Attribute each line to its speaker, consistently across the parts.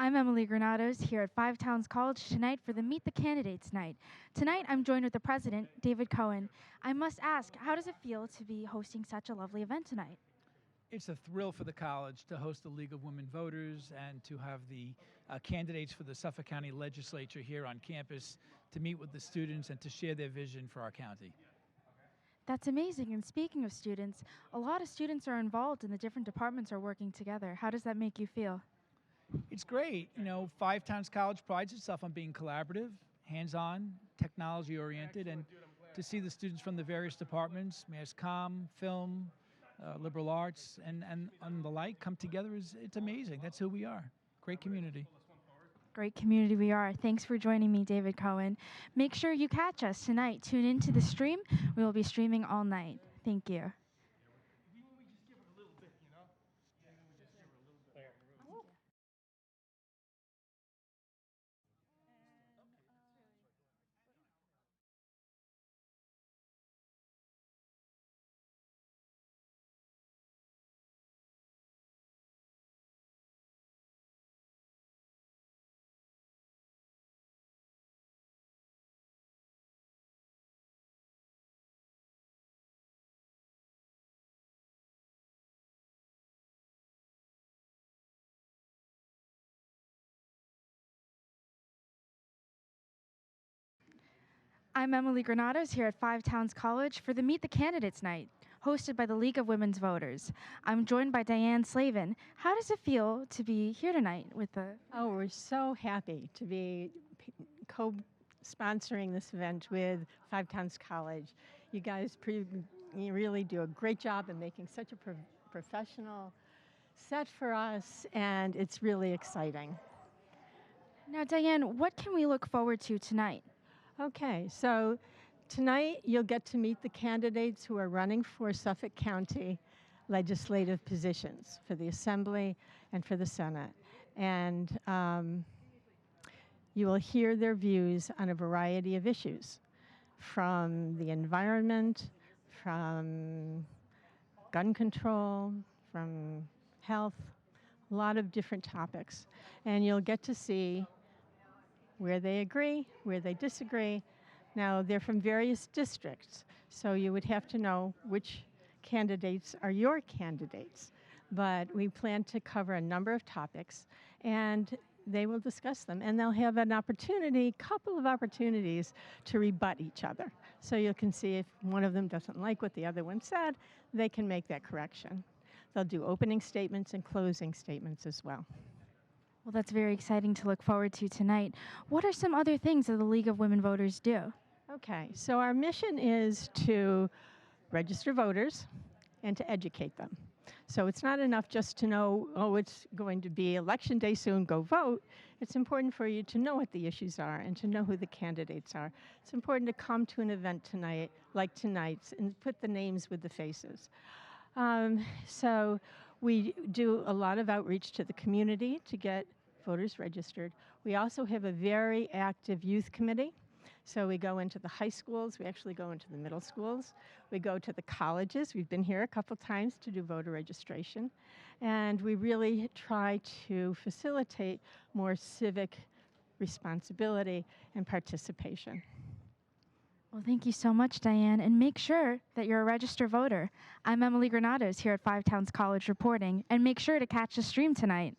Speaker 1: I'm Emily Granados here at Five Towns College tonight for the Meet the Candidates night. Tonight I'm joined with the president, David Cohen. I must ask, how does it feel to be hosting such a lovely event tonight?
Speaker 2: It's a thrill for the college to host the League of Women Voters and to have the candidates for the Suffolk County Legislature here on campus to meet with the students and to share their vision for our county.
Speaker 1: That's amazing. And speaking of students, a lot of students are involved and the different departments are working together. How does that make you feel?
Speaker 2: It's great. You know, Five Towns College prides itself on being collaborative, hands-on, technology-oriented, and to see the students from the various departments, mass comm, film, liberal arts, and the like come together it's amazing. That's who we are. Great community.
Speaker 1: Great community we are. Thanks for joining me, David Cohen. Make sure you catch us tonight. Tune into the stream. We will be streaming all night. Thank you. I'm Emily Granados here at Five Towns College for the Meet the Candidates night, hosted by the League of Women's Voters. I'm joined by Diane Slavin. How does it feel to be here tonight with the...
Speaker 3: Oh, we're so happy to be co-sponsoring this event with Five Towns College. You guys you really do a great job in making such a professional set for us, and it's really exciting.
Speaker 1: Now, Diane, what can we look forward to tonight?
Speaker 3: Okay, so tonight you'll get to meet the candidates who are running for Suffolk County legislative positions for the Assembly and for the Senate. And you will hear their views on a variety of issues, from the environment, from gun control, from health, a lot of different topics. And you'll get to see where they agree, where they disagree. Now, they're from various districts, so you would have to know which candidates are your candidates. But we plan to cover a number of topics, and they will discuss them. And they'll have an opportunity, couple of opportunities, to rebut each other. So you can see if one of them doesn't like what the other one said, they can make that correction. They'll do opening statements and closing statements as well.
Speaker 1: Well, that's very exciting to look forward to tonight. What are some other things that the League of Women Voters do?
Speaker 3: Okay, so our mission is to register voters and to educate them. So it's not enough just to know, oh, it's going to be election day soon, go vote. It's important for you to know what the issues are and to know who the candidates are. It's important to come to an event tonight, like tonight's, and put the names with the faces. So we do a lot of outreach to the community to get voters registered. We also have a very active youth committee. So we go into the high schools, we actually go into the middle schools, we go to the colleges. We've been here a couple times to do voter registration. And we really try to facilitate more civic responsibility and participation.
Speaker 1: Well, thank you so much, Diane, and make sure that you're a registered voter. I'm Emily Granados here at Five Towns College reporting, and make sure to catch the stream tonight.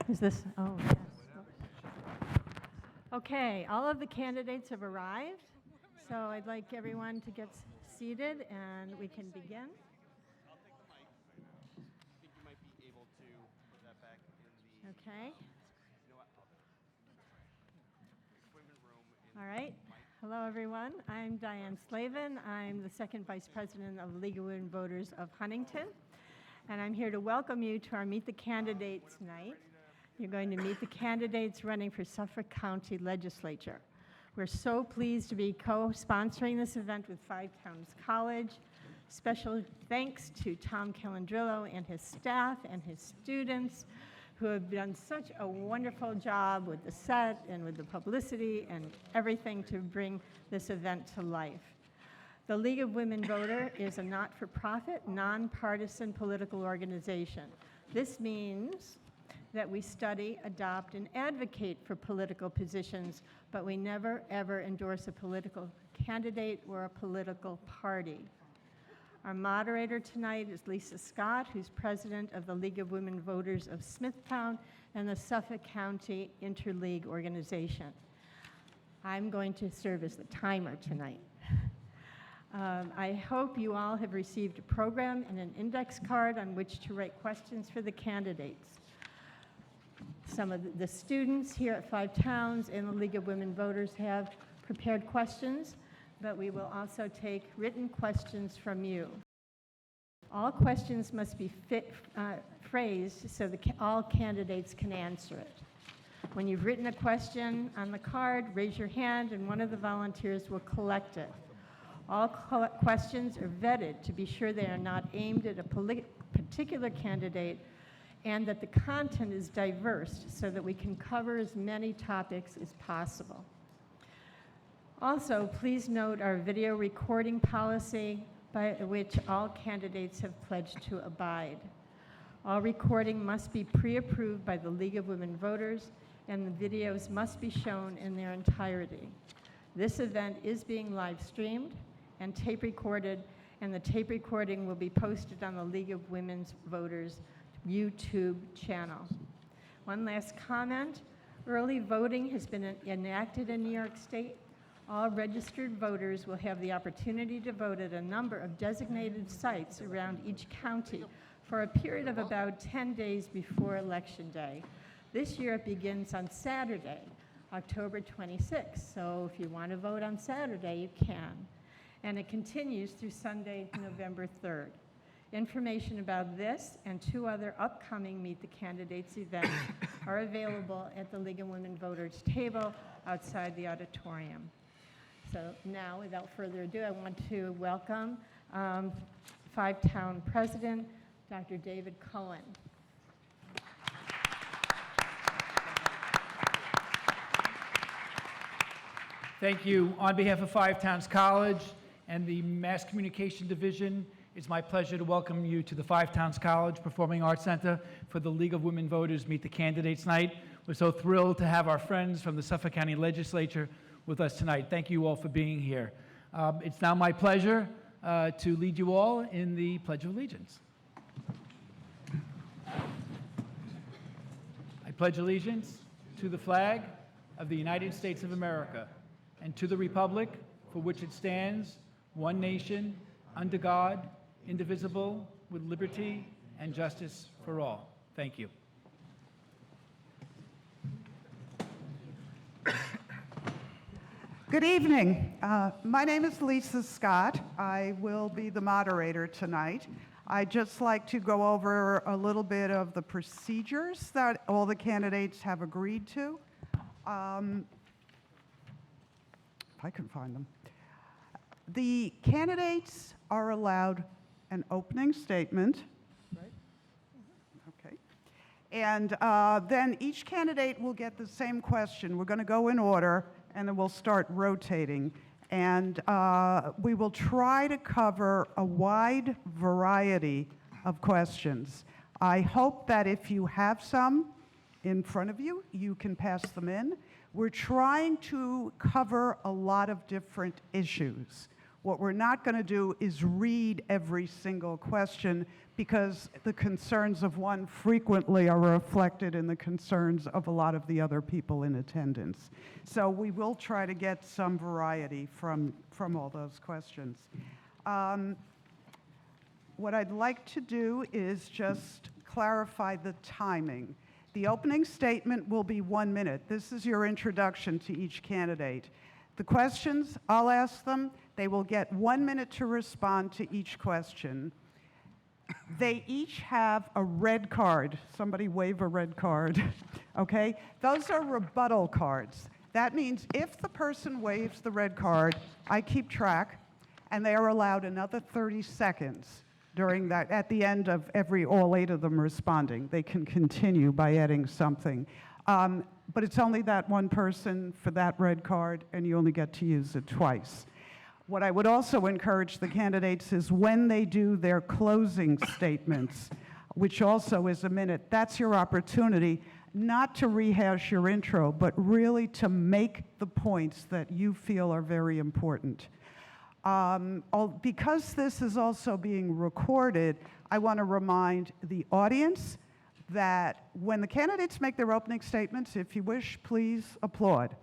Speaker 3: Is this, oh, yes. Okay, all of the candidates have arrived, so I'd like everyone to get seated and we can begin.
Speaker 4: I'll take the mic. I think you might be able to put that back in the
Speaker 3: Okay,
Speaker 4: you know what? Appointment room.
Speaker 3: all right. Hello, everyone. I'm Diane Slavin. I'm the second vice president of the League of Women Voters of Huntington, and I'm here to welcome you to our Meet the Candidates night. You're going to meet the candidates running for Suffolk County Legislature. We're so pleased to be co-sponsoring this event with Five Towns College. Special thanks to Tom Calandrillo and his staff and his students who have done such a wonderful job with the set and with the publicity and everything to bring this event to life. The League of Women Voter is a not-for-profit, nonpartisan political organization. This means that we study, adopt, and advocate for political positions, but we never, ever endorse a political candidate or a political party. Our moderator tonight is Lisa Scott, who's president of the League of Women Voters of Smithtown and the Suffolk County Interleague organization. I'm going to serve as the timer tonight. I hope you all have received a program and an index card on which to write questions for the candidates. Some of the students here at Five Towns and the League of Women Voters have prepared questions, but we will also take written questions from you. All questions must be phrased so that all candidates can answer it. When you've written a question on the card, raise your hand and one of the volunteers will collect it. All questions are vetted to be sure they are not aimed at a particular candidate and that the content is diverse so that we can cover as many topics as possible. Also, please note our video recording policy by which all candidates have pledged to abide. All recording must be pre-approved by the League of Women Voters and the videos must be shown in their entirety. This event is being live streamed and tape recorded, and the tape recording will be posted on the League of Women Voters YouTube channel. One last comment, early voting has been enacted in New York State. All registered voters will have the opportunity to vote at a number of designated sites around each county for a period of about 10 days before Election Day. This year it begins on Saturday, October 26th, so if you want to vote on Saturday, you can. And it continues through Sunday, November 3rd. Information about this and 2 other upcoming Meet the Candidates events are available at the League of Women Voters table outside the auditorium. So now, without further ado, I want to welcome Five Town President, Dr. David Cohen.
Speaker 2: Thank you. On behalf of Five Towns College and the Mass Communication Division, it's my pleasure to welcome you to the Five Towns College Performing Arts Center for the League of Women Voters Meet the Candidates Night. We're so thrilled to have our friends from the Suffolk County Legislature with us tonight. Thank you all for being here. It's now my pleasure to lead you all in the Pledge of Allegiance. I pledge allegiance to the flag of the United States of America and to the republic for which it stands, one nation, under God, indivisible, with liberty and justice for all. Thank you.
Speaker 5: Good evening. My name is Lisa Scott. I will be the moderator tonight. I'd just like to go over a little bit of the procedures that all the candidates have agreed to. If I can find them. The candidates are allowed an opening statement. Right? Okay. And then each candidate will get the same question. We're going to go in order, and then we'll start rotating. And we will try to cover a wide variety of questions. I hope that if you have some in front of you, you can pass them in. We're trying to cover a lot of different issues. What we're not going to do is read every single question, because the concerns of one frequently are reflected in the concerns of a lot of the other people in attendance. So we will try to get some variety from all those questions. What I'd like to do is just clarify the timing. The opening statement will be 1 minute. This is your introduction to each candidate. The questions, I'll ask them. They will get 1 minute to respond to each question. They each have a red card. Somebody wave a red card, okay? Those are rebuttal cards. That means if the person waves the red card, I keep track, and they are allowed another 30 seconds during that, at the end of all 8 of them responding. They can continue by adding something. But it's only that one person for that red card, and you only get to use it twice. What I would also encourage the candidates is when they do their closing statements, which also is a minute, that's your opportunity not to rehash your intro, but really to make the points that you feel are very important. Because this is also being recorded, I want to remind the audience that when the candidates make their opening statements, if you wish, please applaud.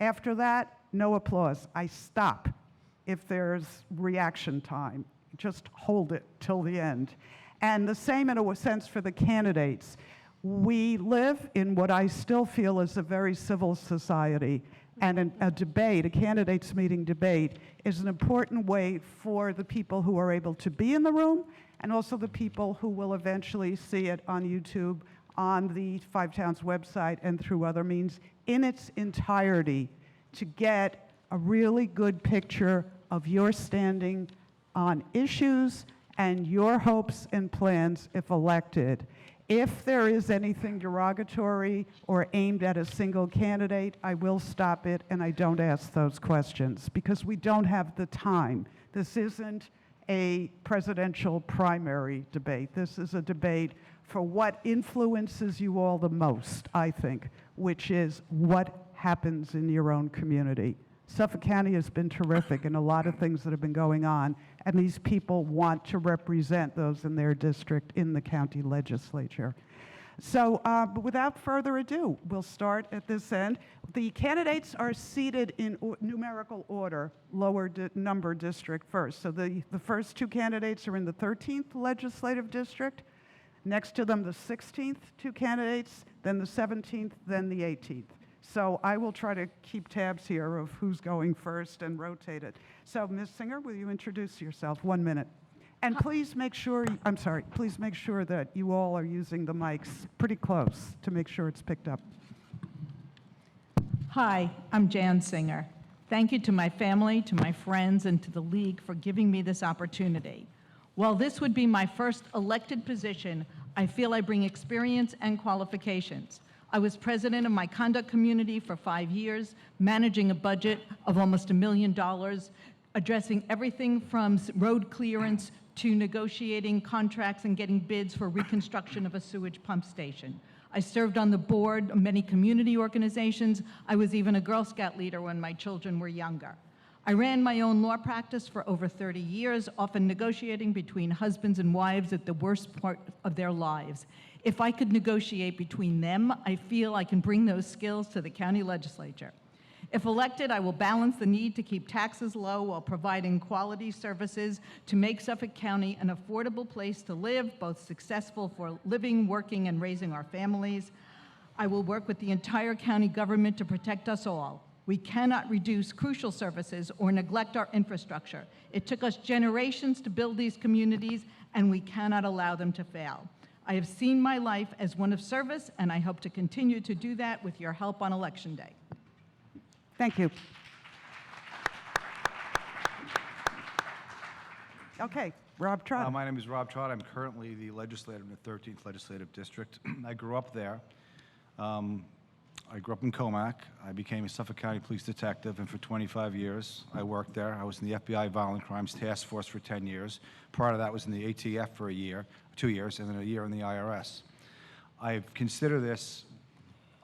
Speaker 5: After that, no applause. I stop if there's reaction time. Just hold it till the end. And the same in a sense for the candidates. We live in what I still feel is a very civil society, and a debate, a candidates meeting debate, is an important way for the people who are able to be in the room, and also the people who will eventually see it on YouTube, on the Five Towns website, and through other means in its entirety, to get a really good picture of your standing on issues and your hopes and plans if elected. If there is anything derogatory or aimed at a single candidate, I will stop it and I don't ask those questions because we don't have the time. This isn't a presidential primary debate. This is a debate for what influences you all the most, I think, which is what happens in your own community. Suffolk County has been terrific in a lot of things that have been going on, and these people want to represent those in their district in the county legislature. So without further ado, we'll start at this end. The candidates are seated in numerical order, lower number district first. So the first 2 candidates are in the 13th legislative district. Next to them, the 16th 2 candidates, then the 17th, then the 18th. So I will try to keep tabs here of who's going first and rotate it. So Ms. Singer, will you introduce yourself? 1 minute. And please make sure, please make sure that you all are using the mics pretty close to make sure it's picked up.
Speaker 6: Hi, I'm Jan Singer. Thank you to my family, to my friends, and to the League for giving me this opportunity. While this would be my first elected position, I feel I bring experience and qualifications. I was president of my conduct community for 5 years, managing a budget of almost $1 million, addressing everything from road clearance to negotiating contracts and getting bids for reconstruction of a sewage pump station. I served on the board of many community organizations. I was even a Girl Scout leader when my children were younger. I ran my own law practice for over 30 years, often negotiating between husbands and wives at the worst part of their lives. If I could negotiate between them, I feel I can bring those skills to the county legislature. If elected, I will balance the need to keep taxes low while providing quality services to make Suffolk County an affordable place to live, both successful for living, working, and raising our families. I will work with the entire county government to protect us all. We cannot reduce crucial services or neglect our infrastructure. It took us generations to build these communities, and we cannot allow them to fail. I have seen my life as one of service, and I hope to continue to do that with your help on Election Day.
Speaker 5: Thank you. Okay, Rob Trotta.
Speaker 7: My name is Rob Trotta. I'm currently the legislator in the 13th Legislative District. I grew up there. I grew up in Comac. I became a Suffolk County Police Detective, and for 25 years, I worked there. I was in the FBI Violent Crimes Task Force for 10 years. Part of that was in the ATF for 2 years, and then a year in the IRS. I consider this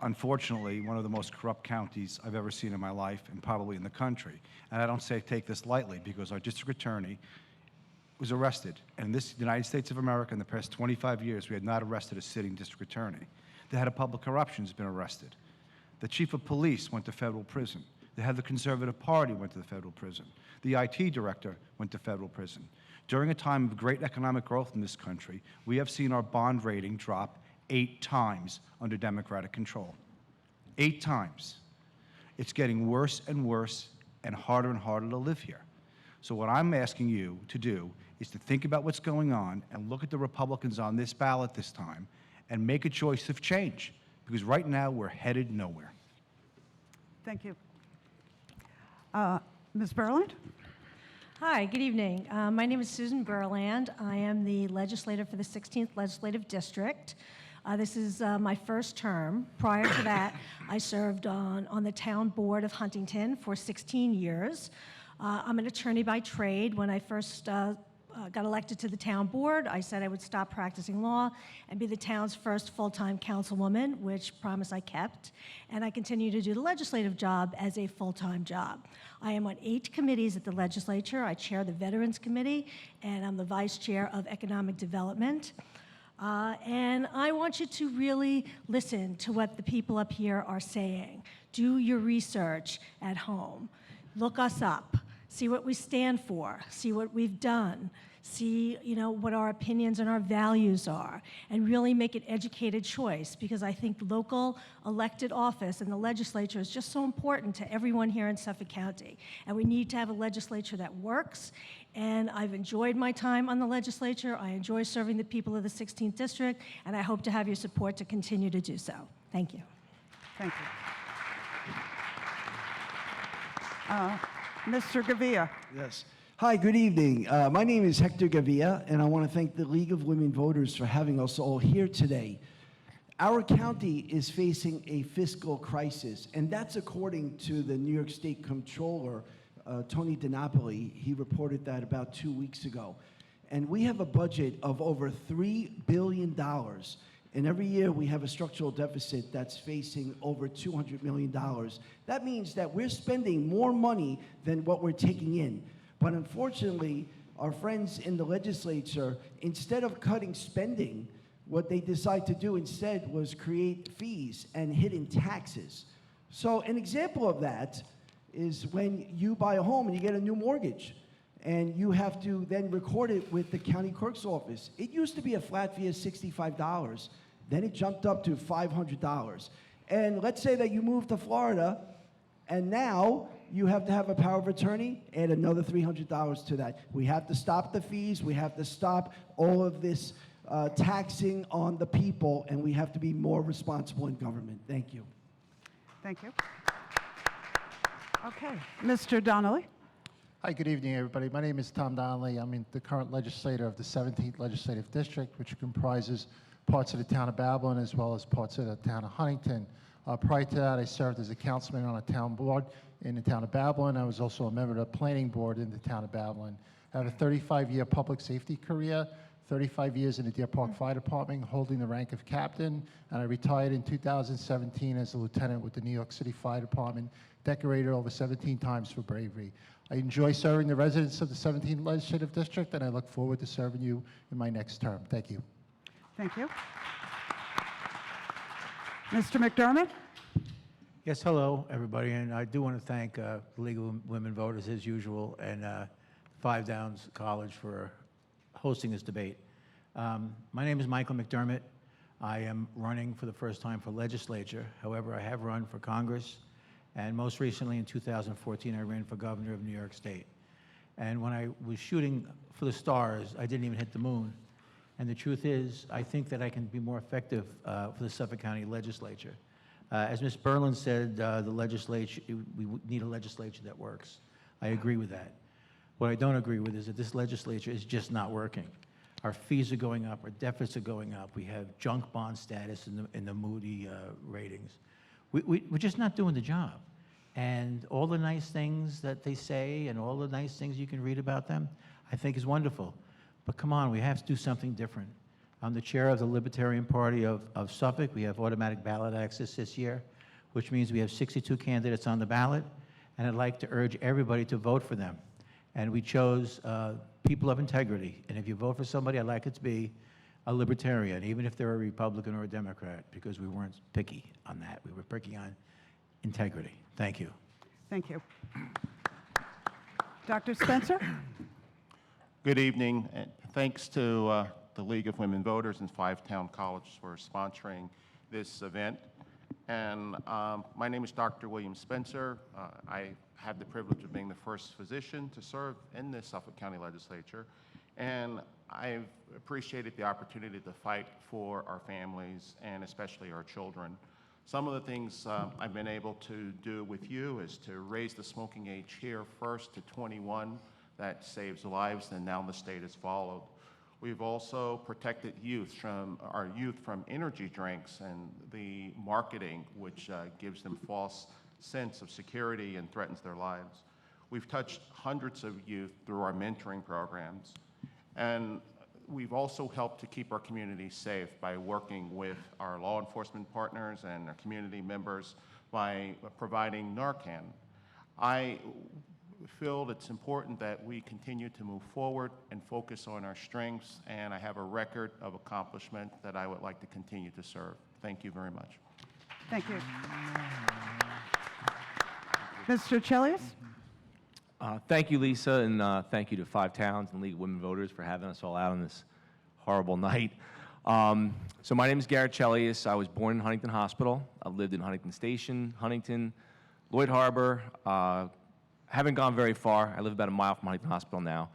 Speaker 7: unfortunately, one of the most corrupt counties I've ever seen in my life and probably in the country. And I don't take this lightly, because our district attorney was arrested. And in this United States of America, in the past 25 years, we had not arrested a sitting district attorney. The head of public corruption has been arrested. The chief of police went to federal prison. The head of the Conservative Party went to the federal prison. The IT director went to federal prison. During a time of great economic growth in this country, we have seen our bond rating drop 8 times under Democratic control. 8 times. It's getting worse and worse and harder to live here. So what I'm asking you to do is to think about what's going on and look at the Republicans on this ballot this time and make a choice of change, because right now we're headed nowhere.
Speaker 5: Thank you. Ms. Berland?
Speaker 8: Hi, good evening. My name is Susan Berland. I am the legislator for the 16th Legislative District. This is my first term. Prior to that, I served on the town board of Huntington for 16 years. I'm an attorney by trade. When I first got elected to the town board, I said I would stop practicing law and be the town's first full-time councilwoman, which promise I kept. And I continue to do the legislative job as a full-time job. I am on 8 committees at the legislature. I chair the Veterans Committee, and I'm the vice chair of Economic Development. And I want you to really listen to what the people up here are saying. Do your research at home. Look us up. See what we stand for. See what we've done. See, what our opinions and our values are, and really make an educated choice, because I think local elected office and the legislature is just so important to everyone here in Suffolk County. And we need to have a legislature that works. And I've enjoyed my time on the legislature. I enjoy serving the people of the 16th District, and I hope to have your support to continue to do so. Thank you.
Speaker 5: Thank you. Mr. Gavia?
Speaker 9: Yes. Hi, good evening. My name is Hector Gavia, and I want to thank the League of Women Voters for having us all here today. Our county is facing a fiscal crisis, and that's according to the New York State Comptroller, Tony DONNELLY. He reported that about 2 weeks ago. And we have a budget of over $3 billion. And every year we have a structural deficit that's facing over $200 million. That means that we're spending more money than what we're taking in. But unfortunately, our friends in the legislature, instead of cutting spending, what they decide to do instead was create fees and hidden taxes. So an example of that is when you buy a home and you get a new mortgage, and you have to then record it with the county clerk's office. It used to be a flat fee of $65. Then it jumped up to $500. And let's say that you moved to Florida, and now you have to have a power of attorney, add another $300 to that. We have to stop the fees. We have to stop all of this taxing on the people, and we have to be more responsible in government. Thank you.
Speaker 5: Thank you. Okay. Mr. Donnelly?
Speaker 10: Hi, good evening, everybody. My name is Tom Donnelly. I'm the current legislator of the 17th Legislative District, which comprises parts of the town of Babylon as well as parts of the town of Huntington. Prior to that, I served as a councilman on a town board in the town of Babylon. I was also a member of the planning board in the town of Babylon. I have a 35-year public safety career, 35 years in the Deer Park Fire Department, holding the rank of captain, and I retired in 2017 as a lieutenant with the New York City Fire Department, decorated over 17 times for bravery. I enjoy serving the residents of the 17th Legislative District, and I look forward to serving you in my next term. Thank you.
Speaker 5: Thank you. Mr. McDermott?
Speaker 11: Yes, hello, everybody, and I do want to thank the League of Women Voters, as usual, and Five Downs College for hosting this debate. My name is Michael McDermott. I am running for the first time for legislature. However, I have run for Congress, and most recently in 2014, I ran for governor of New York State. And when I was shooting for the stars, I didn't even hit the moon. And the truth is, I think that I can be more effective for the Suffolk County legislature. As Ms. Berland said, the legislature, we need a legislature that works. I agree with that. What I don't agree with is that this legislature is just not working. Our fees are going up, our deficits are going up. We have junk bond status in the Moody ratings. We're just not doing the job. And all the nice things that they say and all the nice things you can read about them, I think is wonderful. But come on, we have to do something different. I'm the chair of the Libertarian Party of Suffolk. We have automatic ballot access this year, which means we have 62 candidates on the ballot, and I'd like to urge everybody to vote for them. And we chose people of integrity. And if you vote for somebody, I'd like it to be a Libertarian, even if they're a Republican or a Democrat, because we weren't picky on that. We were picky on integrity. Thank you.
Speaker 5: Thank you. Dr. Spencer?
Speaker 12: Good evening. And thanks to the League of Women Voters and 5 Town Colleges for sponsoring this event. And my name is Dr. William Spencer. I had the privilege of being the first physician to serve in the Suffolk County Legislature. And I've appreciated the opportunity to fight for our families and especially our children. Some of the things I've been able to do with you is to raise the smoking age here first to 21. That saves lives, and now the state has followed. We've also protected our youth from energy drinks and the marketing, which gives them false sense of security and threatens their lives. We've touched hundreds of youth through our mentoring programs. And we've also helped to keep our community safe by working with our law enforcement partners and our community members by providing Narcan. I feel it's important that we continue to move forward and focus on our strengths, and I have a record of accomplishment that I would like to continue to serve. Thank you very much.
Speaker 5: Thank you. Mr. Chelios?
Speaker 13: Thank you, Lisa, and thank you to 5 Towns and League of Women Voters for having us all out on this horrible night. So my name is Garrett Chelios. I was born in Huntington Hospital. I've lived in Huntington Station, Huntington, Lloyd Harbor. Haven't gone very far. I live about a mile from Huntington Hospital now.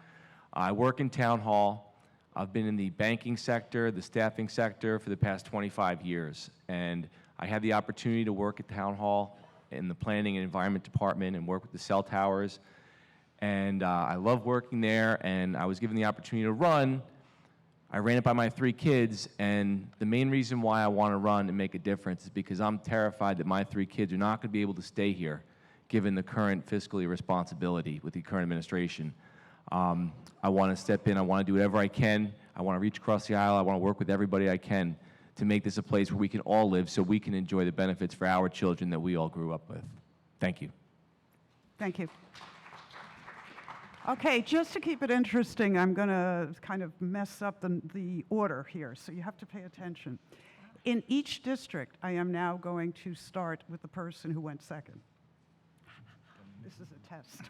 Speaker 13: I work in Town Hall. I've been in the banking sector, the staffing sector for the past 25 years. And I had the opportunity to work at Town Hall in the Planning and Environment Department and work with the cell towers. And I love working there, and I was given the opportunity to run. I ran it by my 3 kids, and the main reason why I want to run and make a difference is because I'm terrified that my 3 kids are not going to be able to stay here, given the current fiscal irresponsibility with the current administration. I want to step in. I want to do whatever I can. I want to reach across the aisle. I want to work with everybody I can to make this a place where we can all live so we can enjoy the benefits for our children that we all grew up with. Thank you.
Speaker 5: Thank you. Okay, just to keep it interesting, I'm going to kind of mess up the order here, so you have to pay attention. In each district, I am now going to start with the person who went second. This is a test.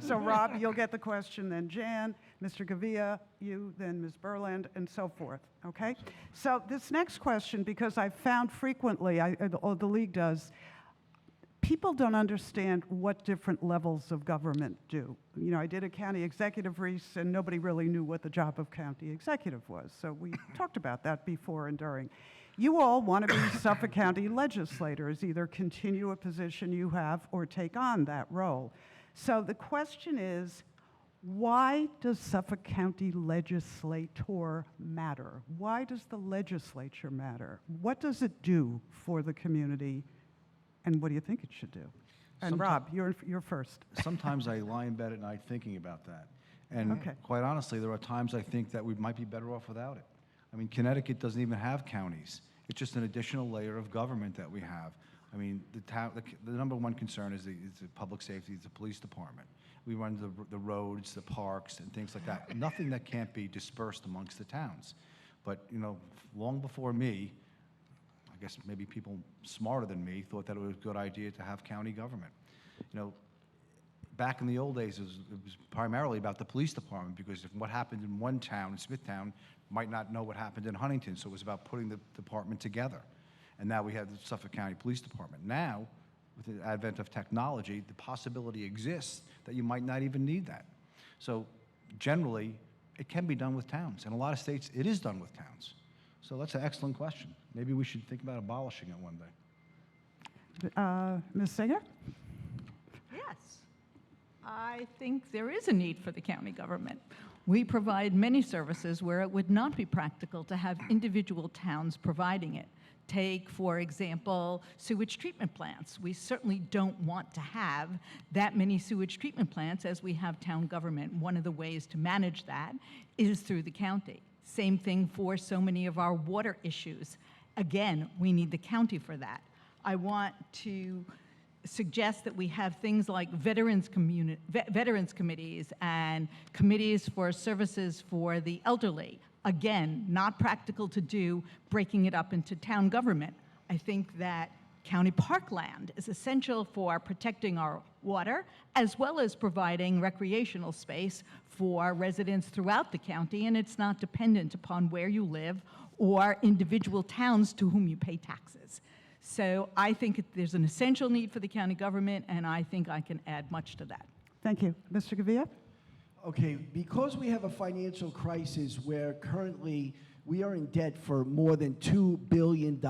Speaker 5: So Rob, you'll get the question, then Jan, Mr. Gavia, you, then Ms. Berland, and so forth, okay? So this next question, because I've found frequently, the League does, people don't understand what different levels of government do. You know, I did a county executive race, and nobody really knew what the job of county executive was. So we talked about that before and during. You all want to be Suffolk County legislators, either continue a position you have or take on that role. So the question is, why does Suffolk County legislator matter? Why does the legislature matter? What does it do for the community? And what do you think it should do? And Rob, you're first.
Speaker 7: Sometimes I lie in bed at night thinking about that. And quite honestly, there are times I think that we might be better off without it. I mean, Connecticut doesn't even have counties. It's just an additional layer of government that we have. I mean, the number one concern is the public safety, it's the police department. We run the roads, the parks, and things like that. Nothing that can't be dispersed amongst the towns. But, you know, long before me, I guess maybe people smarter than me thought that it was a good idea to have county government. You know, back in the old days, it was primarily about the police department, because if what happened in one town, in Smithtown, might not know what happened in Huntington, so it was about putting the department together. And now we have the Suffolk County Police Department. Now, with the advent of technology, the possibility exists that you might not even need that. So generally, it can be done with towns. In a lot of states, it is done with towns. So that's an excellent question. Maybe we should think about abolishing it one day.
Speaker 5: Ms. Singer?
Speaker 6: Yes. I think there is a need for the county government. We provide many services where it would not be practical to have individual towns providing it. Take, for example, sewage treatment plants. We certainly don't want to have that many sewage treatment plants as we have town government. One of the ways to manage that is through the county. Same thing for so many of our water issues. Again, we need the county for that. I want to suggest that we have things like veterans committees and committees for services for the elderly. Again, not practical to do, breaking it up into town government. I think that county parkland is essential for protecting our water, as well as providing recreational space for residents throughout the county, and it's not dependent upon where you live or individual towns to whom you pay taxes. So I think there's an essential need for the county government, and I think I can add much to that.
Speaker 5: Thank you. Mr. Gavia?
Speaker 9: Okay, because we have a financial crisis where currently we are in debt for more than $2 billion,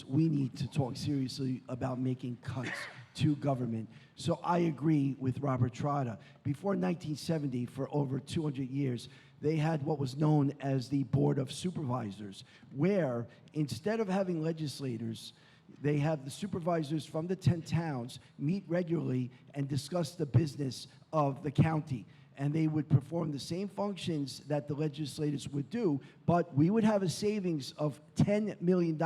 Speaker 9: we need to talk seriously about making cuts to government. So I agree with Robert Trotta. Before 1970, for over 200 years, they had what was known as the Board of Supervisors, where instead of having legislators, they have the supervisors from the 10 towns meet regularly and discuss the business of the county. And they would perform the same functions that the legislators would do, but we would have a savings of $10 million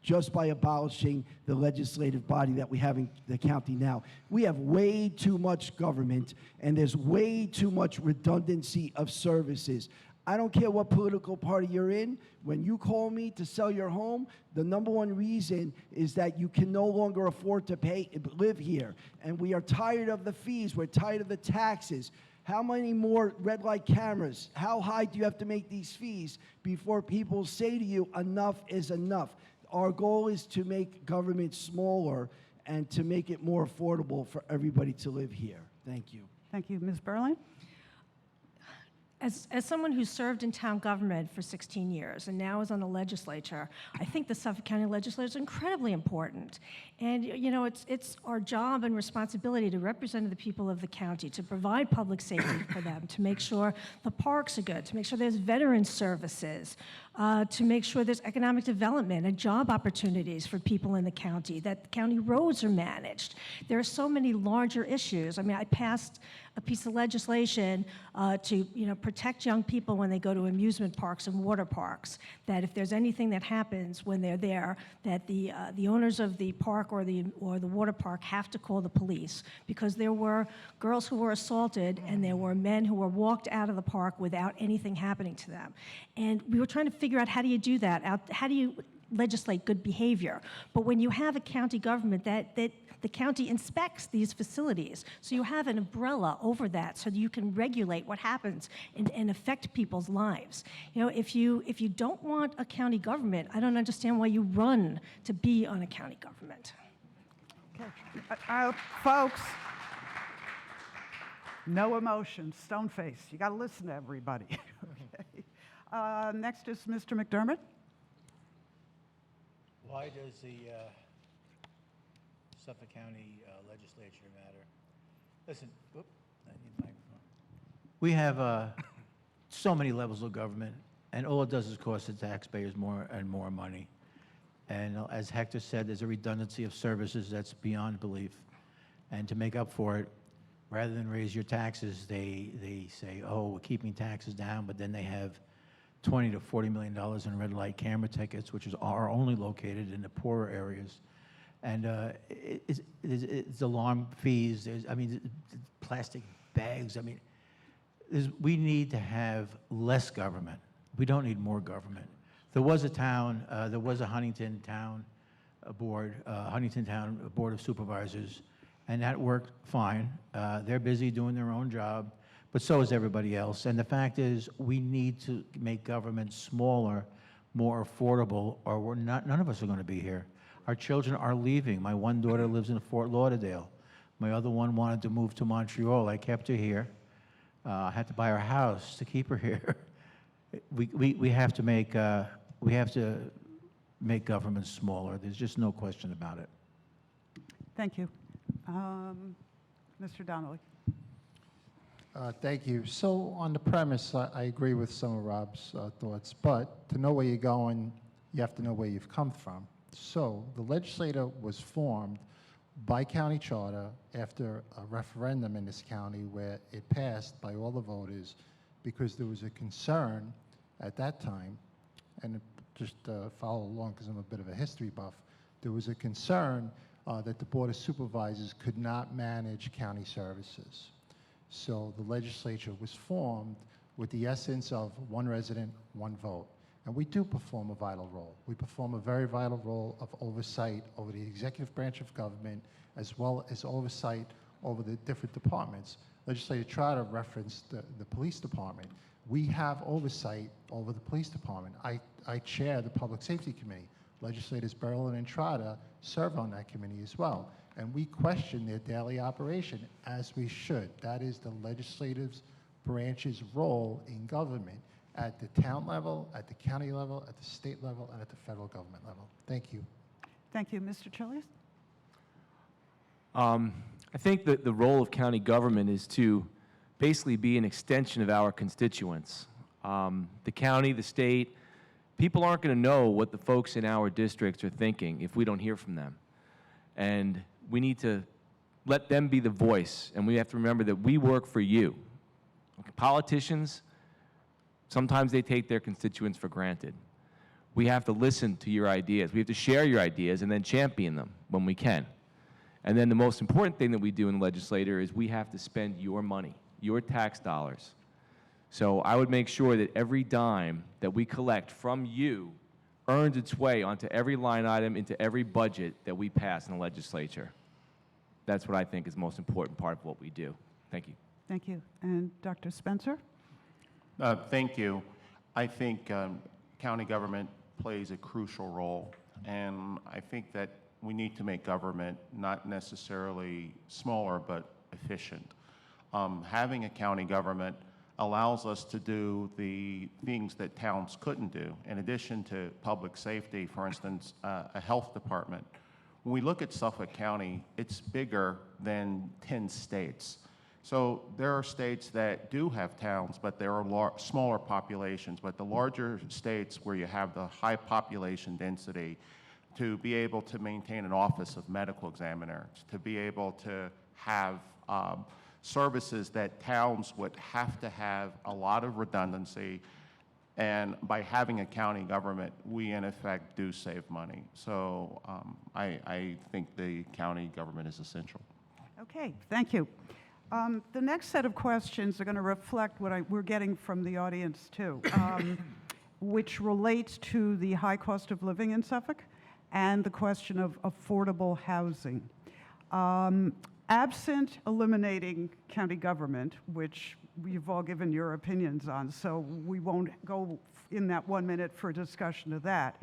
Speaker 9: just by abolishing the legislative body that we have in the county now. We have way too much government, and there's way too much redundancy of services. I don't care what political party you're in. When you call me to sell your home, the #1 reason is that you can no longer afford to live here. And we are tired of the fees. We're tired of the taxes. How many more red light cameras? How high do you have to make these fees before people say to you, enough is enough? Our goal is to make government smaller and to make it more affordable for everybody to live here. Thank you.
Speaker 5: Thank you. Ms. Berlin?
Speaker 8: As someone who served in town government for 16 years and now is on the legislature, I think the Suffolk County legislature is incredibly important. And you know, it's our job and responsibility to represent the people of the county, to provide public safety for them, to make sure the parks are good, to make sure there's veteran services, to make sure there's economic development and job opportunities for people in the county, that the county roads are managed. There are so many larger issues. I mean, I passed a piece of legislation to protect young people when they go to amusement parks and water parks, that if there's anything that happens when they're there, that the owners of the park or the water park have to call the police, because there were girls who were assaulted and there were men who were walked out of the park without anything happening to them. And we were trying to figure out, how do you do that? How do you legislate good behavior? But when you have a county government that the county inspects these facilities, so you have an umbrella over that so that you can regulate what happens and affect people's lives. You know, if you don't want a county government, I don't understand why you run to be on a county government.
Speaker 5: Okay. Folks, no emotion, stone face. You got to listen to everybody. Okay. Next is Mr. McDermott.
Speaker 11: Why does the Suffolk County legislature matter? Listen, whoop, I need the microphone. We have so many levels of government, and all it does is cost the taxpayers more and more money. And as Hector said, there's a redundancy of services that's beyond belief. And to make up for it, rather than raise your taxes, they say, oh, we're keeping taxes down, but then they have $20 to $40 million in red light camera tickets, which are only located in the poorer areas. And it's alarm fees, plastic bags. We need to have less government. We don't need more government. There was a Huntington Town Board of Supervisors, and that worked fine. They're busy doing their own job, but so is everybody else. And the fact is, we need to make government smaller, more affordable, or none of us are going to be here. Our children are leaving. My one daughter lives in Fort Lauderdale. My other one wanted to move to Montreal. I kept her here. I had to buy her house to keep her here. We have to make government smaller. There's just no question about it.
Speaker 5: Thank you. Mr. Donnelly.
Speaker 10: Thank you. So on the premise, I agree with some of Rob's thoughts, but to know where you're going, you have to know where you've come from. So the legislature was formed by county charter after a referendum in this county where it passed by all the voters because there was a concern at that time, and just follow along because I'm a bit of a history buff, there was a concern that the Board of Supervisors could not manage county services. So the legislature was formed with the essence of one resident, one vote. And we do perform a vital role. We perform a very vital role of oversight over the executive branch of government, as well as oversight over the different departments. Legislator Trotta referenced the police department. We have oversight over the police department. I chair the Public Safety Committee. Legislators Berlin and Trotta serve on that committee as well. And we question their daily operation, as we should. That is the legislative branch's role in government at the town level, at the county level, at the state level, and at the federal government level. Thank you.
Speaker 5: Thank you. Mr. Chilius?
Speaker 13: I think that the role of county government is to basically be an extension of our constituents. The county, the state, people aren't going to know what the folks in our districts are thinking if we don't hear from them. And we need to let them be the voice, and we have to remember that we work for you. Politicians, sometimes they take their constituents for granted. We have to listen to your ideas. We have to share your ideas and then champion them when we can. And then the most important thing that we do in the legislature is we have to spend your money, your tax dollars. So I would make sure that every dime that we collect from you earns its way onto every line item, into every budget that we pass in the legislature. That's what I think is the most important part of what we do. Thank you.
Speaker 5: Thank you. And Dr. Spencer?
Speaker 12: Thank you. I think county government plays a crucial role, and I think that we need to make government not necessarily smaller but efficient. Having a county government allows us to do the things that towns couldn't do. In addition to public safety, for instance, a health department. When we look at Suffolk County, it's bigger than 10 states. So there are states that do have towns, but there are smaller populations. But the larger states where you have the high population density, to be able to maintain an office of medical examiner, to be able to have services that towns would have to have a lot of redundancy, and by having a county government, we in effect do save money. So I think the county government is essential.
Speaker 5: Okay, thank you. The next set of questions are going to reflect what we're getting from the audience too, which relates to the high cost of living in Suffolk and the question of affordable housing. Absent eliminating county government, which you've all given your opinions on, so we won't go in that 1 minute for a discussion of that.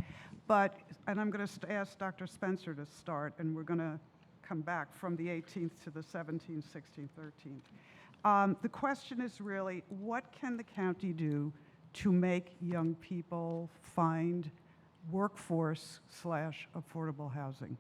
Speaker 5: But, and I'm going to ask Dr. Spencer to start, and we're going to come back from the 18th to the 17th, 16th, 13th. The question is really, what can the county do to make young people find workforce/affordable housing?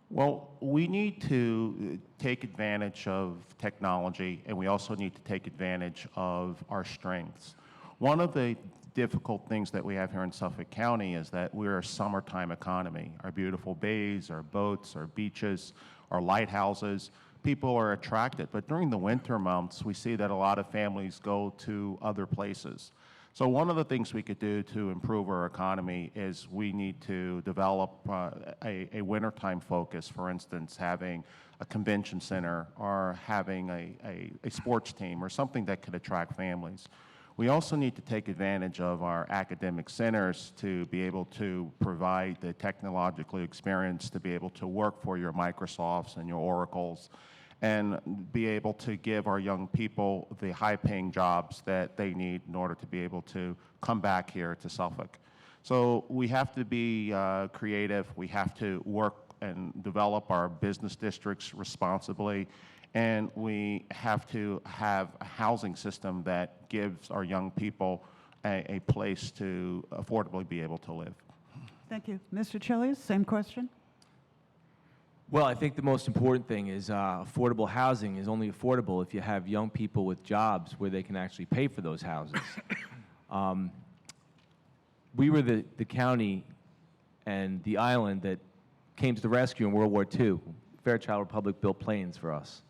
Speaker 12: Well, we need to take advantage of technology, and we also need to take advantage of our strengths. One of the difficult things that we have here in Suffolk County is that we're a summertime economy. Our beautiful bays, our boats, our beaches, our lighthouses, people are attracted. But during the winter months, we see that a lot of families go to other places. So one of the things we could do to improve our economy is we need to develop a wintertime focus, for instance, having a convention center or having a sports team or something that could attract families. We also need to take advantage of our academic centers to be able to provide the technological experience to be able to work for your Microsofts and your Oracles, and be able to give our young people the high-paying jobs that they need in order to be able to come back here to Suffolk. So we have to be creative. We have to work and develop our business districts responsibly, and we have to have a housing system that gives our young people a place to affordably be able to live.
Speaker 5: Thank you. Mr. Chilius, same question.
Speaker 13: Well, I think the most important thing is affordable housing is only affordable if you have young people with jobs where they can actually pay for those houses. We were the county and the island that came to the rescue in World War II. Fairchild Republic built planes for us.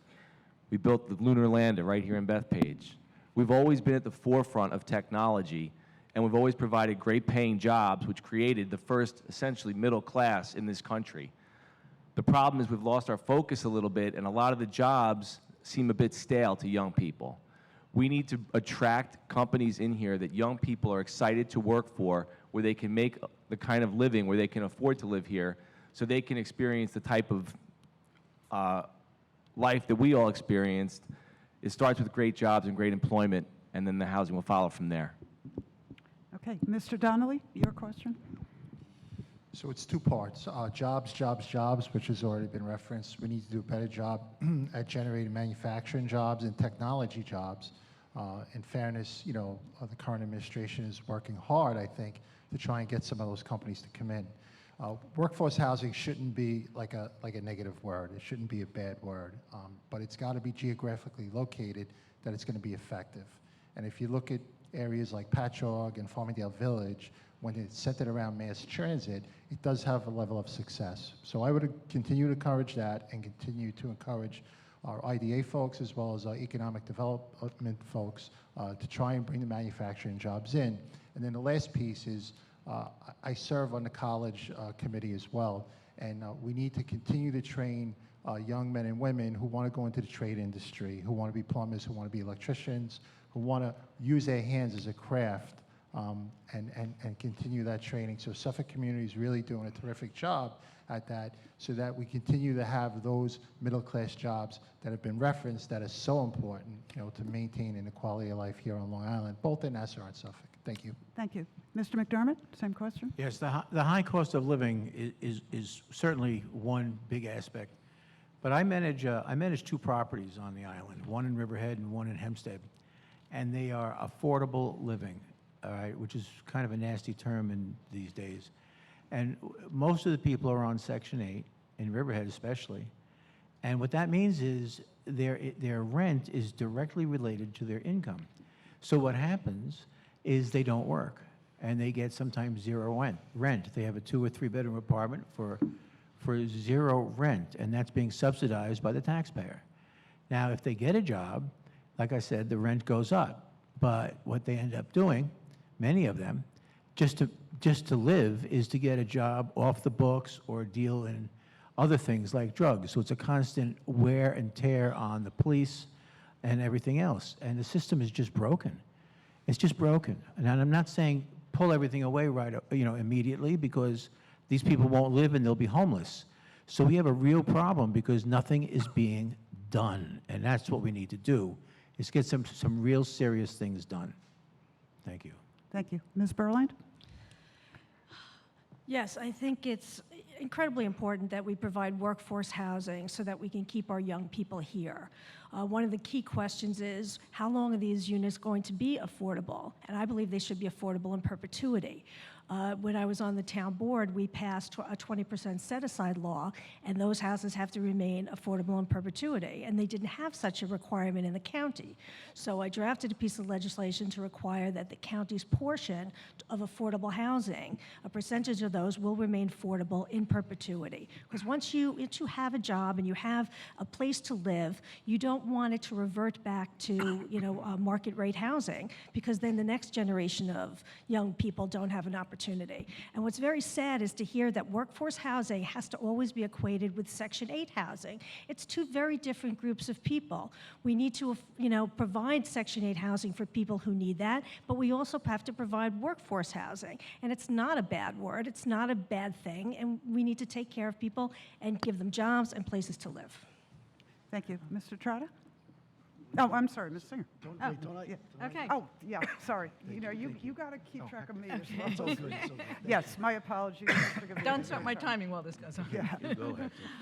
Speaker 13: We built the lunar lander right here in Bethpage. We've always been at the forefront of technology, and we've always provided great paying jobs, which created the first essentially middle class in this country. The problem is we've lost our focus a little bit, and a lot of the jobs seem a bit stale to young people. We need to attract companies in here that young people are excited to work for, where they can make the kind of living where they can afford to live here, so they can experience the type of life that we all experienced. It starts with great jobs and great employment, and then the housing will follow from there.
Speaker 5: Okay, Mr. Donnelly, your question?
Speaker 10: So it's two parts, jobs, jobs, jobs, which has already been referenced. We need to do a better job at generating manufacturing jobs and technology jobs. In fairness, you know, the current administration is working hard, I think, to try and get some of those companies to come in. Workforce housing shouldn't be like a negative word. It shouldn't be a bad word, but it's got to be geographically located that it's going to be effective. And if you look at areas like Patchogue and Farmingdale Village, when it's centered around mass transit, it does have a level of success. So I would continue to encourage that and continue to encourage our IDA folks as well as our economic development folks to try and bring the manufacturing jobs in. And then the last piece is I serve on the college committee as well, and we need to continue to train young men and women who want to go into the trade industry, who want to be plumbers, who want to be electricians, who want to use their hands as a craft. And continue that training. So Suffolk community is really doing a terrific job at that, so that we continue to have those middle-class jobs that have been referenced that are so important, you know, to maintain the quality of life here on Long Island, both in Nassau and Suffolk. Thank you.
Speaker 5: Thank you. Mr. McDermott, same question?
Speaker 11: Yes, the high cost of living is certainly one big aspect. But I manage two properties on the island, one in Riverhead and one in Hempstead, and they are affordable living. All right, which is kind of a nasty term in these days. And most of the people are on Section 8, in Riverhead especially. And what that means is their rent is directly related to their income. So what happens is they don't work, and they get sometimes zero rent. They have a 2 or 3 bedroom apartment for zero rent, and that's being subsidized by the taxpayer. Now, if they get a job, like I said, the rent goes up. But what they end up doing, many of them, just to live, is to get a job off the books or deal in other things like drugs. So it's a constant wear and tear on the police and everything else. And the system is just broken. It's just broken. And I'm not saying pull everything away immediately, because these people won't live and they'll be homeless. So we have a real problem because nothing is being done. And that's what we need to do, is get some real serious things done. Thank you.
Speaker 5: Thank you. Ms. Berland?
Speaker 8: Yes, I think it's incredibly important that we provide workforce housing so that we can keep our young people here. One of the key questions is, how long are these units going to be affordable? And I believe they should be affordable in perpetuity. When I was on the town board, we passed a 20% set-aside law, and those houses have to remain affordable in perpetuity, and they didn't have such a requirement in the county. So I drafted a piece of legislation to require that the county's portion of affordable housing, a percentage of those, will remain affordable in perpetuity. Because once you have a job and you have a place to live, you don't want it to revert back to market rate housing, because then the next generation of young people don't have an opportunity. And what's very sad is to hear that workforce housing has to always be equated with Section 8 housing. It's two very different groups of people. We need to, provide Section 8 housing for people who need that, but we also have to provide workforce housing. And it's not a bad word. It's not a bad thing. And we need to take care of people and give them jobs and places to live.
Speaker 5: Thank you. Mr. Trotta? Oh, I'm sorry, Ms. Singer.
Speaker 1: Okay.
Speaker 5: Oh, yeah, sorry. You got to keep track of me as well. Yes, my apologies.
Speaker 6: Don't start my timing while this goes on.
Speaker 5: Yeah.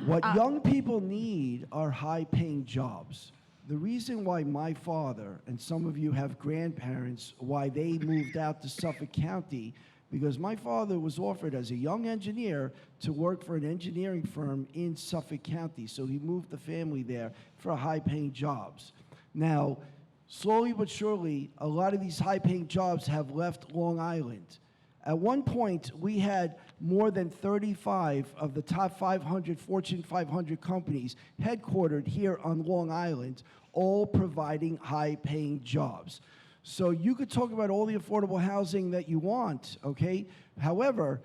Speaker 9: What young people need are high-paying jobs. The reason why my father, and some of you have grandparents, why they moved out to Suffolk County, because my father was offered as a young engineer to work for an engineering firm in Suffolk County, so he moved the family there for high-paying jobs. Now, slowly but surely, a lot of these high-paying jobs have left Long Island. At one point, we had more than 35 of the top 500 Fortune 500 companies headquartered here on Long Island, all providing high-paying jobs. So you could talk about all the affordable housing that you want, okay? However,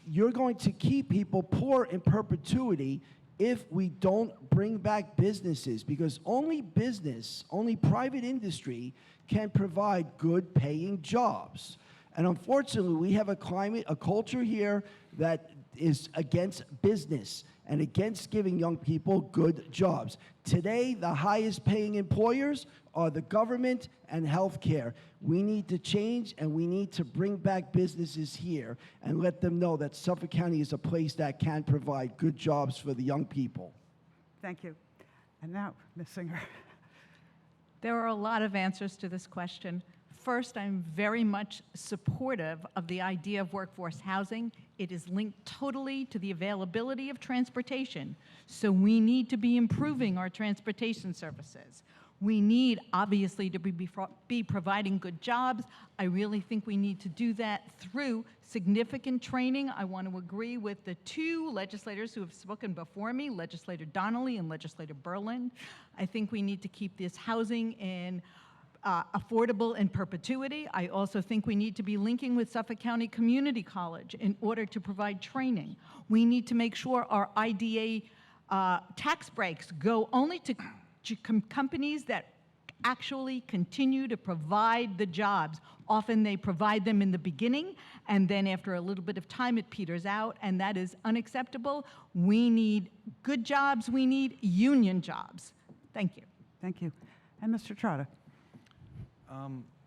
Speaker 9: you're going to keep people poor in perpetuity if we don't bring back businesses, because only business, only private industry can provide good paying jobs. And unfortunately, we have a climate, a culture here that is against business and against giving young people good jobs. Today, the highest paying employers are the government and healthcare. We need to change, and we need to bring back businesses here and let them know that Suffolk County is a place that can provide good jobs for the young people.
Speaker 5: Thank you. And now, Ms. Singer.
Speaker 6: There are a lot of answers to this question. First, I'm very much supportive of the idea of workforce housing. It is linked totally to the availability of transportation. So we need to be improving our transportation services. We need, obviously, to be providing good jobs. I really think we need to do that through significant training. I want to agree with the two legislators who have spoken before me, Legislator Donnelly and Legislator Berlin. I think we need to keep this housing in affordable in perpetuity. I also think we need to be linking with Suffolk County Community College in order to provide training. We need to make sure our IDA tax breaks go only to companies that actually continue to provide the jobs. Often they provide them in the beginning, and then after a little bit of time it peters out, and that is unacceptable. We need good jobs. We need union jobs. Thank you.
Speaker 5: Thank you. And Mr. Trotta.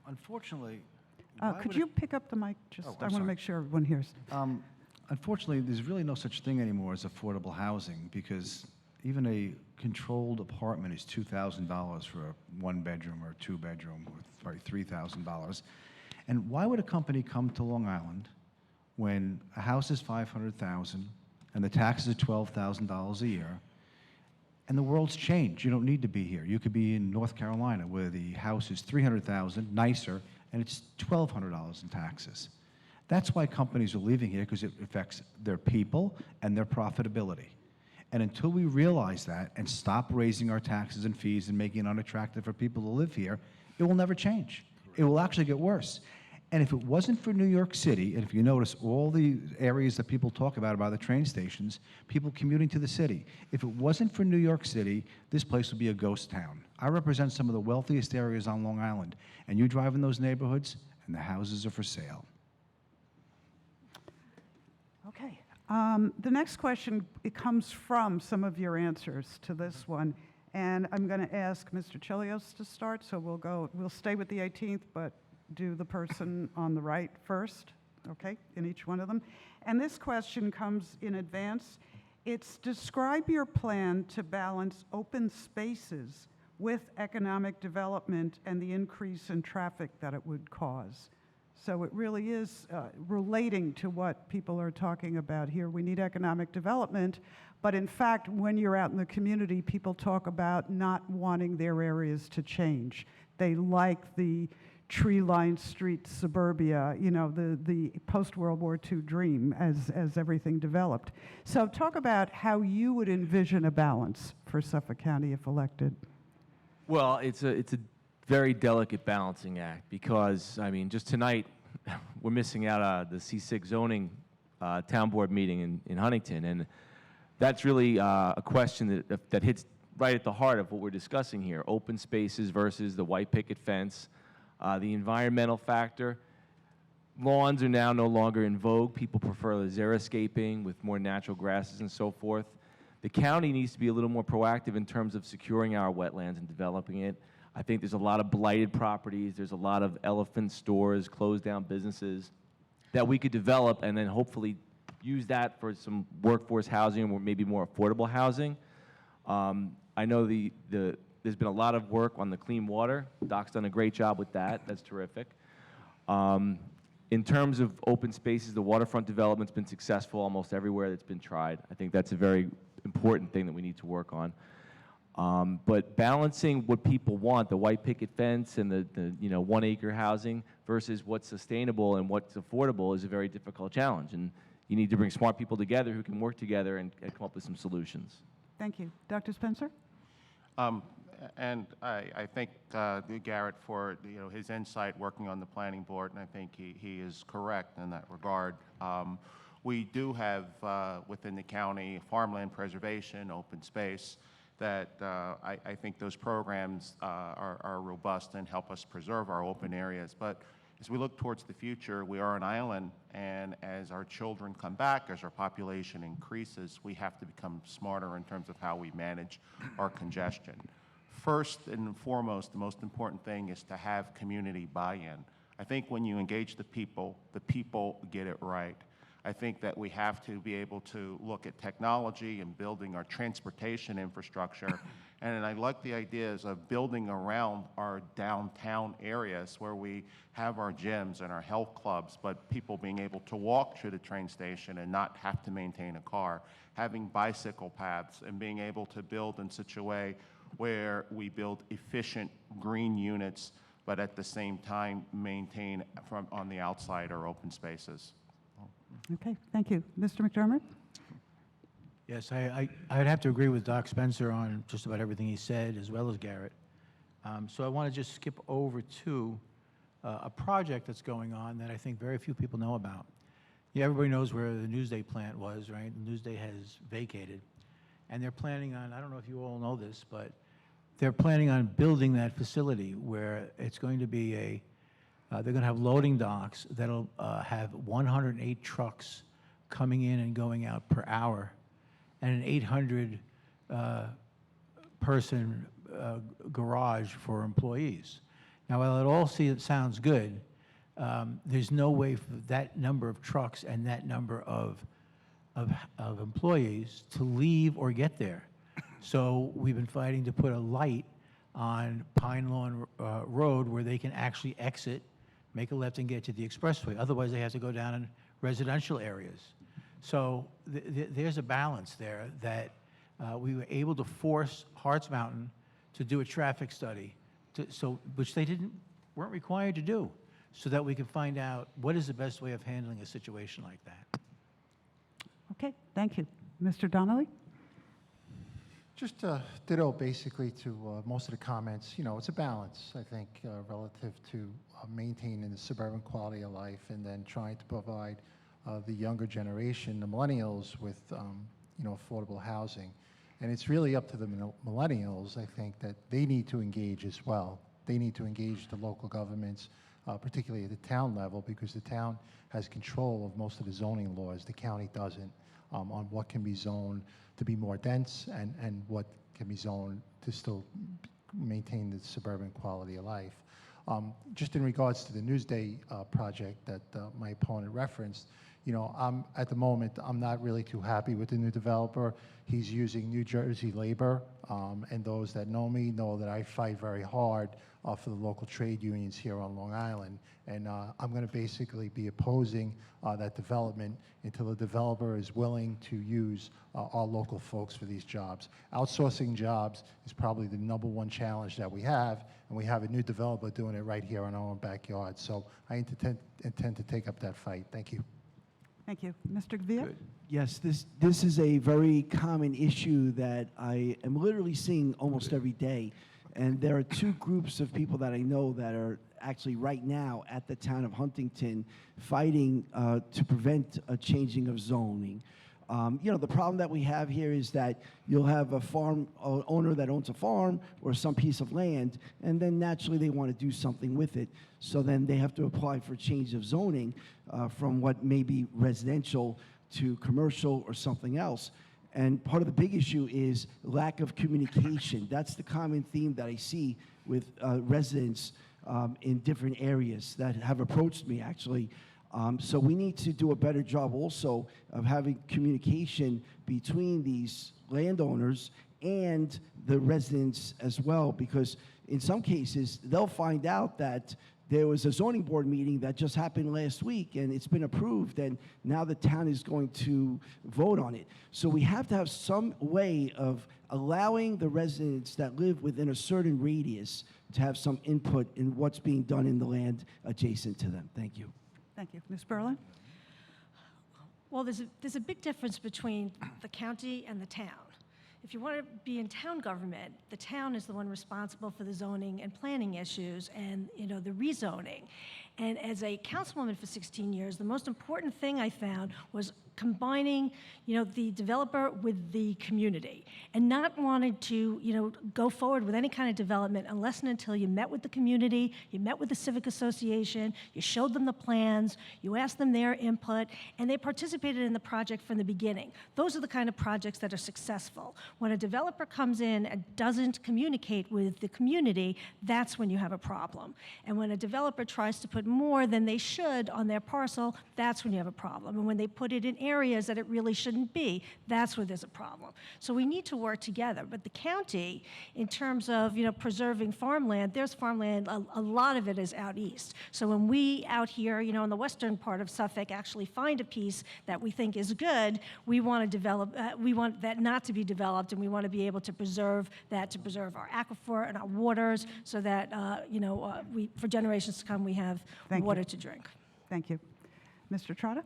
Speaker 7: Unfortunately,
Speaker 5: could you pick up the mic? Just, I want to make sure everyone hears.
Speaker 7: Unfortunately, there's really no such thing anymore as affordable housing, because even a controlled apartment is $2,000 for a one-bedroom or two-bedroom, or probably $3,000. And why would a company come to Long Island when a house is $500,000 and the taxes are $12,000 a year? And the world's changed. You don't need to be here. You could be in North Carolina, where the house is $300,000, nicer, and it's $1,200 in taxes. That's why companies are leaving here, because it affects their people and their profitability. And until we realize that and stop raising our taxes and fees and making it unattractive for people to live here, it will never change. It will actually get worse. And if it wasn't for New York City, and if you notice all the areas that people talk about the train stations, people commuting to the city, if it wasn't for New York City, this place would be a ghost town. I represent some of the wealthiest areas on Long Island, and you drive in those neighborhoods, and the houses are for sale.
Speaker 5: Okay. The next question, it comes from some of your answers to this one. And I'm going to ask Mr. Chelios to start, so we'll stay with the 18th, but do the person on the right first, okay, in each one of them. And this question comes in advance. It's describe your plan to balance open spaces with economic development and the increase in traffic that it would cause. So it really is relating to what people are talking about here. We need economic development, but in fact, when you're out in the community, people talk about not wanting their areas to change. They like the tree-lined street suburbia, you know, the post-World War II dream as everything developed. So talk about how you would envision a balance for Suffolk County if elected.
Speaker 13: Well, it's a very delicate balancing act, because, I mean, just tonight, we're missing out the C6 zoning town board meeting in Huntington, and that's really a question that hits right at the heart of what we're discussing here: open spaces versus the white picket fence, the environmental factor. Lawns are now no longer in vogue. People prefer the xeriscaping with more natural grasses and so forth. The county needs to be a little more proactive in terms of securing our wetlands and developing it. I think there's a lot of blighted properties. There's a lot of elephant stores, closed down businesses that we could develop and then hopefully use that for some workforce housing or maybe more affordable housing. I know there's been a lot of work on the clean water. Doc's done a great job with that. That's terrific. In terms of open spaces, the waterfront development's been successful almost everywhere that's been tried. I think that's a very important thing that we need to work on. But balancing what people want, the white picket fence and the 1 acre housing versus what's sustainable and what's affordable, is a very difficult challenge. And you need to bring smart people together who can work together and come up with some solutions.
Speaker 5: Thank you. Dr. Spencer?
Speaker 12: And I thank Garrett for his insight working on the planning board, and I think he is correct in that regard. We do have within the county farmland preservation, open space, that I think those programs are robust and help us preserve our open areas. But as we look towards the future, we are an island, and as our children come back, as our population increases, we have to become smarter in terms of how we manage our congestion. First and foremost, the most important thing is to have community buy-in. I think when you engage the people get it right. I think that we have to be able to look at technology and building our transportation infrastructure. And I like the ideas of building around our downtown areas where we have our gyms and our health clubs, but people being able to walk to the train station and not have to maintain a car, having bicycle paths, and being able to build in such a way where we build efficient green units, but at the same time maintain from on the outside our open spaces.
Speaker 5: Okay, thank you. Mr. McDermott?
Speaker 11: Yes, I'd have to agree with Doc Spencer on just about everything he said, as well as Garrett. So I want to just skip over to a project that's going on that I think very few people know about. Yeah, everybody knows where the Newsday plant was, right? The Newsday has vacated. And they're planning on, I don't know if you all know this, but they're planning on building that facility where it's going to be they're going to have loading docks that'll have 108 trucks coming in and going out per hour, and an 800 person garage for employees. Now, while it all sounds good, there's no way for that number of trucks and that number of employees to leave or get there. So we've been fighting to put a light on Pine Lawn Road where they can actually exit, make a left, and get to the expressway. Otherwise, they have to go down in residential areas. So there's a balance there that we were able to force Harts Mountain to do a traffic study, which they weren't required to do, so that we could find out what is the best way of handling a situation like that.
Speaker 5: Okay, thank you. Mr. Donnelly?
Speaker 10: Just ditto basically to most of the comments. It's a balance, I think, relative to maintaining the suburban quality of life and then trying to provide the younger generation, the millennials, with affordable housing. And it's really up to the millennials, I think, that they need to engage as well. They need to engage the local governments, particularly at the town level, because the town has control of most of the zoning laws. The county doesn't, on what can be zoned to be more dense and what can be zoned to still maintain the suburban quality of life. Just in regards to the Newsday project that my opponent referenced, at the moment, I'm not really too happy with the new developer. He's using New Jersey labor, and those that know me know that I fight very hard for the local trade unions here on Long Island. And I'm going to basically be opposing that development until the developer is willing to use our local folks for these jobs. Outsourcing jobs is probably the #1 challenge that we have, and we have a new developer doing it right here in our own backyard. So I intend to take up that fight. Thank you.
Speaker 5: Thank you. Mr. Gavia?
Speaker 9: Yes, this is a very common issue that I am literally seeing almost every day. And there are two groups of people that I know that are actually right now at the town of Huntington fighting to prevent a changing of zoning. The problem that we have here is that you'll have a farm owner that owns a farm or some piece of land, and then naturally they want to do something with it. So then they have to apply for change of zoning from what may be residential to commercial or something else. And part of the big issue is lack of communication. That's the common theme that I see with residents in different areas that have approached me, actually. So we need to do a better job also of having communication between these landowners and the residents as well, because in some cases, they'll find out that there was a zoning board meeting that just happened last week, and it's been approved, and now the town is going to vote on it. So we have to have some way of allowing the residents that live within a certain radius to have some input in what's being done in the land adjacent to them. Thank you.
Speaker 5: Thank you. Ms. Berlin?
Speaker 8: Well, there's a big difference between the county and the town. if you want to be in town government, the town is the one responsible for the zoning and planning issues and, the rezoning. And as a councilwoman for 16 years, the most important thing I found was combining, the developer with the community, and not wanting to, go forward with any kind of development unless and until you met with the community, you met with the civic association, you showed them the plans, you asked them their input, and they participated in the project from the beginning. Those are the kind of projects that are successful. When a developer comes in and doesn't communicate with the community, that's when you have a problem. And when a developer tries to put more than they should on their parcel, that's when you have a problem. And when they put it in areas that it really shouldn't be, that's where there's a problem. So we need to work together. But the county, in terms of preserving farmland, there's farmland, a lot of it is out east. So when we out here, in the western part of Suffolk, actually find a piece that we think is good, we want to develop, we want that not to be developed, and we want to be able to preserve that, to preserve our aquifer and our waters, so that for generations to come, we have water to drink.
Speaker 5: Thank you. Mr. Trotta?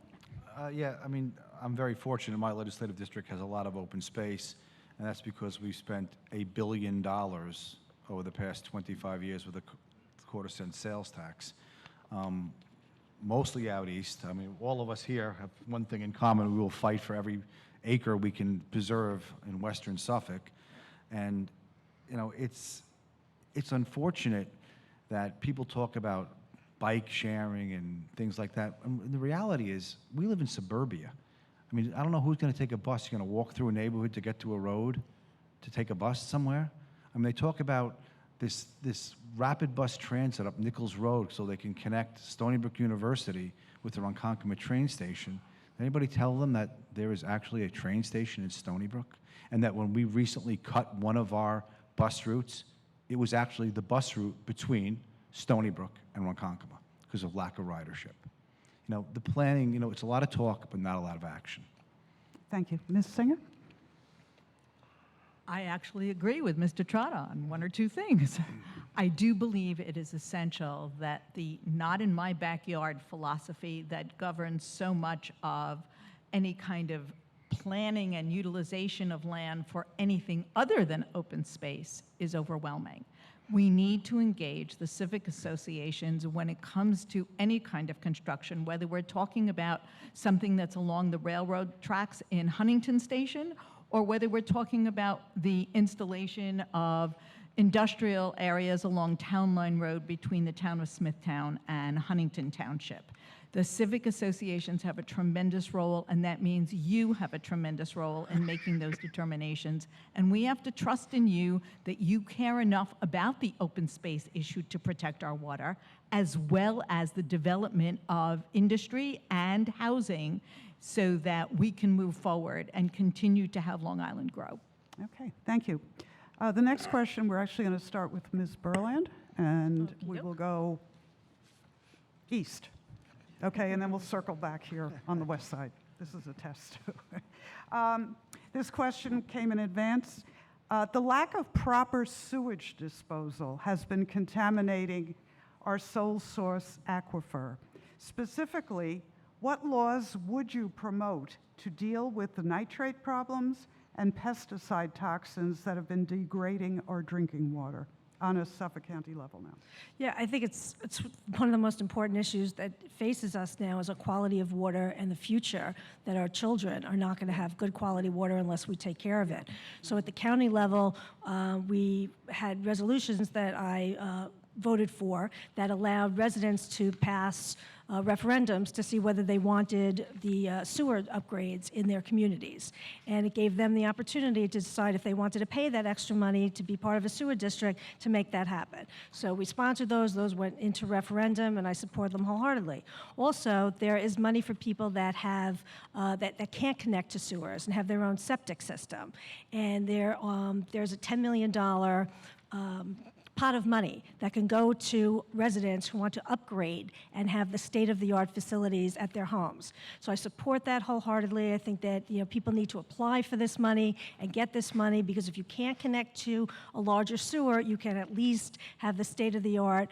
Speaker 7: Yeah, I mean, I'm very fortunate. My legislative district has a lot of open space, and that's because we've spent $1 billion over the past 25 years with a quarter-cent sales tax, mostly out east. I mean, all of us here have one thing in common. We will fight for every acre we can preserve in western Suffolk. And, it's unfortunate that people talk about bike sharing and things like that. And the reality is, we live in suburbia. I mean, I don't know who's going to take a bus. You're going to walk through a neighborhood to get to a road to take a bus somewhere? I mean, they talk about this rapid bus transit up Nichols Road so they can connect Stony Brook University with the Ronkonkoma train station. Anybody tell them that there is actually a train station in Stony Brook? And that when we recently cut one of our bus routes, it was actually the bus route between Stony Brook and Ronkonkoma because of lack of ridership. The planning, it's a lot of talk, but not a lot of action.
Speaker 5: Thank you. Ms. Singer?
Speaker 6: I actually agree with Mr. Trotta on one or two things. I do believe it is essential that the not in my backyard philosophy that governs so much of any kind of planning and utilization of land for anything other than open space is overwhelming. We need to engage the civic associations when it comes to any kind of construction, whether we're talking about something that's along the railroad tracks in Huntington Station, or whether we're talking about the installation of industrial areas along Town Line Road between the town of Smithtown and Huntington Township. The civic associations have a tremendous role, and that means you have a tremendous role in making those determinations. And we have to trust in you that you care enough about the open space issue to protect our water, as well as the development of industry and housing, so that we can move forward and continue to have Long Island grow.
Speaker 5: Okay, thank you. The next question, we're actually going to start with Ms. Berland, and we will go east. Okay, and then we'll circle back here on the west side. This is a test. This question came in advance. The lack of proper sewage disposal has been contaminating our sole source aquifer. Specifically, what laws would you promote to deal with the nitrate problems and pesticide toxins that have been degrading our drinking water on a Suffolk County level now?
Speaker 8: Yeah, I think it's one of the most important issues that faces us now is a quality of water and the future, that our children are not going to have good quality water unless we take care of it. So at the county level, we had resolutions that I voted for that allowed residents to pass referendums to see whether they wanted the sewer upgrades in their communities. And it gave them the opportunity to decide if they wanted to pay that extra money to be part of a sewer district to make that happen. So we sponsored those went into referendum, and I support them wholeheartedly. Also, there is money for people that have that can't connect to sewers and have their own septic system. And there's a $10 million pot of money that can go to residents who want to upgrade and have the state-of-the-art facilities at their homes. So I support that wholeheartedly. I think that people need to apply for this money and get this money, because if you can't connect to a larger sewer, you can at least have the state-of-the-art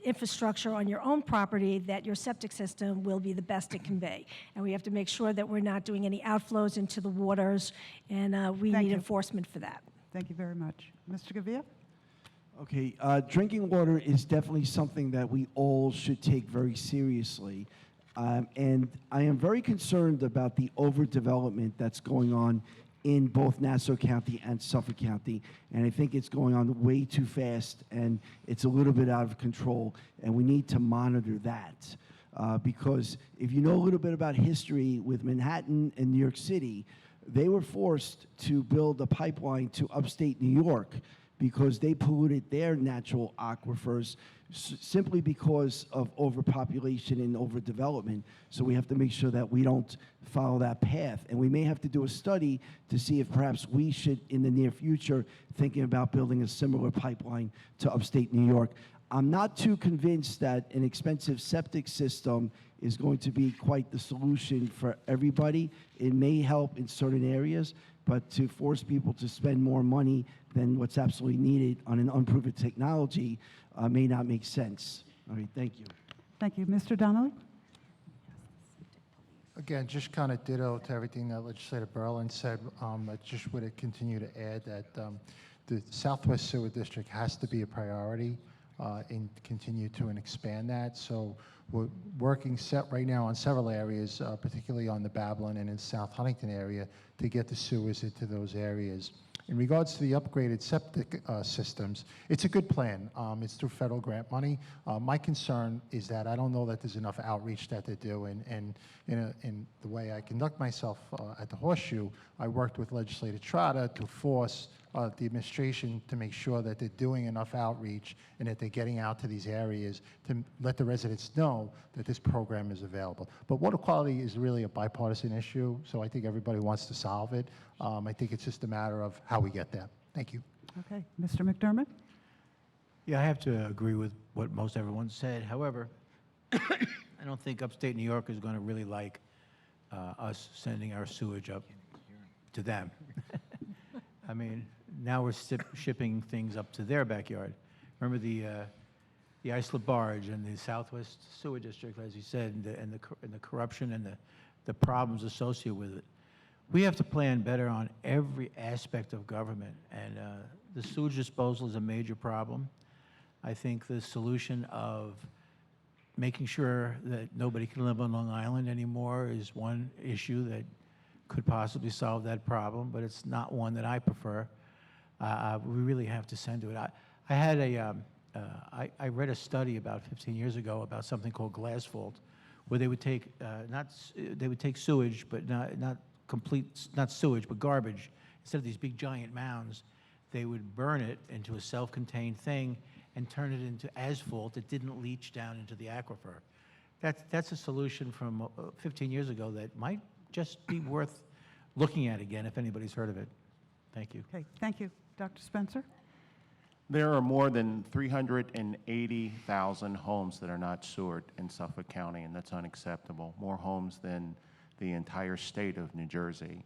Speaker 8: infrastructure on your own property, that your septic system will be the best it can be. And we have to make sure that we're not doing any outflows into the waters, and we
Speaker 5: Thank
Speaker 8: need
Speaker 5: you.
Speaker 8: enforcement for that.
Speaker 5: Thank you very much. Mr. Gavia?
Speaker 9: Okay, drinking water is definitely something that we all should take very seriously. And I am very concerned about the overdevelopment that's going on in both Nassau County and Suffolk County. And I think it's going on way too fast, and it's a little bit out of control, and we need to monitor that. Because if you know a little bit about history with Manhattan and New York City, they were forced to build a pipeline to upstate New York because they polluted their natural aquifers simply because of overpopulation and overdevelopment. So we have to make sure that we don't follow that path. And we may have to do a study to see if perhaps we should, in the near future, thinking about building a similar pipeline to upstate New York. I'm not too convinced that an expensive septic system is going to be quite the solution for everybody. It may help in certain areas, but to force people to spend more money than what's absolutely needed on an unproven technology may not make sense. All right, thank you.
Speaker 5: Thank you. Mr. Donnelly?
Speaker 10: Again, just kind of ditto to everything that Legislator Berlin said. I just would continue to add that the Southwest Sewer District has to be a priority and continue to expand that. So we're working right now on several areas, particularly on the Babylon and in South Huntington area, to get the sewers into those areas. In regards to the upgraded septic systems, it's a good plan. It's through federal grant money. My concern is that I don't know that there's enough outreach that they're doing. And in the way I conduct myself at the Horseshoe, I worked with Legislator TROTTA to force the administration to make sure that they're doing enough outreach and that they're getting out to these areas to let the residents know that this program is available. But water quality is really a bipartisan issue, so I think everybody wants to solve it. I think it's just a matter of how we get there. Thank you.
Speaker 5: Okay. Mr. McDermott?
Speaker 11: Yeah, I have to agree with what most everyone said. However, I don't think upstate New York is going to really like us sending our sewage up to them. I mean, now we're shipping things up to their backyard. Remember the Islip Barge and the Southwest Sewer District, as you said, and the corruption and the problems associated with it. We have to plan better on every aspect of government, and the sewage disposal is a major problem. I think the solution of making sure that nobody can live on Long Island anymore is one issue that could possibly solve that problem, but it's not one that I prefer. We really have to send to it. I read a study about 15 years ago about something called glass fault, where they would take sewage, but not sewage, but garbage. Instead of these big giant mounds, they would burn it into a self-contained thing and turn it into asphalt that didn't leach down into the aquifer. That's a solution from 15 years ago that might just be worth looking at again if anybody's heard of it. Thank you.
Speaker 5: Okay. Thank you. Dr. Spencer?
Speaker 12: There are more than 380,000 homes that are not sewered in Suffolk County, and that's unacceptable. More homes than the entire state of New Jersey.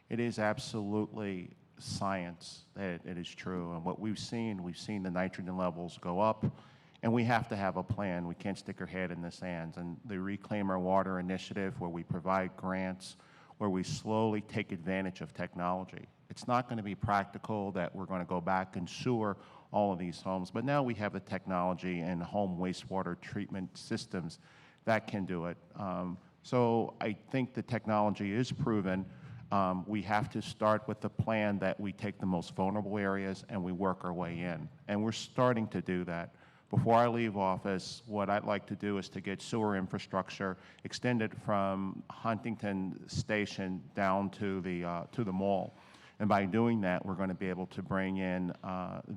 Speaker 12: It is absolutely science that it is true. And what we've seen the nitrogen levels go up, and we have to have a plan. We can't stick our head in the sands. And the Reclaim Our Water initiative, where we provide grants, where we slowly take advantage of technology. It's not going to be practical that we're going to go back and sewer all of these homes, but now we have the technology and home wastewater treatment systems that can do it. So I think the technology is proven. We have to start with the plan that we take the most vulnerable areas and we work our way in. And we're starting to do that. Before I leave office, what I'd like to do is to get sewer infrastructure extended from Huntington Station down to the mall. And by doing that, we're going to be able to bring in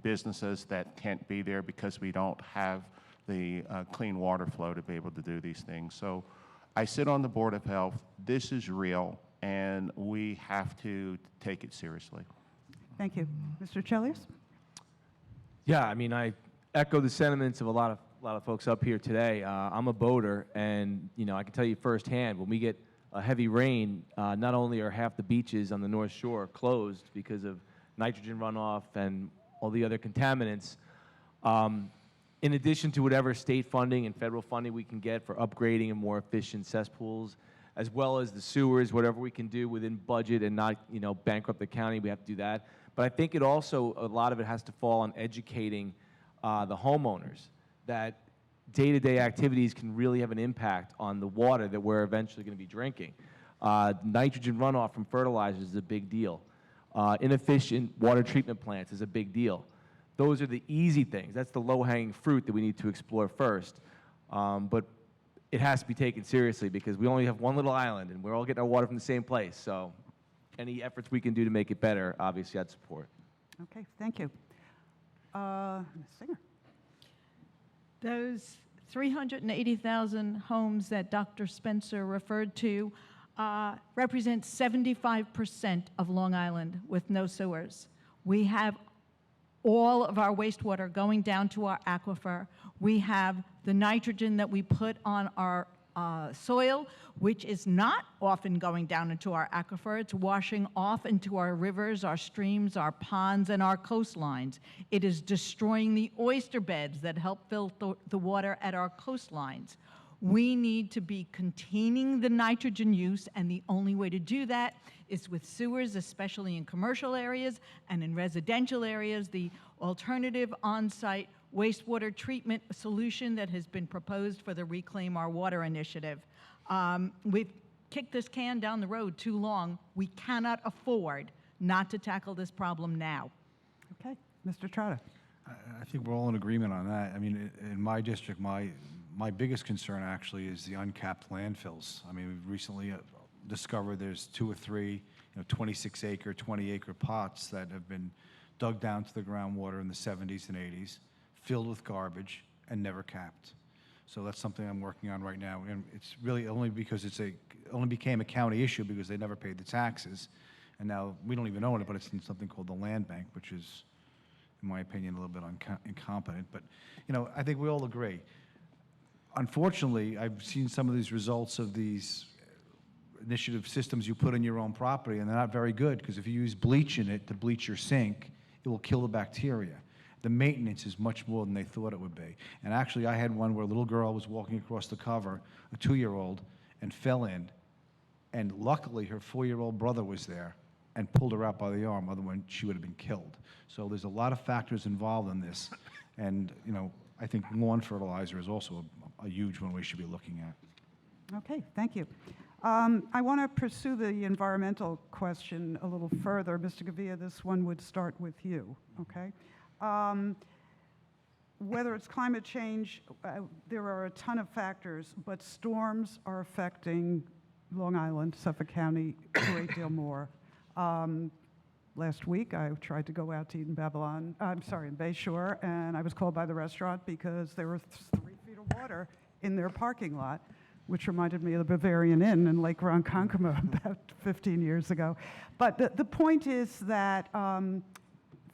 Speaker 12: businesses that can't be there because we don't have the clean water flow to be able to do these things. So I sit on the Board of Health. This is real, and we have to take it seriously.
Speaker 5: Thank you. Mr. Chelios?
Speaker 13: Yeah, I mean, I echo the sentiments of a lot of folks up here today. I'm a boater, and I can tell you firsthand, when we get a heavy rain, not only are half the beaches on the North Shore closed because of nitrogen runoff and all the other contaminants, in addition to whatever state funding and federal funding we can get for upgrading and more efficient cesspools, as well as the sewers, whatever we can do within budget and not, bankrupt the county, we have to do that. But I think it also, a lot of it has to fall on educating the homeowners that day-to-day activities can really have an impact on the water that we're eventually going to be drinking. Nitrogen runoff from fertilizers is a big deal. Inefficient water treatment plants is a big deal. Those are the easy things. That's the low-hanging fruit that we need to explore first. But it has to be taken seriously because we only have one little island and we're all getting our water from the same place. So any efforts we can do to make it better, obviously I'd support.
Speaker 5: Okay, thank you. Ms. Singer.
Speaker 6: Those 380,000 homes that Dr. Spencer referred to represent 75% of Long Island with no sewers. We have all of our wastewater going down to our aquifer. We have the nitrogen that we put on our soil, which is not often going down into our aquifer. It's washing off into our rivers, our streams, our ponds, and our coastlines. It is destroying the oyster beds that help filter the water at our coastlines. We need to be containing the nitrogen use, and the only way to do that is with sewers, especially in commercial areas and in residential areas. The alternative on-site wastewater treatment solution that has been proposed for the Reclaim Our Water initiative. We've kicked this can down the road too long. We cannot afford not to tackle this problem now.
Speaker 5: Okay, Mr. Trotta.
Speaker 7: I think we're all in agreement on that. I mean, in my district, my biggest concern actually is the uncapped landfills. I mean, we've recently discovered there's 2 or 3, 26-acre, 20-acre pots that have been dug down to the groundwater in the 70s and 80s, filled with garbage, and never capped. So that's something I'm working on right now, and it's really only because only became a county issue because they never paid the taxes, and now we don't even own it, but it's in something called the land bank, which is, in my opinion, a little bit incompetent. But I think we all agree. Unfortunately, I've seen some of these results of these initiative systems you put in your own property, and they're not very good because if you use bleach in it to bleach your sink, it will kill the bacteria. The maintenance is much more than they thought it would be. And actually, I had one where a little girl was walking across the cover, a 2-year-old, and fell in. And luckily, her 4-year-old brother was there and pulled her out by the arm, otherwise she would have been killed. So there's a lot of factors involved in this. And, I think lawn fertilizer is also a huge one we should be looking at.
Speaker 5: Okay, thank you. I want to pursue the environmental question a little further. Mr. Gavia, this one would start with you, okay? Whether it's climate change, there are a ton of factors, but storms are affecting Long Island, Suffolk County, a great deal more. Last week, I tried to go out to eat in in Bayshore, and I was called by the restaurant because there were 3 feet of water in their parking lot, which reminded me of the Bavarian Inn in Lake Ronkonkoma about 15 years ago. But the point is that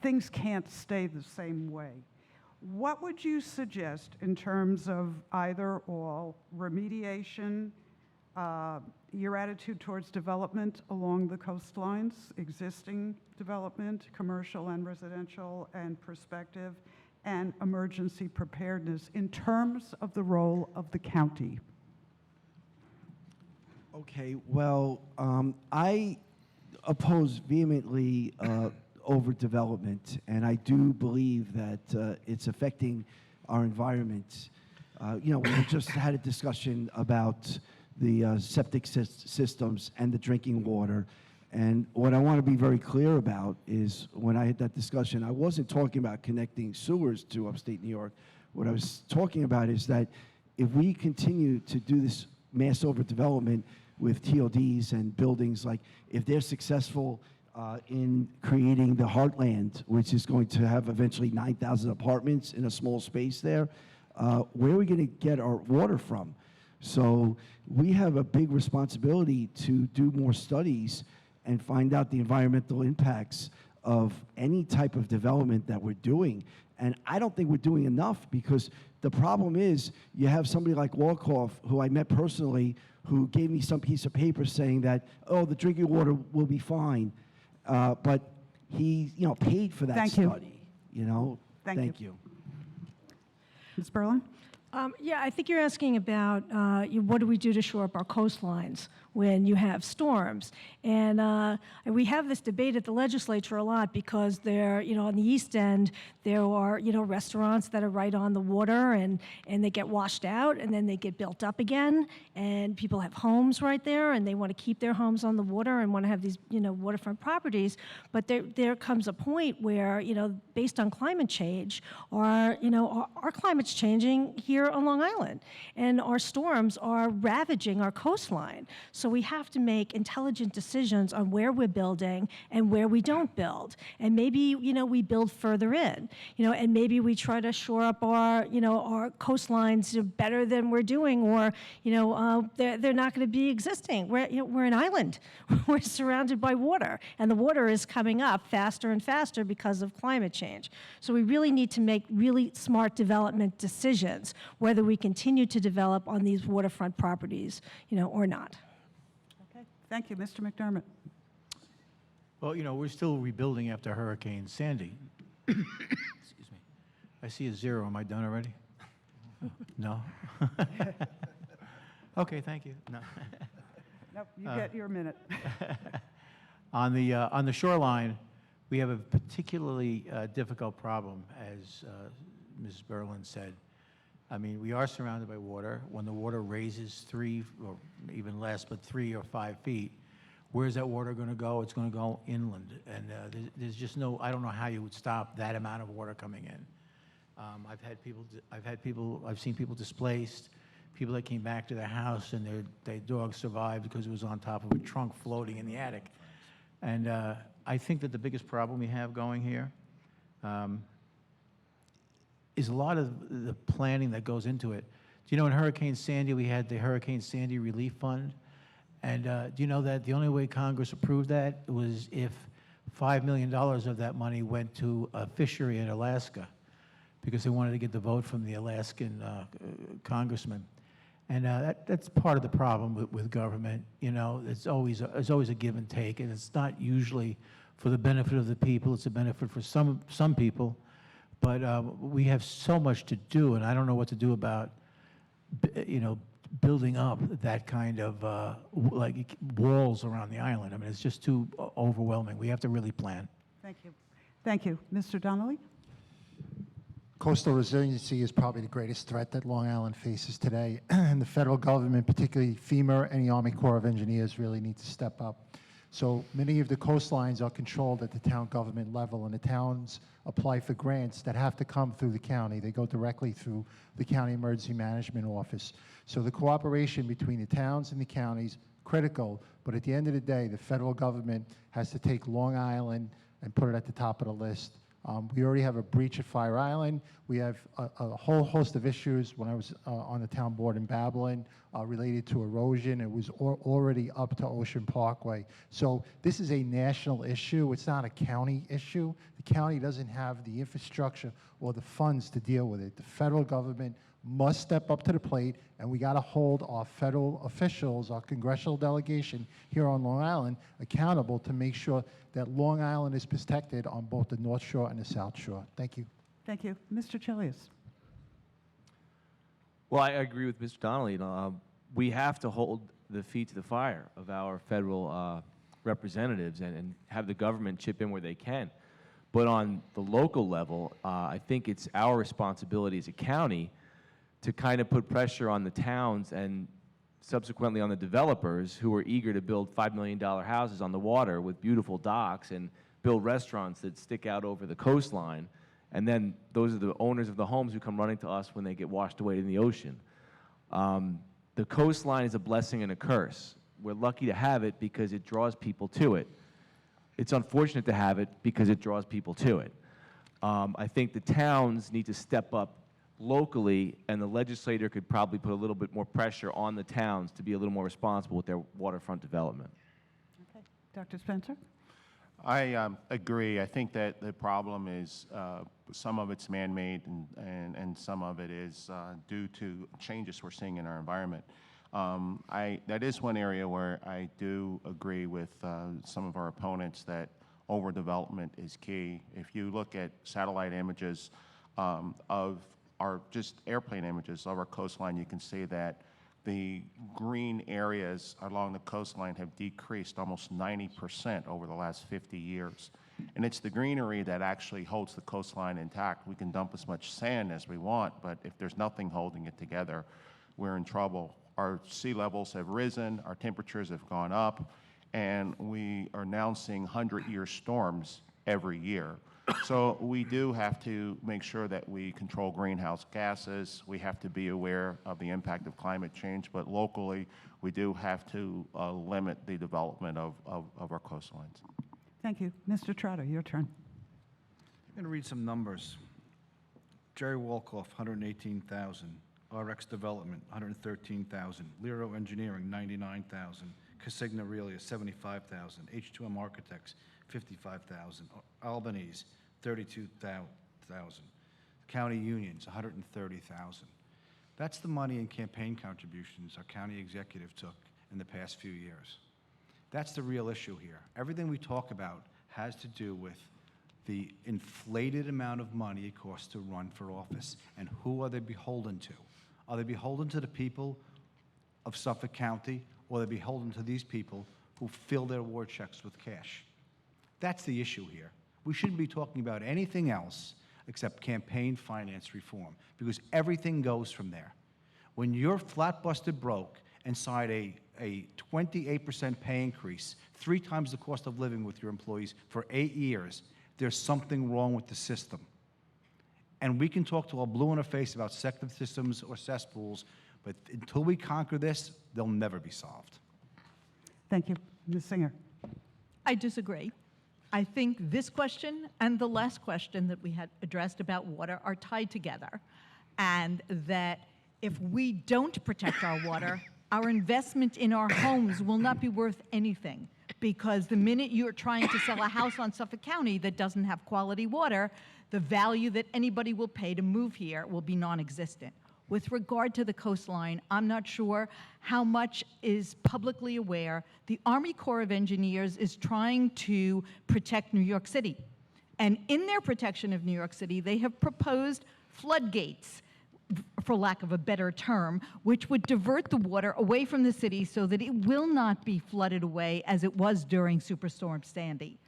Speaker 5: things can't stay the same way. What would you suggest in terms of either or remediation, your attitude towards development along the coastlines, existing development, commercial and residential, and prospective, and emergency preparedness in terms of the role of the county?
Speaker 9: Okay, well, I oppose vehemently overdevelopment, and I do believe that it's affecting our environment. We just had a discussion about the septic systems and the drinking water, and what I want to be very clear about is when I had that discussion, I wasn't talking about connecting sewers to upstate New York. What I was talking about is that if we continue to do this mass overdevelopment with TODs and buildings, like if they're successful in creating the Heartland, which is going to have eventually 9,000 apartments in a small space there, where are we going to get our water from? So we have a big responsibility to do more studies and find out the environmental impacts of any type of development that we're doing. And I don't think we're doing enough because the problem is you have somebody like Walkoff, who I met personally, who gave me some piece of paper saying that, oh, the drinking water will be fine. But he, paid for that study. Thank you.
Speaker 5: Ms. Berlin?
Speaker 8: Yeah, I think you're asking about what do we do to shore up our coastlines when you have storms. And we have this debate at the legislature a lot because there, on the East End, there are, restaurants that are right on the water and they get washed out and then they get built up again. And people have homes right there and they want to keep their homes on the water and want to have these, waterfront properties. But there comes a point where, based on climate change, our climate's changing here on Long Island, and our storms are ravaging our coastline. So we have to make intelligent decisions on where we're building and where we don't build. And maybe, we build further in, and maybe we try to shore up our, our coastlines better than we're doing, or, they're not going to be existing. We're an island. We're surrounded by water, and the water is coming up faster and faster because of climate change. So we really need to make really smart development decisions, whether we continue to develop on these waterfront properties, or not.
Speaker 5: Okay, thank you. Mr. McDermott.
Speaker 11: Well, we're still rebuilding after Hurricane Sandy. Excuse me. I see a 0. Am I done already? No? Okay, thank you. No.
Speaker 5: Nope, you get your minute.
Speaker 11: On the shoreline, we have a particularly difficult problem, as Mrs. Berlin said. I mean, we are surrounded by water. When the water raises 3, or even less, but 3 or 5 feet, where's that water going to go? It's going to go inland. And there's just I don't know how you would stop that amount of water coming in. I've seen people displaced, people that came back to their house and their dog survived because it was on top of a trunk floating in the attic. And I think that the biggest problem we have going here is a lot of the planning that goes into it. Do you know in Hurricane Sandy, we had the Hurricane Sandy Relief Fund? And do you know that the only way Congress approved that was if $5 million of that money went to a fishery in Alaska, because they wanted to get the vote from the Alaskan congressman. And that's part of the problem with government. It's always a give and take, and it's not usually for the benefit of the people. It's a benefit for some people. But we have so much to do, and I don't know what to do about, building up that kind of like walls around the island. I mean, it's just too overwhelming. We have to really plan.
Speaker 5: Thank you. Thank you. Mr. Donnelly?
Speaker 10: Coastal resiliency is probably the greatest threat that Long Island faces today, and the federal government, particularly FEMA and the Army Corps of Engineers, really need to step up. So many of the coastlines are controlled at the town government level, and the towns apply for grants that have to come through the county. They go directly through the County Emergency Management Office. So the cooperation between the towns and the counties, critical, but at the end of the day, the federal government has to take Long Island and put it at the top of the list. We already have a breach at Fire Island. We have a whole host of issues. When I was on the town board in Babylon related to erosion, it was already up to Ocean Parkway. So this is a national issue. It's not a county issue. The county doesn't have the infrastructure or the funds to deal with it. The federal government must step up to the plate, and we got to hold our federal officials, our congressional delegation here on Long Island, accountable to make sure that Long Island is protected on both the North Shore and the South Shore. Thank you.
Speaker 5: Thank you. Mr. Chelios?
Speaker 13: Well, I agree with Mr. Donnelly. We have to hold the feet to the fire of our federal representatives and have the government chip in where they can. But on the local level, I think it's our responsibility as a county to kind of put pressure on the towns and subsequently on the developers who are eager to build $5 million houses on the water with beautiful docks and build restaurants that stick out over the coastline. And then those are the owners of the homes who come running to us when they get washed away in the ocean. The coastline is a blessing and a curse. We're lucky to have it because it draws people to it. It's unfortunate to have it because it draws people to it. I think the towns need to step up locally, and the legislator could probably put a little bit more pressure on the towns to be a little more responsible with their waterfront development.
Speaker 5: Okay. Dr. Spencer?
Speaker 12: I agree. I think that the problem is some of it's man-made and some of it is due to changes we're seeing in our environment. That is one area where I do agree with some of our opponents that overdevelopment is key. If you look at satellite images of are just airplane images of our coastline. You can see that the green areas along the coastline have decreased almost 90% over the last 50 years. And it's the greenery that actually holds the coastline intact. We can dump as much sand as we want, but if there's nothing holding it together, we're in trouble. Our sea levels have risen, our temperatures have gone up, and we are now seeing 100-year storms every year. So we do have to make sure that we control greenhouse gases. We have to be aware of the impact of climate change, but locally, we do have to limit the development of our coastlines.
Speaker 5: Thank you. Mr. Trotta, your turn.
Speaker 7: I'm going to read some numbers. Jerry Wolkoff, 118,000. RX Development, 113,000. Lero Engineering, 99,000. Casigna Aurelia, 75,000. H2M Architects, 55,000. Albanese, 32,000. County Unions, 130,000. That's the money in campaign contributions our county executive took in the past few years. That's the real issue here. Everything we talk about has to do with the inflated amount of money it costs to run for office. And who are they beholden to? Are they beholden to the people of Suffolk County, or are they beholden to these people who fill their war checks with cash? That's the issue here. We shouldn't be talking about anything else except campaign finance reform, because everything goes from there. When you're flat busted broke and sign a 28% pay increase, 3 times the cost of living with your employees for 8 years, there's something wrong with the system. And we can talk till we're blue in the face about sector systems or cesspools, but until we conquer this, they'll never be solved.
Speaker 5: Thank you. Ms. Singer.
Speaker 6: I disagree. I think this question and the last question that we had addressed about water are tied together, and that if we don't protect our water, our investment in our homes will not be worth anything, because the minute you're trying to sell a house on Suffolk County that doesn't have quality water, the value that anybody will pay to move here will be non-existent. With regard to the coastline, I'm not sure how much is publicly aware. The Army Corps of Engineers is trying to protect New York City. And in their protection of New York City, they have proposed floodgates, for lack of a better term, which would divert the water away from the city so that it will not be flooded away as it was during Superstorm Sandy.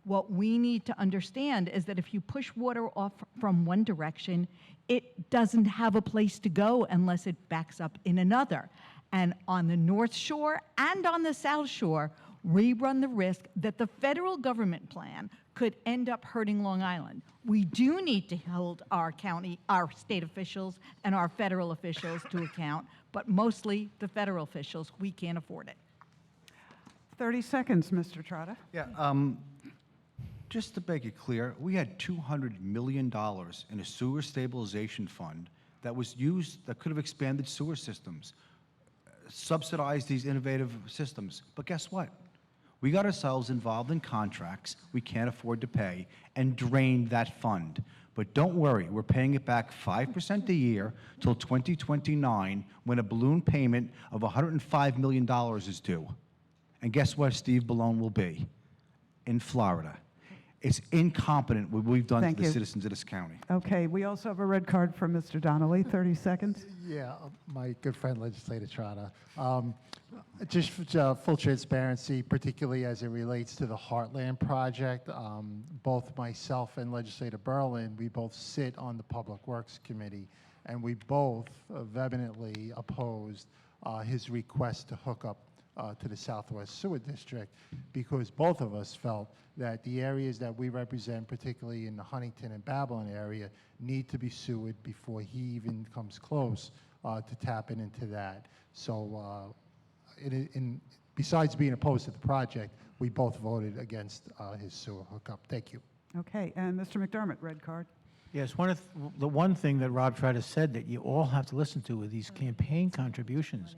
Speaker 6: What we need to understand is that if you push water off from one direction, it doesn't have a place to go unless it backs up in another. And on the North Shore and on the South Shore, we run the risk that the federal government plan could end up hurting Long Island. We do need to hold our county, our state officials, and our federal officials to account, but mostly the federal officials. We can't afford it.
Speaker 5: 30 seconds, Mr. Trotta.
Speaker 7: Yeah, just to make it clear, we had $200 million in a sewer stabilization fund that was used, that could have expanded sewer systems, subsidized these innovative systems. But guess what? We got ourselves involved in contracts we can't afford to pay and drained that fund. But don't worry, we're paying it back 5% a year till 2029, when a balloon payment of $105 million is due. And guess where Steve Ballone will be? In Florida. It's incompetent what we've done to the citizens of this county.
Speaker 5: Okay, we also have a red card from Mr. Donnelly, 30 seconds.
Speaker 10: Yeah, my good friend, Legislator Trotta. Just for full transparency, particularly as it relates to the Heartland project, both myself and Legislator Berlin, we both sit on the Public Works Committee, and we both vehemently opposed his request to hook up to the Southwest Sewer District, because both of us felt that the areas that we represent, particularly in the Huntington and Babylon area, need to be sewered before he even comes close to tapping into that. So besides being opposed to the project, we both voted against his sewer hookup. Thank you.
Speaker 5: Okay, and Mr. McDermott, red card.
Speaker 11: Yes, the one thing that Rob Trotta said that you all have to listen to with these campaign contributions,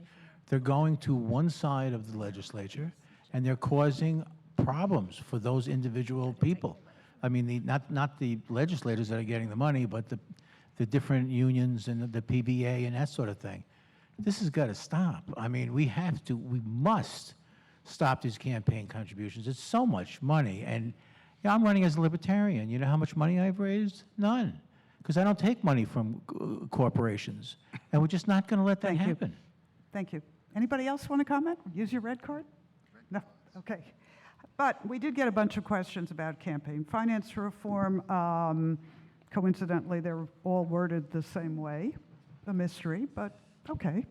Speaker 11: they're going to one side of the legislature, and they're causing problems for those individual people. I mean, not the legislators that are getting the money, but the different unions and the PBA and that sort of thing. This has got to stop. I mean, we must stop these campaign contributions. It's so much money, and I'm running as a libertarian. You know how much money I've raised? None. because I don't take money from corporations. And we're just not going to let that
Speaker 5: Thank you.
Speaker 11: happen.
Speaker 5: Thank you. Anybody else want to comment? Use your red card? No? Okay. But we did get a bunch of questions about campaign finance reform. Coincidentally, they're all worded the same way, a mystery, but okay.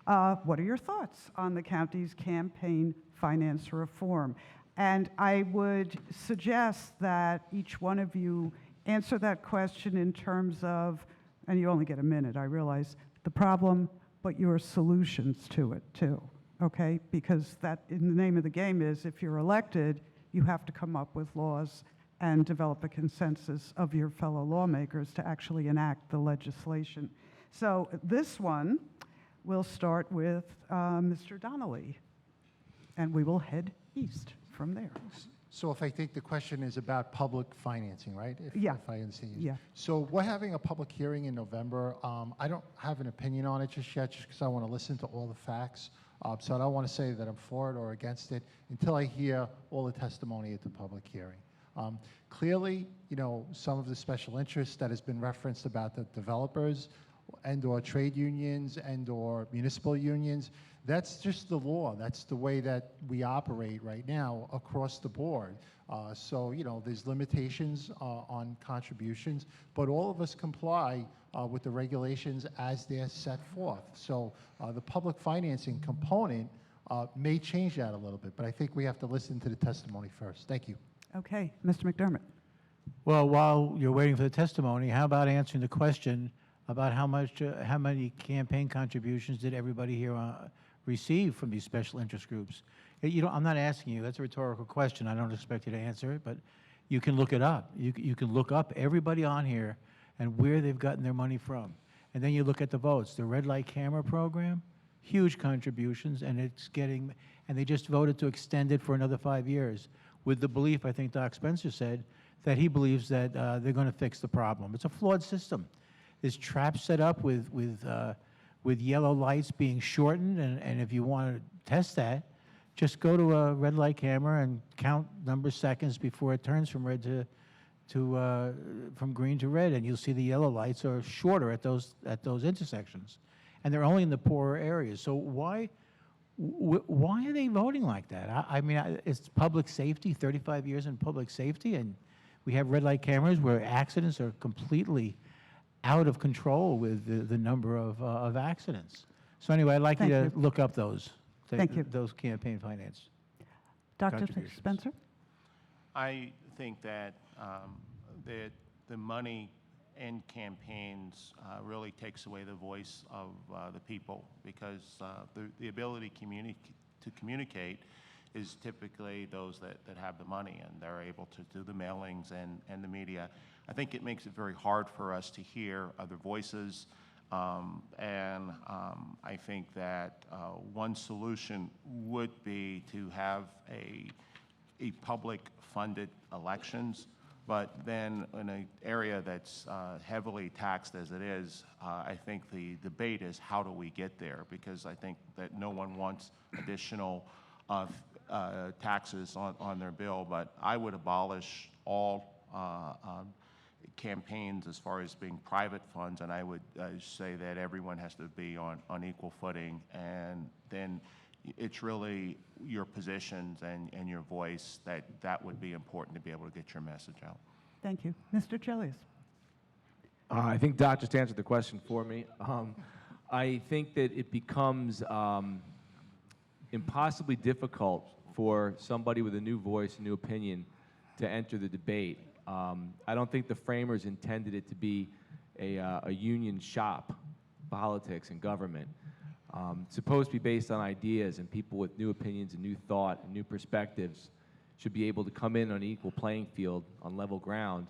Speaker 5: What are your thoughts on the county's campaign finance reform? And I would suggest that each one of you answer that question in terms of, and you only get a minute, I realize, the problem, but your solutions to it too, okay? Because that, in the name of the game is, if you're elected, you have to come up with laws and develop a consensus of your fellow lawmakers to actually enact the legislation. So this one, we'll start with Mr. Donnelly, and we will head east from there.
Speaker 10: So if I think the question is about public financing, right?
Speaker 5: Yeah.
Speaker 10: If I understand you.
Speaker 5: Yeah.
Speaker 10: So we're having a public hearing in November. I don't have an opinion on it just yet, just because I want to listen to all the facts. So I don't want to say that I'm for it or against it until I hear all the testimony at the public hearing. Clearly, you know, some of the special interests that has been referenced about the developers and/or trade unions and/or municipal unions, that's just the law. That's the way that we operate right now across the board. So, you know, there's limitations on contributions, but all of us comply with the regulations as they're set forth. So the public financing component may change that a little bit, but I think we have to listen to the testimony first. Thank you.
Speaker 5: Okay, Mr. McDermott.
Speaker 11: Well, while you're waiting for the testimony, how about answering the question about how many campaign contributions did everybody here receive from these special interest groups? You know, I'm not asking you. That's a rhetorical question. I don't expect you to answer it, but you can look it up. You can look up everybody on here and where they've gotten their money from. And then you look at the votes. The red light camera program, huge contributions, and they just voted to extend it for another 5 years with the belief, I think Doc Spencer said, that he believes that they're going to fix the problem. It's a flawed system. There's traps set up with yellow lights being shortened, and if you want to test that, just go to a red light camera and count number of seconds before it turns from red from green to red, and you'll see the yellow lights are shorter at those intersections, and they're only in the poorer areas. So why are they voting like that? I mean, it's public safety. 35 years in public safety, and we have red light cameras where accidents are completely out of control with the number of accidents. So anyway, I'd like you to look up those.
Speaker 5: Thank you.
Speaker 11: Those campaign finance.
Speaker 5: Dr. Spencer?
Speaker 12: I think that the money in campaigns really takes away the voice of the people, because the ability to communicate is typically those that have the money, and they're able to do the mailings and the media. I think it makes it very hard for us to hear other voices, and I think that one solution would be to have a public-funded elections, but then in an area that's heavily taxed as it is, I think the debate is how do we get there, because I think that no one wants additional taxes on their bill, but I would abolish all campaigns as far as being private funds, and I would say that everyone has to be on equal footing, and then it's really your positions and your voice that would be important to be able to get your message out.
Speaker 5: Thank you. Mr. Chelios.
Speaker 13: I think Doc just answered the question for me. I think that it becomes impossibly difficult for somebody with a new voice, a new opinion, to enter the debate. I don't think the framers intended it to be a union shop, politics and government. It's supposed to be based on ideas, and people with new opinions and new thought and new perspectives should be able to come in on an equal playing field, on level ground,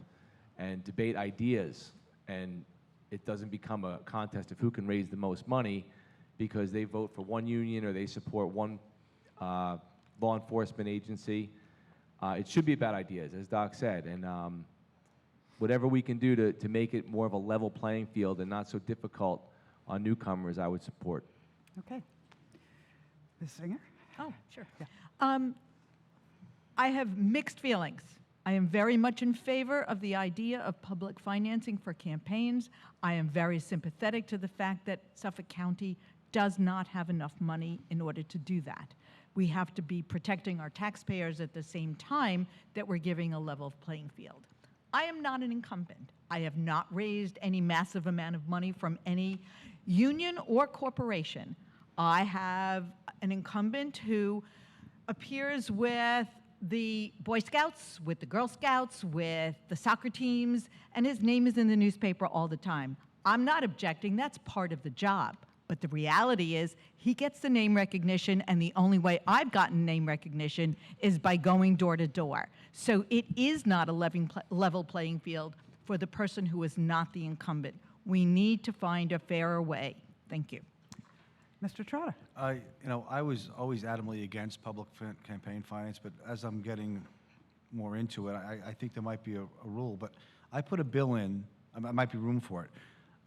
Speaker 13: and debate ideas. And it doesn't become a contest of who can raise the most money because they vote for one union or they support one law enforcement agency. It should be about ideas, as Doc said, and whatever we can do to make it more of a level playing field and not so difficult on newcomers, I would support.
Speaker 5: Okay. Ms. Singer?
Speaker 6: Oh, sure. Yeah. I have mixed feelings I am very much in favor of the idea of public financing for campaigns. I am very sympathetic to the fact that Suffolk County does not have enough money in order to do that. We have to be protecting our taxpayers at the same time that we're giving a level playing field. I am not an incumbent. I have not raised any massive amount of money from any union or corporation. I have an incumbent who appears with the Boy Scouts, with the Girl Scouts, with the soccer teams, and his name is in the newspaper all the time. I'm not objecting, that's part of the job. But the reality is, he gets the name recognition, and the only way I've gotten name recognition is by going door to door. So it is not a level playing field for the person who is not the incumbent. We need to find a fairer way. Thank you.
Speaker 5: Mr. Trotta.
Speaker 7: I was always adamantly against public campaign finance, but as I'm getting more into it, I think there might be a rule. But I put a bill in, there might be room for it.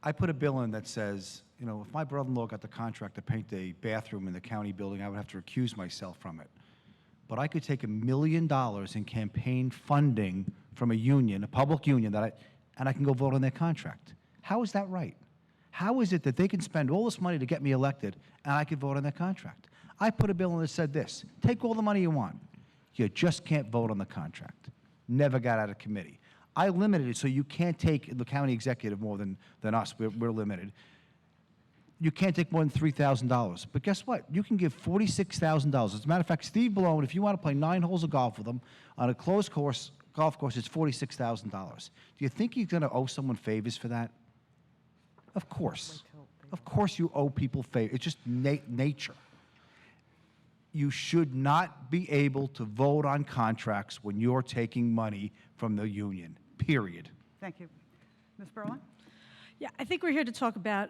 Speaker 7: I put a bill in that says, if my brother-in-law got the contract to paint a bathroom in the county building, I would have to recuse myself from it. But I could take $1 million in campaign funding from a union, a public union, and I can go vote on their contract. How is that right? How is it that they can spend all this money to get me elected and I can vote on their contract? I put a bill in that said this: take all the money you want. You just can't vote on the contract. Never got out of committee. I limited it so you can't take the county executive more than us. We're limited. You can't take more than $3,000. But guess what? You can give $46,000. As a matter of fact, Steve Malone, if you want to play 9 holes of golf with him on a closed golf course, it's $46,000. Do you think you're going to owe someone favors for that? Of course. Of course you owe people favors. It's just nature. You should not be able to vote on contracts when you're taking money from the union, period.
Speaker 5: Thank you. Ms. Berlin?
Speaker 8: Yeah, I think we're here to talk about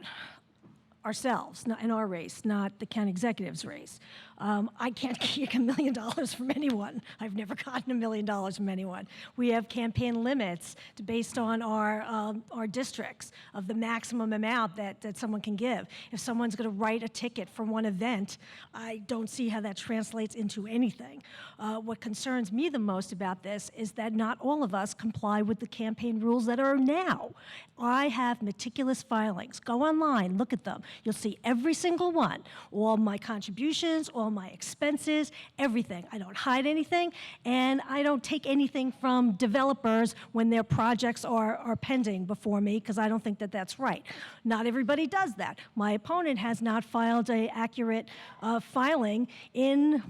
Speaker 8: ourselves, not in our race, not the county executive's race. I can't kick $1 million from anyone. I've never gotten $1 million from anyone. We have campaign limits based on our districts of the maximum amount that someone can give. If someone's going to write a ticket for one event, I don't see how that translates into anything. What concerns me the most about this is that not all of us comply with the campaign rules that are now. I have meticulous filings. Go online, look at them. You'll see every single one, all my contributions, all my expenses, everything. I don't hide anything, and I don't take anything from developers when their projects are pending before me, because I don't think that that's right. Not everybody does that. My opponent has not filed an accurate filing in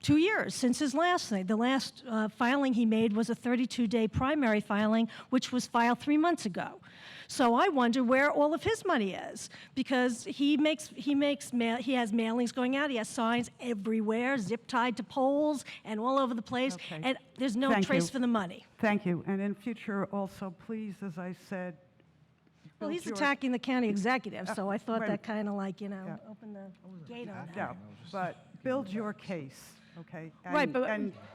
Speaker 8: 2 years since his last thing. The last filing he made was a 32-day primary filing, which was filed 3 months ago. So I wonder where all of his money is, because he has mailings going out, he has signs everywhere, zip tied to poles and all over the place, and there's no trace for the money.
Speaker 5: Thank you. And in future also, please, as I said,
Speaker 8: well, he's attacking the county executive, so I thought that kind of like, open the gate on that.
Speaker 5: No, but build your case. Okay.
Speaker 8: Right, but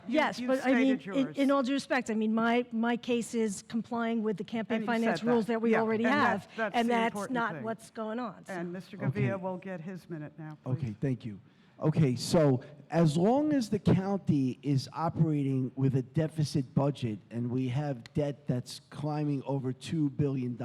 Speaker 8: yes, but I mean, in all due respect, I mean, my case is complying with the campaign finance rules that we already have, and that's not what's going on.
Speaker 5: And Mr. Gavia will get his minute now, please.
Speaker 9: Okay, thank you. Okay, so as long as the county is operating with a deficit budget and we have debt that's climbing over $2 billion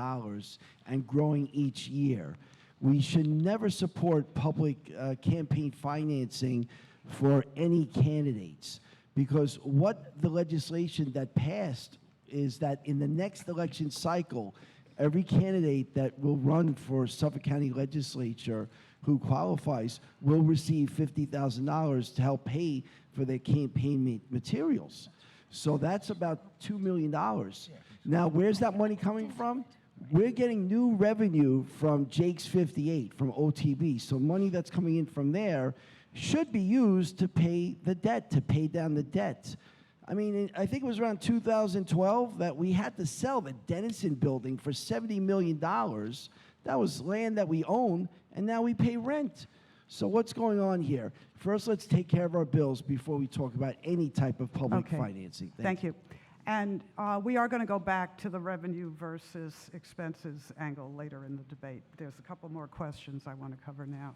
Speaker 9: and growing each year, we should never support public campaign financing for any candidates, because what the legislation that passed is that in the next election cycle, every candidate that will run for Suffolk County Legislature who qualifies will receive $50,000 to help pay for their campaign materials. So that's about $2 million. Now, where's that money coming from? We're getting new revenue from Jake's 58, from OTB. So money that's coming in from there should be used to pay the debt, to pay down the debt. I mean, I think it was around 2012 that we had to sell the Dennison building for $70 million. That was land that we own, and now we pay rent. So what's going on here? First, let's take care of our bills before we talk about any type of public financing.
Speaker 5: Thank you. And we are going to go back to the revenue versus expenses angle later in the debate. There's a couple more questions I want to cover now.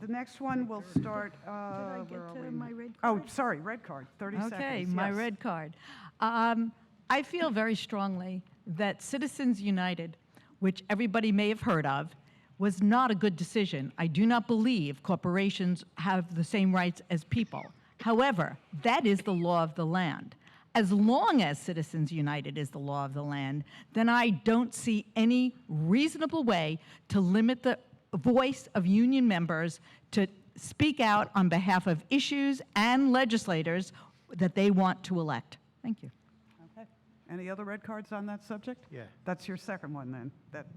Speaker 5: The next one will start,
Speaker 14: Did I
Speaker 5: where are
Speaker 14: get to
Speaker 5: we?
Speaker 14: my red
Speaker 5: Oh,
Speaker 14: card?
Speaker 5: sorry, red card, 30 seconds.
Speaker 14: Okay, my
Speaker 5: yes.
Speaker 14: red card. I feel very strongly that Citizens United, which everybody may have heard of, was not a good decision. I do not believe corporations have the same rights as people. However, that is the law of the land. As long as Citizens United is the law of the land, then I don't see any reasonable way to limit the voice of union members to speak out on behalf of issues and legislators that they want to elect. Thank you.
Speaker 5: Okay. Any other red cards on that subject?
Speaker 11: Yeah.
Speaker 5: That's your second one then.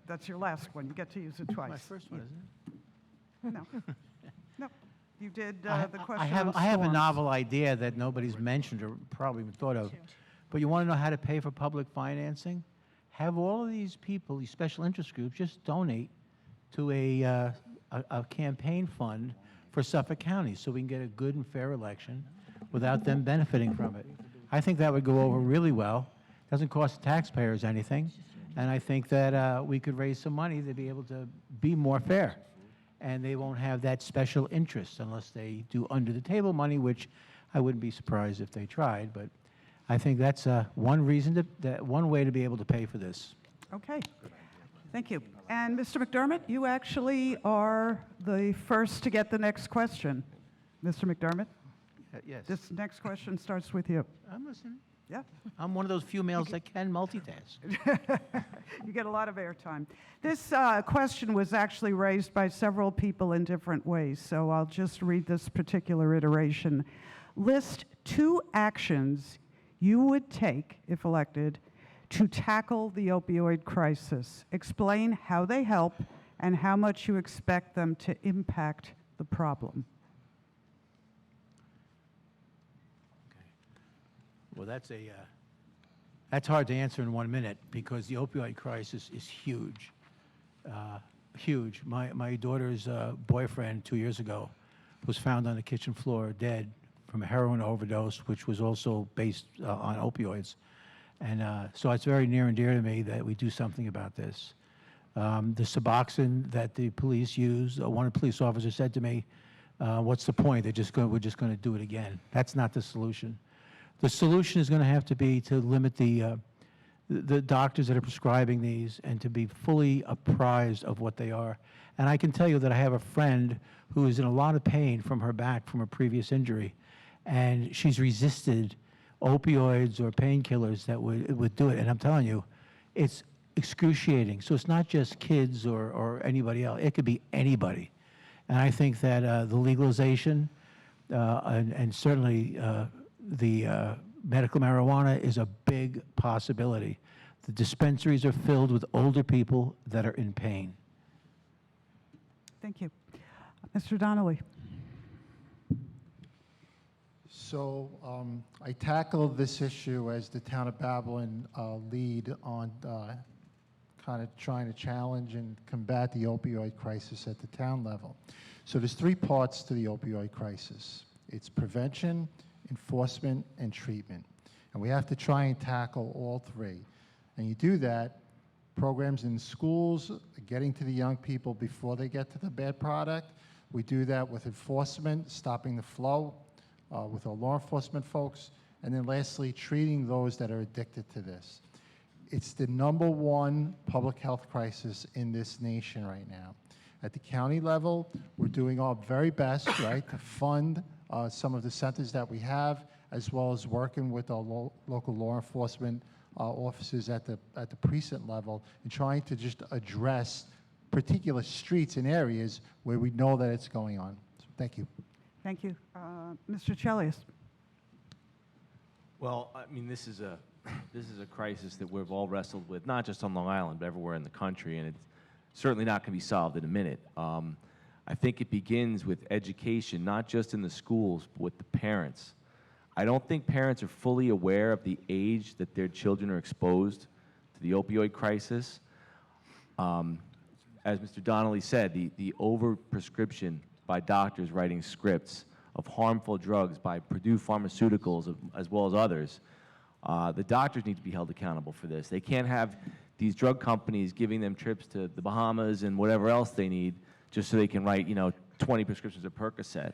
Speaker 5: That's your last one. You get to use it twice.
Speaker 11: My first one, isn't it?
Speaker 5: No. No. You did
Speaker 11: I-
Speaker 5: the question
Speaker 11: I have
Speaker 5: on
Speaker 11: I have a
Speaker 5: storms.
Speaker 11: novel idea that nobody's mentioned or probably even thought of. But you want to know how to pay for public financing? Have all of these people, these special interest groups, just donate to a campaign fund for Suffolk County so we can get a good and fair election without them benefiting from it. I think that would go over really well. Doesn't cost the taxpayers anything. And I think that we could raise some money to be able to be more fair. And they won't have that special interest unless they do under-the-table money, which I wouldn't be surprised if they tried. But I think that's one reason one way to be able to pay for this.
Speaker 5: Okay. Thank you. And Mr. McDermott, you actually are the first to get the next question. Mr. McDermott,
Speaker 11: Yes.
Speaker 5: this next question starts with you.
Speaker 11: I'm listening.
Speaker 5: Yeah.
Speaker 11: I'm one of those few males that can multitask.
Speaker 5: You get a lot of airtime. This question was actually raised by several people in different ways, so I'll just read this particular iteration. List 2 actions you would take, if elected, to tackle the opioid crisis. Explain how they help and how much you expect them to impact the problem.
Speaker 11: Well, that's hard to answer in 1 minute because the opioid crisis is huge, huge. My daughter's boyfriend 2 years ago was found on the kitchen floor dead from a heroin overdose, which was also based on opioids. And so it's very near and dear to me that we do something about this. The Suboxone that the police use, one police officer said to me, what's the point? We're just going to do it again. That's not the solution. The solution is going to have to be to limit the doctors that are prescribing these and to be fully apprised of what they are. And I can tell you that I have a friend who is in a lot of pain from her back from a previous injury, and she's resisted opioids or painkillers that would do it. And I'm telling you, it's excruciating. So it's not just kids or anybody else. It could be anybody. And I think that the legalization and certainly the medical marijuana is a big possibility. The dispensaries are filled with older people that are in pain.
Speaker 5: Thank you. Mr. Donnelly.
Speaker 10: So I tackled this issue as the town of Babylon lead on kind of trying to challenge and combat the opioid crisis at the town level. So there's 3 parts to the opioid crisis. It's prevention, enforcement, and treatment. And we have to try and tackle all 3. And you do that, programs in schools, getting to the young people before they get to the bad product. We do that with enforcement, stopping the flow with our law enforcement folks. And then lastly, treating those that are addicted to this. It's the #1 public health crisis in this nation right now. At the county level, we're doing our very best, right, to fund some of the centers that we have, as well as working with our local law enforcement officers at the precinct level and trying to just address particular streets and areas where we know that it's going on. So thank you.
Speaker 5: Thank you. Mr. Chelios.
Speaker 13: Well, I mean, this is a crisis that we've all wrestled with, not just on Long Island, but everywhere in the country, and it's certainly not going to be solved in a minute. I think it begins with education, not just in the schools, but with the parents. I don't think parents are fully aware of the age that their children are exposed to the opioid crisis. As Mr. Donnelly said, the overprescription by doctors writing scripts of harmful drugs by Purdue Pharmaceuticals as well as others. The doctors need to be held accountable for this. They can't have these drug companies giving them trips to the Bahamas and whatever else they need just so they can write, 20 prescriptions of Percocet.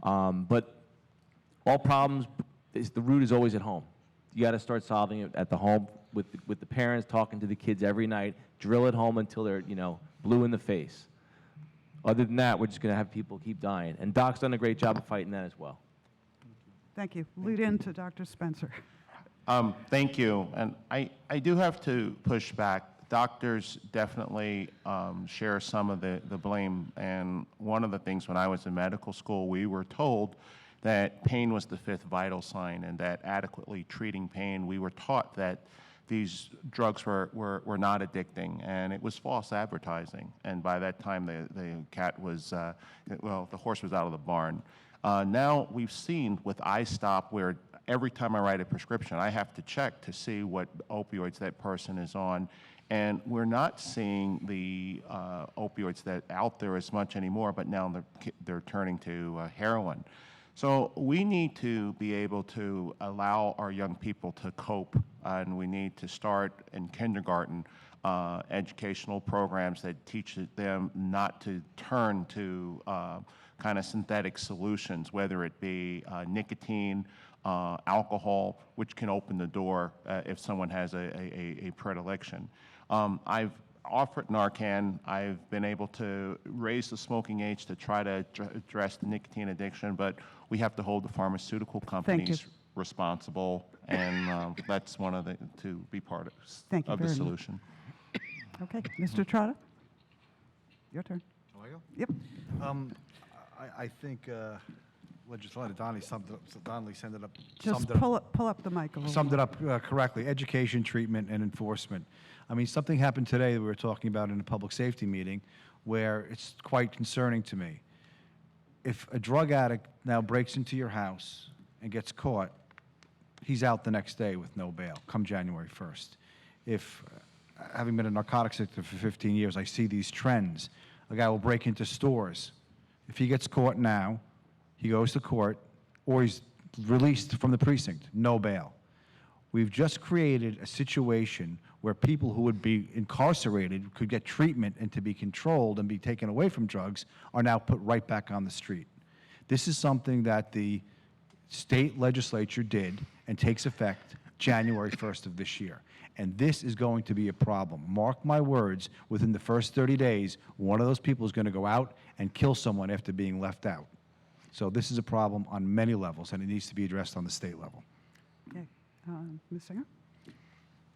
Speaker 13: But all problems, the root is always at home. You got to start solving it at the home with the parents, talking to the kids every night, drill it home until they're, blue in the face. Other than that, we're just going to have people keep dying. And Doc's done a great job of fighting that as well.
Speaker 5: Thank you. Lead in to Dr. Spencer.
Speaker 12: Thank you. And I do have to push back. Doctors definitely share some of the blame. And one of the things when I was in medical school, we were told that pain was the fifth vital sign, and that adequately treating pain, we were taught that these drugs were not addicting, and it was false advertising. And by that time, the cat was, the horse was out of the barn. Now we've seen with iStop where every time I write a prescription, I have to check to see what opioids that person is on. And we're not seeing the opioids that out there as much anymore, but now they're turning to heroin. So we need to be able to allow our young people to cope, and we need to start in kindergarten educational programs that teach them not to turn to kind of synthetic solutions, whether it be nicotine, alcohol, which can open the door if someone has a predilection. I've offered Narcan. I've been able to raise the smoking age to try to address the nicotine addiction, but we have to hold the pharmaceutical companies responsible, and that's one of the, to be part of the solution.
Speaker 5: Okay, Mr. Trotta, your turn.
Speaker 7: Oh, I go?
Speaker 5: Yep.
Speaker 7: I think Legislator Donnelly summed it up.
Speaker 5: Just pull up the mic a little.
Speaker 7: Summed it up correctly. Education, treatment, and enforcement. I mean, something happened today that we were talking about in a public safety meeting where it's quite concerning to me. If a drug addict now breaks into your house and gets caught, he's out the next day with no bail, come January 1st. If, having been a narcotics addicted for 15 years, I see these trends. A guy will break into stores. If he gets caught now, he goes to court, or he's released from the precinct, no bail. We've just created a situation where people who would be incarcerated could get treatment and to be controlled and be taken away from drugs are now put right back on the street. This is something that the state legislature did and takes effect January 1st of this year. And this is going to be a problem. Mark my words, within the first 30 days, one of those people is going to go out and kill someone after being left out. So this is a problem on many levels, and it needs to be addressed on the state level.
Speaker 5: Okay, Ms. Singer?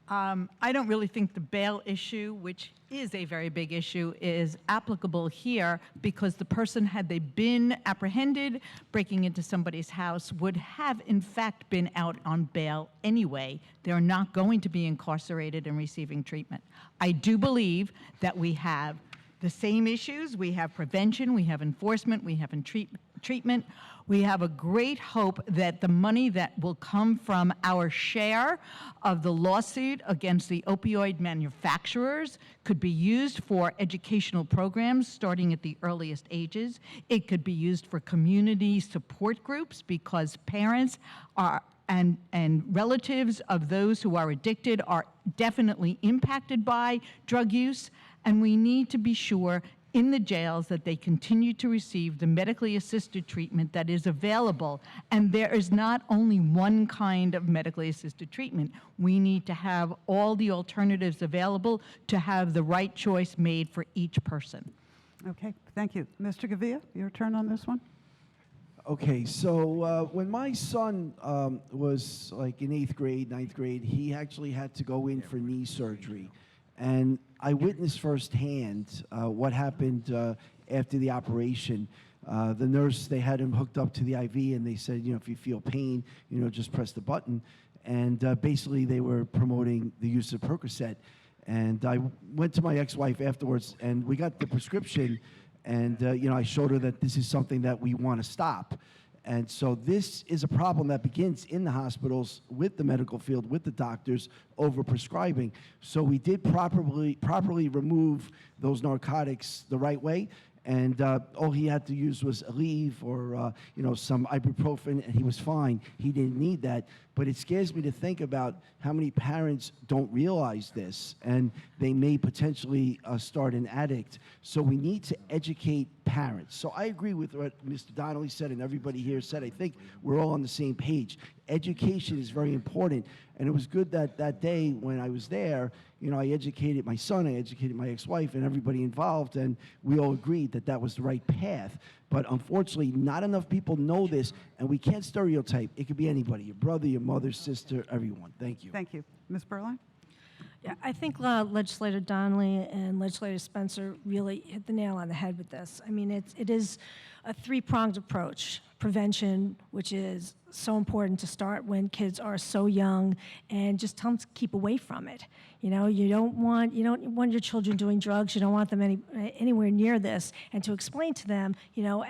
Speaker 14: I don't really think the bail issue, which is a very big issue, is applicable here because the person, had they been apprehended breaking into somebody's house, would have in fact been out on bail anyway. They're not going to be incarcerated and receiving treatment. I do believe that we have the same issues. We have prevention, we have enforcement, we have treatment. We have a great hope that the money that will come from our share of the lawsuit against the opioid manufacturers could be used for educational programs starting at the earliest ages. It could be used for community support groups because parents are and relatives of those who are addicted are definitely impacted by drug use, and we need to be sure in the jails that they continue to receive the medically assisted treatment that is available. And there is not only one kind of medically assisted treatment. We need to have all the alternatives available to have the right choice made for each person.
Speaker 5: Okay, thank you. Mr. Gavia, your turn on this one.
Speaker 9: Okay, so when my son was like in 8th grade, 9th grade, he actually had to go in for knee surgery. And I witnessed firsthand what happened after the operation. The nurse, they had him hooked up to the IV, and they said, if you feel pain, just press the button. And basically, they were promoting the use of Percocet. And I went to my ex-wife afterwards, and we got the prescription. And I showed her that this is something that we want to stop. And so this is a problem that begins in the hospitals with the medical field, with the doctors, over-prescribing. So we did properly remove those narcotics the right way, and all he had to use was Aleve or some ibuprofen, and he was fine. He didn't need that. But it scares me to think about how many parents don't realize this, and they may potentially start an addict. So we need to educate parents. So I agree with what Mr. Donnelly said and everybody here said. I think we're all on the same page. Education is very important, and it was good that that day when I was there, I educated my son, I educated my ex-wife, and everybody involved, and we all agreed that that was the right path. But unfortunately, not enough people know this, and we can't stereotype. It could be anybody, your brother, your mother, sister, everyone. Thank you.
Speaker 5: Thank you. Ms. Berline?
Speaker 8: Yeah, I think Legislator Donnelly and Legislator Spencer really hit the nail on the head with this. I mean, it is a three-pronged approach. Prevention, which is so important to start when kids are so young, and just tell them to keep away from it. You don't want your children doing drugs. You don't want them anywhere near this. And to explain to them,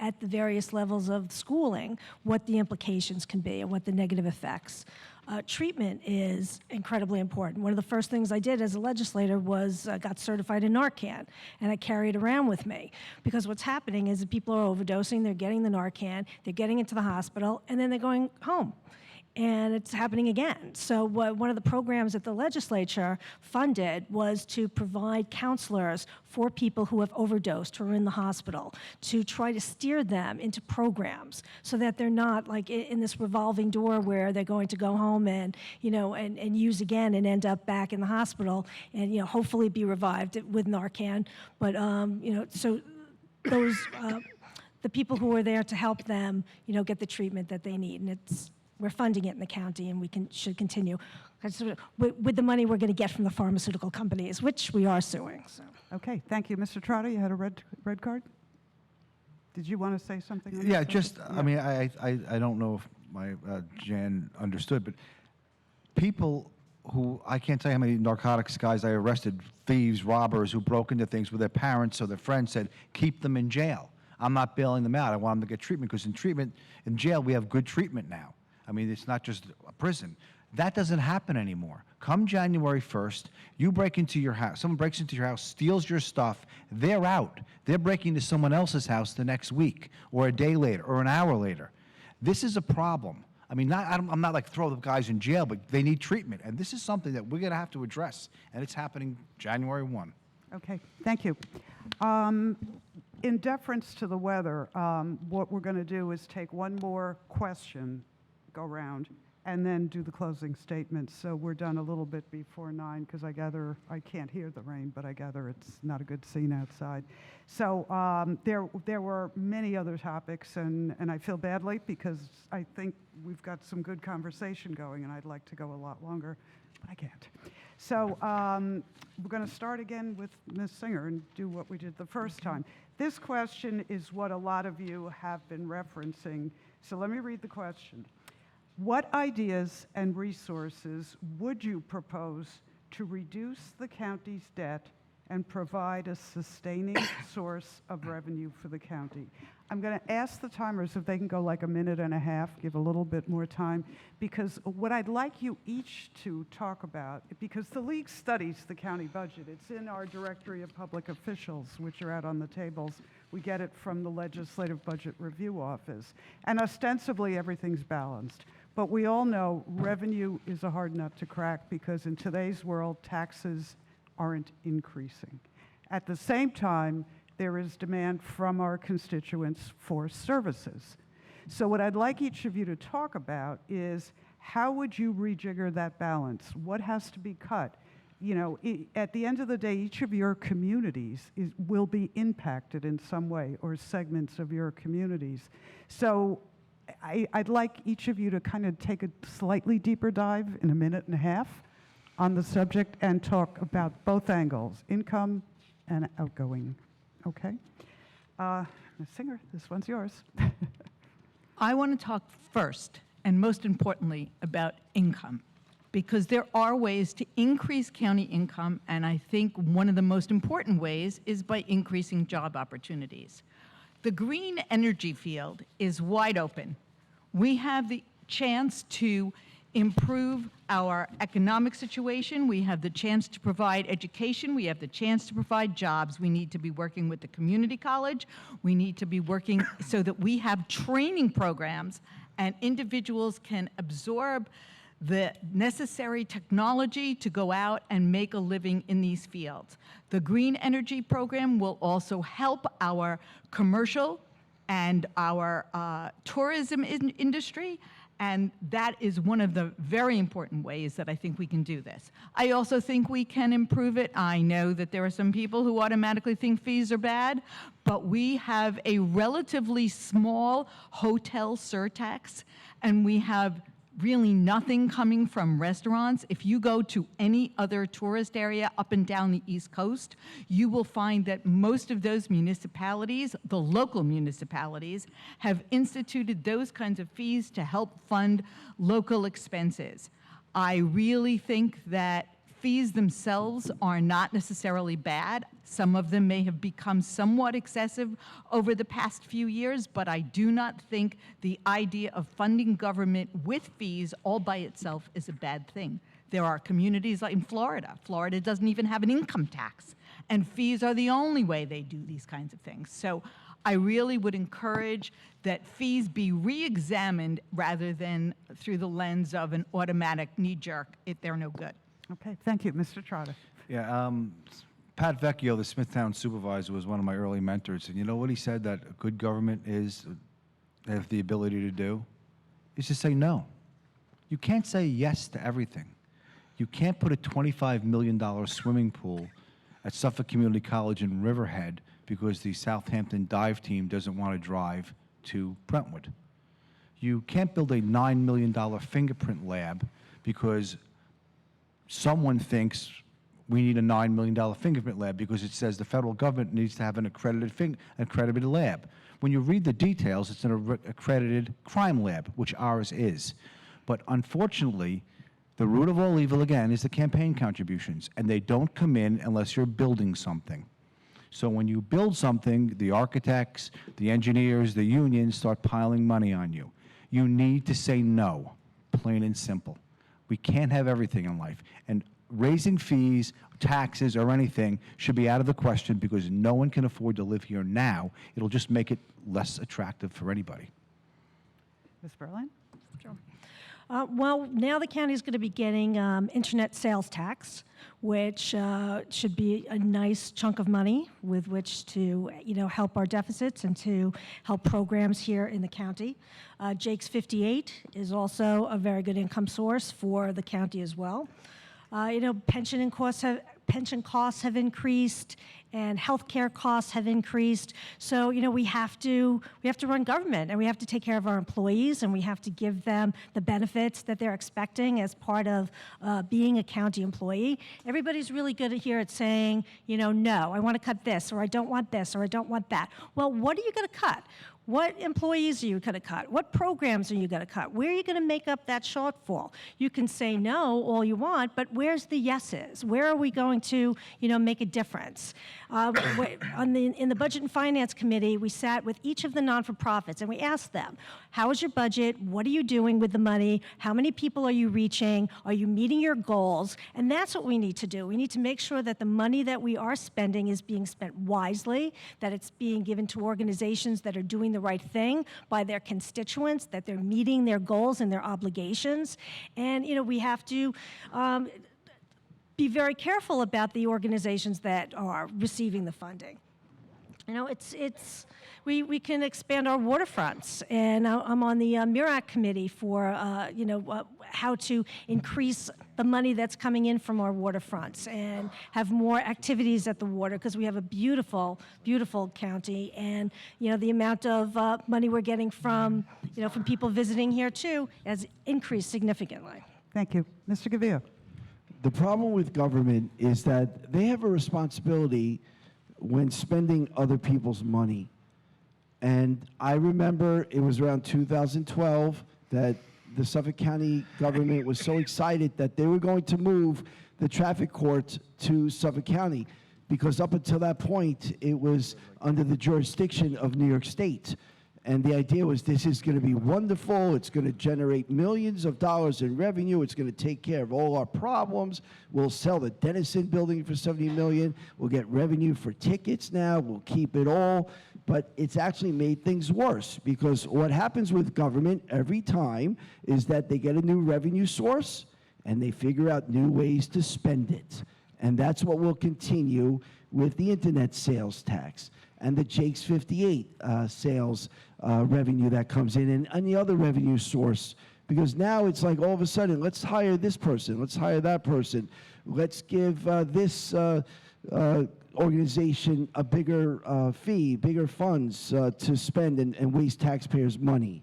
Speaker 8: at the various levels of schooling, what the implications can be and what the negative effects. Treatment is incredibly important. One of the first things I did as a legislator was got certified in Narcan, and I carry it around with me, because what's happening is that people are overdosing, they're getting the Narcan, they're getting into the hospital, and then they're going home. And it's happening again. So one of the programs that the legislature funded was to provide counselors for people who have overdosed, who are in the hospital, to try to steer them into programs so that they're not like in this revolving door where they're going to go home and use again and end up back in the hospital and hopefully be revived with Narcan. But so those the people who are there to help them get the treatment that they need, and we're funding it in the county, and we should continue. With the money we're going to get from the pharmaceutical companies, which we are suing. So.
Speaker 5: Okay, thank you. Mr. Trotta, you had a red card? Did you want to say something? On
Speaker 7: Yeah,
Speaker 5: this
Speaker 7: just,
Speaker 5: subject?
Speaker 7: I mean, I don't know if my Jan understood, but people who, I can't tell you how many narcotics guys I arrested, thieves, robbers who broke into things with their parents or their friends said, keep them in jail. I'm not bailing them out. I want them to get treatment, because in jail, we have good treatment now. I mean, it's not just a prison. That doesn't happen anymore. Come January 1st, you break into your house, someone breaks into your house, steals your stuff, they're out. They're breaking into someone else's house the next week, or a day later, or an hour later. This is a problem. I mean, I'm not like throw the guys in jail, but they need treatment. And this is something that we're going to have to address, and it's happening January 1.
Speaker 5: Okay, thank you. In deference to the weather, what we're going to do is take one more question, go around, and then do the closing statements. So we're done a little bit before 9, because I gather, I can't hear the rain, but I gather it's not a good scene outside. So there were many other topics, and I feel badly, because I think we've got some good conversation going, and I'd like to go a lot longer, but I can't. So we're going to start again with Ms. Singer and do what we did the first time. This question is what a lot of you have been referencing. So let me read the question. What ideas and resources would you propose to reduce the county's debt and provide a sustaining source of revenue for the county? I'm going to ask the timers if they can go like a minute and a half, give a little bit more time, because what I'd like you each to talk about, because the League studies the county budget. It's in our directory of public officials, which are out on the tables. We get it from the Legislative Budget Review Office. And ostensibly, everything's balanced. But we all know revenue is a hard nut to crack, because in today's world, taxes aren't increasing. At the same time, there is demand from our constituents for services. So what I'd like each of you to talk about is, how would you rejigger that balance? What has to be cut? At the end of the day, each of your communities will be impacted in some way, or segments of your communities. So I'd like each of you to kind of take a slightly deeper dive in a minute and a half on the subject and talk about both angles, income and outgoing. Okay? Ms. Singer, this one's yours.
Speaker 14: I want to talk first, and most importantly, about income, because there are ways to increase county income, and I think one of the most important ways is by increasing job opportunities. The green energy field is wide open. We have the chance to improve our economic situation. We have the chance to provide education. We have the chance to provide jobs. We need to be working with the community college. We need to be working so that we have training programs and individuals can absorb the necessary technology to go out and make a living in these fields. The green energy program will also help our commercial and our tourism industry, and that is one of the very important ways that I think we can do this. I also think we can improve it. I know that there are some people who automatically think fees are bad, but we have a relatively small hotel surtax, and we have really nothing coming from restaurants. If you go to any other tourist area up and down the East Coast, you will find that most of those municipalities, the local municipalities, have instituted those kinds of fees to help fund local expenses. I really think that fees themselves are not necessarily bad. Some of them may have become somewhat excessive over the past few years, but I do not think the idea of funding government with fees all by itself is a bad thing. There are communities like in Florida. Florida doesn't even have an income tax, and fees are the only way they do these kinds of things. So I really would encourage that fees be re-examined rather than through the lens of an automatic knee-jerk, if they're no good.
Speaker 5: Okay, thank you. Mr. Trotta.
Speaker 7: Yeah, Pat Vecchio, the Smithtown supervisor, was one of my early mentors. And you know what he said that a good government have the ability to do? Is to say no. You can't say yes to everything. You can't put a $25 million swimming pool at Suffolk Community College in Riverhead because the Southampton dive team doesn't want to drive to Brentwood. You can't build a $9 million fingerprint lab because someone thinks we need a $9 million fingerprint lab because it says the federal government needs to have an accredited lab. When you read the details, it's an accredited crime lab, which ours is. But unfortunately, the root of all evil, again, is the campaign contributions, and they don't come in unless you're building something. So when you build something, the architects, the engineers, the unions start piling money on you. You need to say no, plain and simple. We can't have everything in life. And raising fees, taxes, or anything should be out of the question because no one can afford to live here now. It'll just make it less attractive for anybody.
Speaker 5: Ms. Berlin?
Speaker 8: Sure. Well, now the county is going to be getting internet sales tax, which should be a nice chunk of money with which to, help our deficits and to help programs here in the county. Jake's 58 is also a very good income source for the county as well. Pension costs have increased, and healthcare costs have increased. So, we have to run government, and we have to take care of our employees, and we have to give them the benefits that they're expecting as part of being a county employee. Everybody's really good here at saying, no, I want to cut this, or I don't want this, or I don't want that. Well, what are you going to cut? What employees are you going to cut? What programs are you going to cut? Where are you going to make up that shortfall? You can say no all you want, but where's the yeses? Where are we going to, make a difference? In the Budget and Finance Committee, we sat with each of the non-for-profits and we asked them, how is your budget? What are you doing with the money? How many people are you reaching? Are you meeting your goals? And that's what we need to do. We need to make sure that the money that we are spending is being spent wisely, that it's being given to organizations that are doing the right thing by their constituents, that they're meeting their goals and their obligations. And, we have to be very careful about the organizations that are receiving the funding. We can expand our waterfronts, and I'm on the MIRAC committee for, how to increase the money that's coming in from our waterfronts and have more activities at the water because we have a beautiful, beautiful county, and the amount of money we're getting from people visiting here too has increased significantly.
Speaker 5: Thank you. Mr. Gavia.
Speaker 9: The problem with government is that they have a responsibility when spending other people's money. And I remember it was around 2012 that the Suffolk County government was so excited that they were going to move the traffic court to Suffolk County because up until that point, it was under the jurisdiction of New York State. And the idea was this is going to be wonderful. It's going to generate millions of dollars in revenue. It's going to take care of all our problems. We'll sell the Dennison building for $70 million. We'll get revenue for tickets now. We'll keep it all. But it's actually made things worse, because what happens with government every time is that they get a new revenue source and they figure out new ways to spend it. And that's what will continue with the internet sales tax and the Jake's 58 sales revenue that comes in, and any other revenue source. Because now it's like all of a sudden, let's hire this person, let's hire that person, let's give this organization a bigger fee, bigger funds to spend and waste taxpayers' money.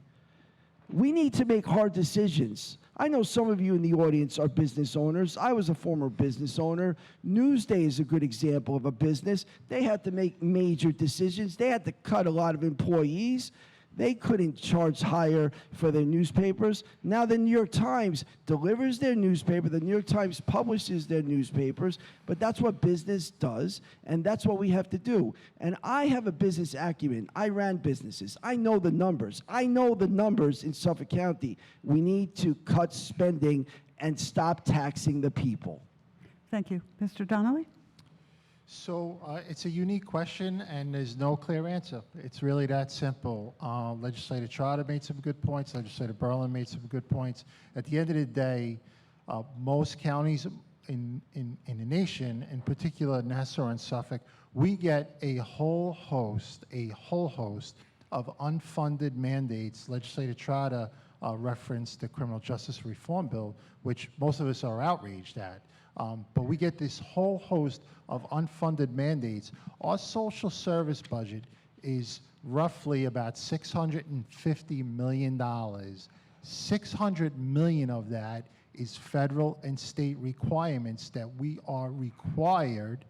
Speaker 9: We need to make hard decisions. I know some of you in the audience are business owners. I was a former business owner. Newsday is a good example of a business. They had to make major decisions. They had to cut a lot of employees. They couldn't charge higher for their newspapers. Now the New York Times delivers their newspaper. The New York Times publishes their newspapers. But that's what business does, and that's what we have to do. And I have a business acumen. I ran businesses. I know the numbers. I know the numbers in Suffolk County. We need to cut spending and stop taxing the people.
Speaker 5: Thank you. Mr. Donnelly?
Speaker 10: So it's a unique question, and there's no clear answer. It's really that simple. Legislator Trotta made some good points. Legislator Berlin made some good points. At the end of the day, most counties in the nation, in particular Nassau and Suffolk, we get a whole host of unfunded mandates. Legislator Trotta referenced the Criminal Justice Reform Bill, which most of us are outraged at. But we get this whole host of unfunded mandates. Our social service budget is roughly about $650 million. $600 million of that is federal and state requirements that we are required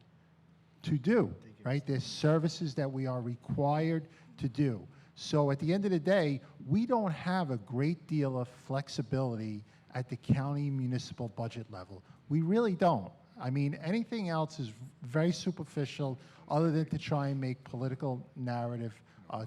Speaker 10: to do, right? There's services that we are required to do. So at the end of the day, we don't have a great deal of flexibility at the county municipal budget level. We really don't. I mean, anything else is very superficial other than to try and make political narrative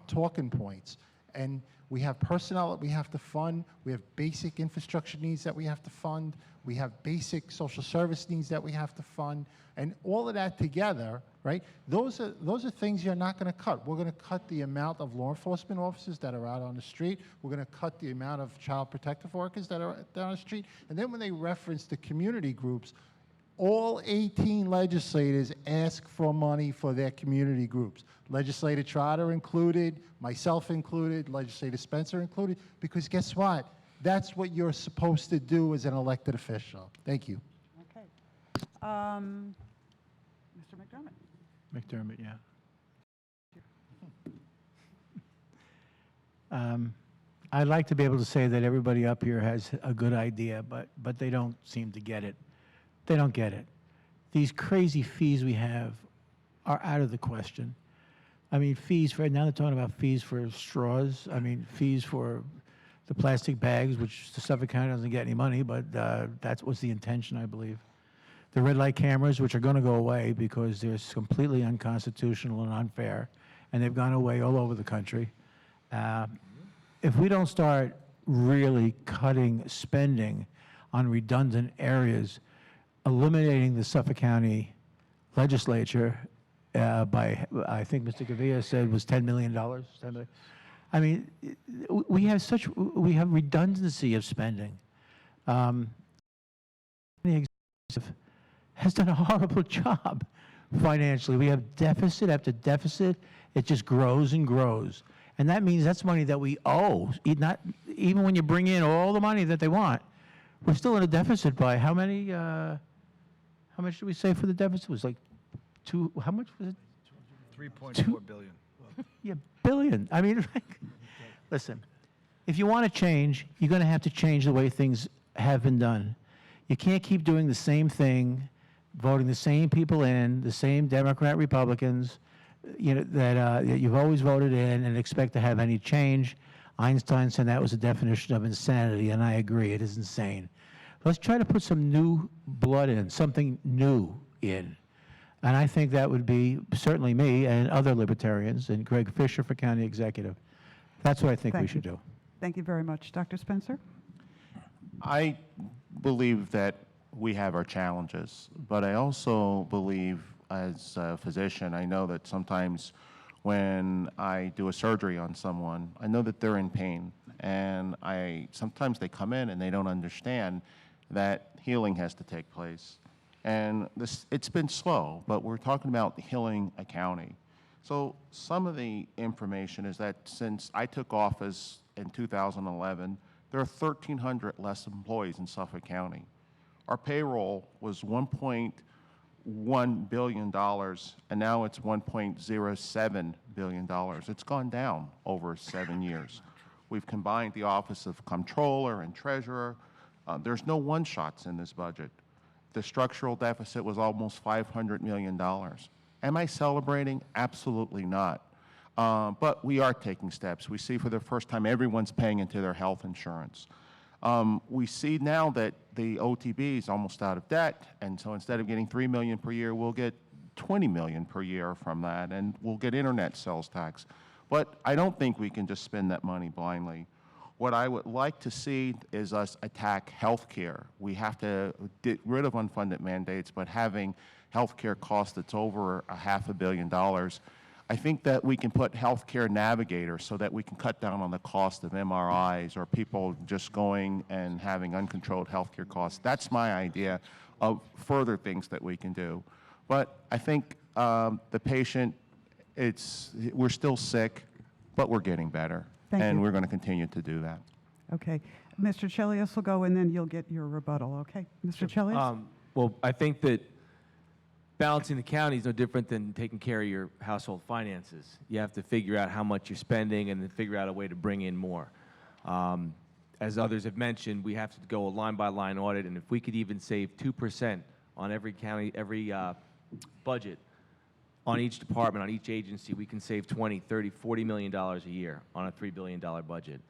Speaker 10: talking points. And we have personnel that we have to fund. We have basic infrastructure needs that we have to fund. We have basic social service needs that we have to fund. And all of that together, right, those are things you're not going to cut. We're going to cut the amount of law enforcement officers that are out on the street. We're going to cut the amount of child protective workers that are on the street. And then when they reference the community groups, all 18 legislators ask for money for their community groups. Legislator Trotter included, myself included, Legislator Spencer included, because guess what? That's what you're supposed to do as an elected official. Thank you.
Speaker 5: Okay. Mr. McDermott.
Speaker 11: McDermott, yeah. I'd like to be able to say that everybody up here has a good idea, but they don't seem to get it. They don't get it. These crazy fees we have are out of the question. I mean, fees for, now they're talking about fees for straws. I mean, fees for the plastic bags, which the Suffolk County doesn't get any money, but that was the intention, I believe. The red light cameras, which are going to go away because they're completely unconstitutional and unfair, and they've gone away all over the country. If we don't start really cutting spending on redundant areas, eliminating the Suffolk County legislature by, I think Mr. Gavia said was $10 million. $10 million. I mean, we have redundancy of spending. The executive has done a horrible job financially. We have deficit after deficit. It just grows and grows. And that means that's money that we owe. Not, even when you bring in all the money that they want, we're still in a deficit by how many, how much did we say for the deficit? It was like how much was it?
Speaker 7: 3.4 billion.
Speaker 11: Yeah, billion. I mean, listen, if you want to change, you're going to have to change the way things have been done. You can't keep doing the same thing, voting the same people in, the same Democrat, Republicans, you know, that you've always voted in and expect to have any change. Einstein said that was a definition of insanity, and I agree, it is insane. Let's try to put some new blood in, something new in. And I think that would be certainly me and other libertarians, and Greg Fisher for county executive. That's what I think we
Speaker 5: Thank
Speaker 11: should
Speaker 5: you.
Speaker 11: do.
Speaker 5: Thank you very much. Dr. Spencer?
Speaker 12: I believe that we have our challenges, but I also believe as a physician, I know that sometimes when I do a surgery on someone, I know that they're in pain, and sometimes they come in and they don't understand that healing has to take place. And it's been slow, but we're talking about healing a county. So some of the information is that since I took office in 2011, there are 1,300 less employees in Suffolk County. Our payroll was $1.1 billion, and now it's $1.07 billion. It's gone down over 7 years. We've combined the Office of Comptroller and Treasurer. There's no one-shots in this budget. The structural deficit was almost $500 million. Am I celebrating? Absolutely not. But we are taking steps. We see for the first time everyone's paying into their health insurance. We see now that the OTB is almost out of debt, and so instead of getting $3 million per year, we'll get $20 million per year from that, and we'll get internet sales tax. But I don't think we can just spend that money blindly. What I would like to see is us attack health care. We have to get rid of unfunded mandates, but having health care costs that's over $500 million. I think that we can put healthcare navigators so that we can cut down on the cost of MRIs or people just going and having uncontrolled healthcare costs. That's my idea of further things that we can do. But I think the patient, we're still sick, but we're getting better.
Speaker 5: Thank you.
Speaker 12: We're going to continue to do that.
Speaker 5: Okay. Mr. Chelios will go, and then you'll get your rebuttal, okay? Mr. Chelios?
Speaker 13: Well, I think that balancing the county is no different than taking care of your household finances. You have to figure out how much you're spending and then figure out a way to bring in more. As others have mentioned, we have to go a line-by-line audit, and if we could even save 2% on every county, every budget, on each department, on each agency, we can save $20, $30, $40 million a year on a $3 billion budget.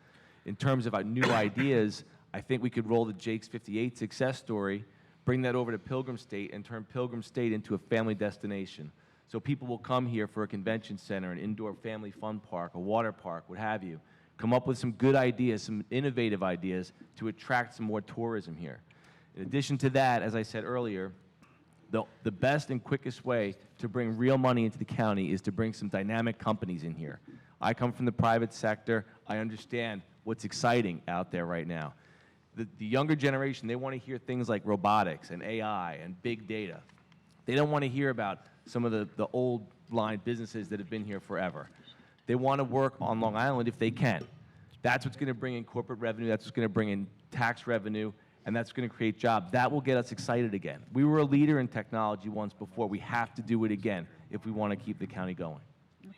Speaker 13: In terms of our new ideas, I think we could roll the Jake's 58 success story, bring that over to Pilgrim State, and turn Pilgrim State into a family destination. So people will come here for a convention center, an indoor family fun park, a water park, what have you. Come up with some good ideas, some innovative ideas to attract some more tourism here. In addition to that, as I said earlier, the best and quickest way to bring real money into the county is to bring some dynamic companies in here. I come from the private sector. I understand what's exciting out there right now. The younger generation, they want to hear things like robotics and AI and big data. They don't want to hear about some of the old line businesses that have been here forever. They want to work on Long Island if they can. That's what's going to bring in corporate revenue. That's what's going to bring in tax revenue. And that's going to create jobs. That will get us excited again. We were a leader in technology once before. We have to do it again if we want to keep the county going.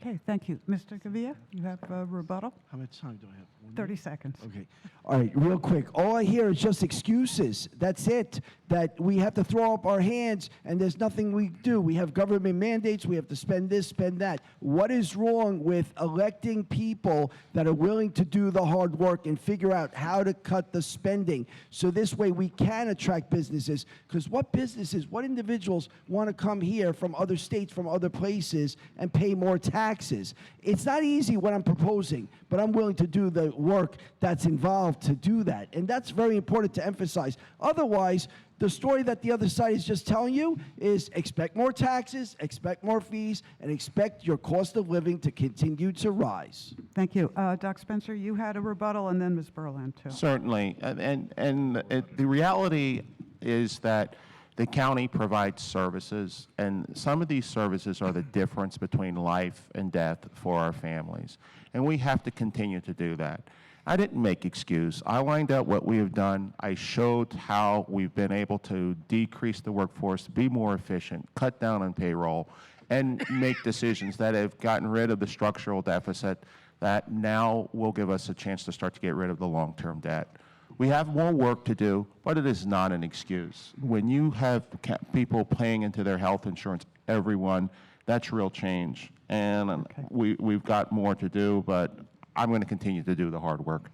Speaker 5: Okay, thank you. Mr. Gavia, you have a rebuttal?
Speaker 9: How much time do I have?
Speaker 5: 30 seconds.
Speaker 9: Okay. All right, real quick. All I hear is just excuses. That's it. That we have to throw up our hands and there's nothing we do. We have government mandates. We have to spend this, spend that. What is wrong with electing people that are willing to do the hard work and figure out how to cut the spending so this way we can attract businesses? Because what businesses, what individuals want to come here from other states, from other places and pay more taxes? It's not easy what I'm proposing, but I'm willing to do the work that's involved to do that. And that's very important to emphasize. Otherwise, the story that the other side is just telling you is expect more taxes, expect more fees, and expect your cost of living to continue to rise.
Speaker 5: Thank you. Doc Spencer, you had a rebuttal, and then Ms. Berland, too.
Speaker 12: Certainly. The reality is that the county provides services, and some of these services are the difference between life and death for our families. And we have to continue to do that. I didn't make excuse. I lined out what we have done. I showed how we've been able to decrease the workforce, be more efficient, cut down on payroll, and make decisions that have gotten rid of the structural deficit that now will give us a chance to start to get rid of the long-term debt. We have more work to do, but it is not an excuse. When you have people paying into their health insurance, everyone, that's real change. And we've got more to do, but I'm going to continue to do the hard work.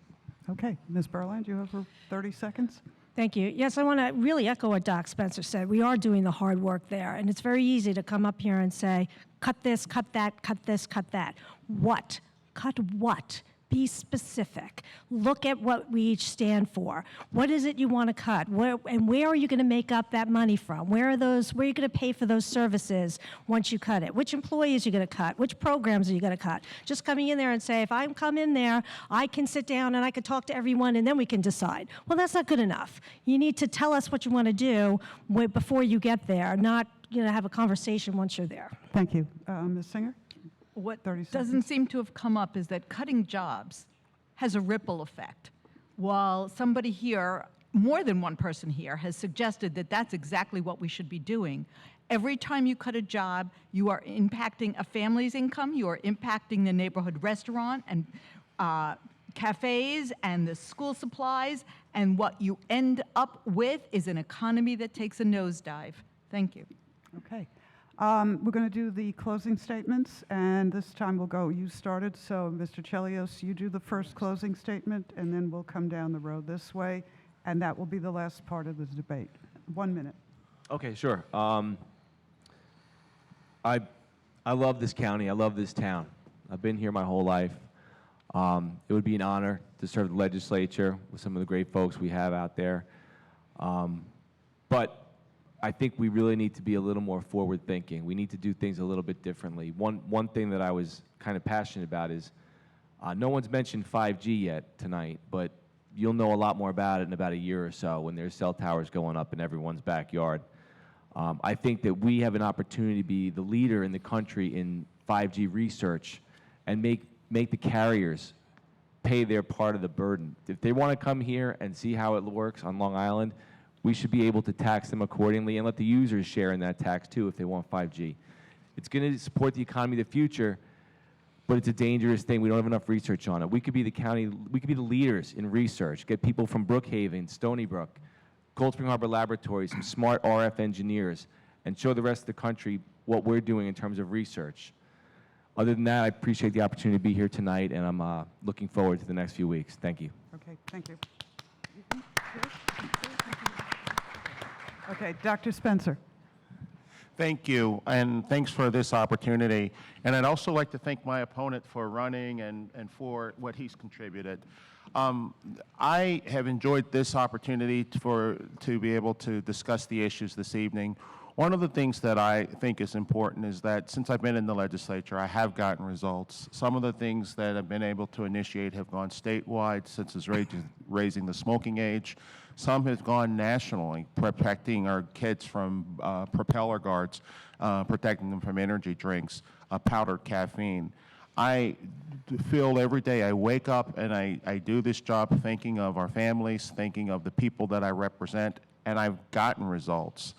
Speaker 5: Okay. Ms. Berland, you have 30 seconds.
Speaker 8: Thank you. Yes, I want to really echo what Doc Spencer said. We are doing the hard work there, and it's very easy to come up here and say, cut this, cut that, cut this, cut that. What? Cut what? Be specific. Look at what we each stand for. What is it you want to cut? Where are you going to make up that money from? Where are you going to pay for those services once you cut it? Which employees are you going to cut? Which programs are you going to cut? Just coming in there and say, if I come in there, I can sit down and I can talk to everyone and then we can decide. Well, that's not good enough. You need to tell us what you want to do before you get there, not have a conversation once you're there.
Speaker 5: Thank you. Ms. Singer?
Speaker 14: What
Speaker 5: 30
Speaker 14: doesn't
Speaker 5: seconds.
Speaker 14: seem to have come up is that cutting jobs has a ripple effect. While somebody here, more than one person here, has suggested that that's exactly what we should be doing, every time you cut a job, you are impacting a family's income, you are impacting the neighborhood restaurant and cafes and the school supplies, and what you end up with is an economy that takes a nosedive. Thank you.
Speaker 5: Okay. We're going to do the closing statements, and this time we'll go. You started, so Mr. Chelios, you do the first closing statement, and then we'll come down the road this way, and that will be the last part of the debate. 1 minute.
Speaker 13: Okay, sure. I love this county. I love this town. I've been here my whole life. It would be an honor to serve the legislature with some of the great folks we have out there. But I think we really need to be a little more forward-thinking. We need to do things a little bit differently. One thing that I was kind of passionate about is no one's mentioned 5G yet tonight, but you'll know a lot more about it in about a year or so when there's cell towers going up in everyone's backyard. I think that we have an opportunity to be the leader in the country in 5G research and make the carriers pay their part of the burden. If they want to come here and see how it works on Long Island, we should be able to tax them accordingly and let the users share in that tax too if they want 5G. It's going to support the economy of the future, but it's a dangerous thing. We don't have enough research on it. We could be the county, we could be the leaders in research, get people from Brookhaven, Stony Brook, Cold Spring Harbor Laboratories, some smart RF engineers, and show the rest of the country what we're doing in terms of research. Other than that, I appreciate the opportunity to be here tonight, and I'm looking forward to the next few weeks. Thank you.
Speaker 5: Okay, thank you. Okay, Dr. Spencer.
Speaker 12: Thank you, and thanks for this opportunity. And I'd also like to thank my opponent for running and for what he's contributed. I have enjoyed this opportunity to be able to discuss the issues this evening. One of the things that I think is important is that since I've been in the legislature, I have gotten results. Some of the things that I've been able to initiate have gone statewide, such as raising the smoking age. Some have gone nationally, protecting our kids from propeller guards, protecting them from energy drinks, powdered caffeine. I feel every day I wake up and I do this job thinking of our families, thinking of the people that I represent, and I've gotten results.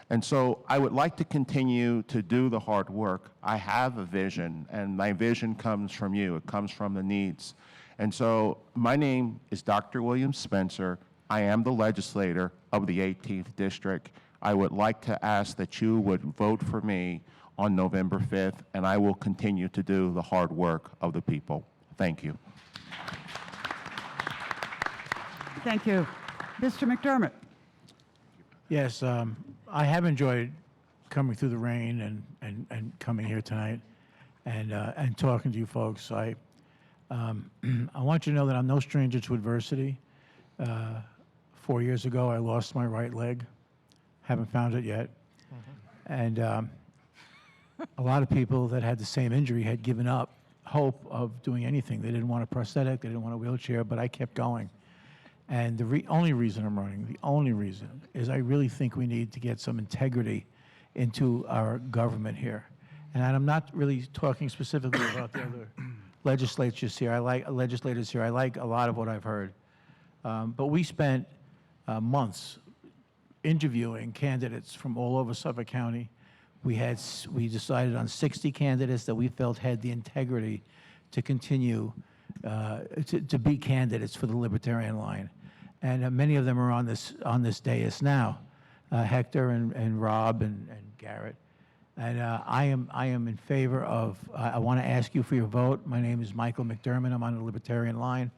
Speaker 12: And so I would like to continue to do the hard work. I have a vision, and my vision comes from you. It comes from the needs. And so my name is Dr. William Spencer. I am the legislator of the 18th District. I would like to ask that you would vote for me on November 5th, and I will continue to do the hard work of the people. Thank you.
Speaker 5: Thank you. Mr. McDermott.
Speaker 11: Yes, I have enjoyed coming through the rain and coming here tonight and talking to you folks. I want you to know that I'm no stranger to adversity. 4 years ago, I lost my right leg. Haven't found it yet. And a lot of people that had the same injury had given up hope of doing anything. They didn't want a prosthetic, they didn't want a wheelchair, but I kept going. And the only reason I'm running, the only reason, is I really think we need to get some integrity into our government here. And I'm not really talking specifically about the other legislators here. I like a lot of what I've heard. But we spent months interviewing candidates from all over Suffolk County. We decided on 60 candidates that we felt had the integrity to continue to be candidates for the Libertarian line. And many of them are on this dais now, Hector and Rob and Garrett. And I am in favor of, I want to ask you for your vote. My name is Michael McDermott. I'm on the Libertarian line.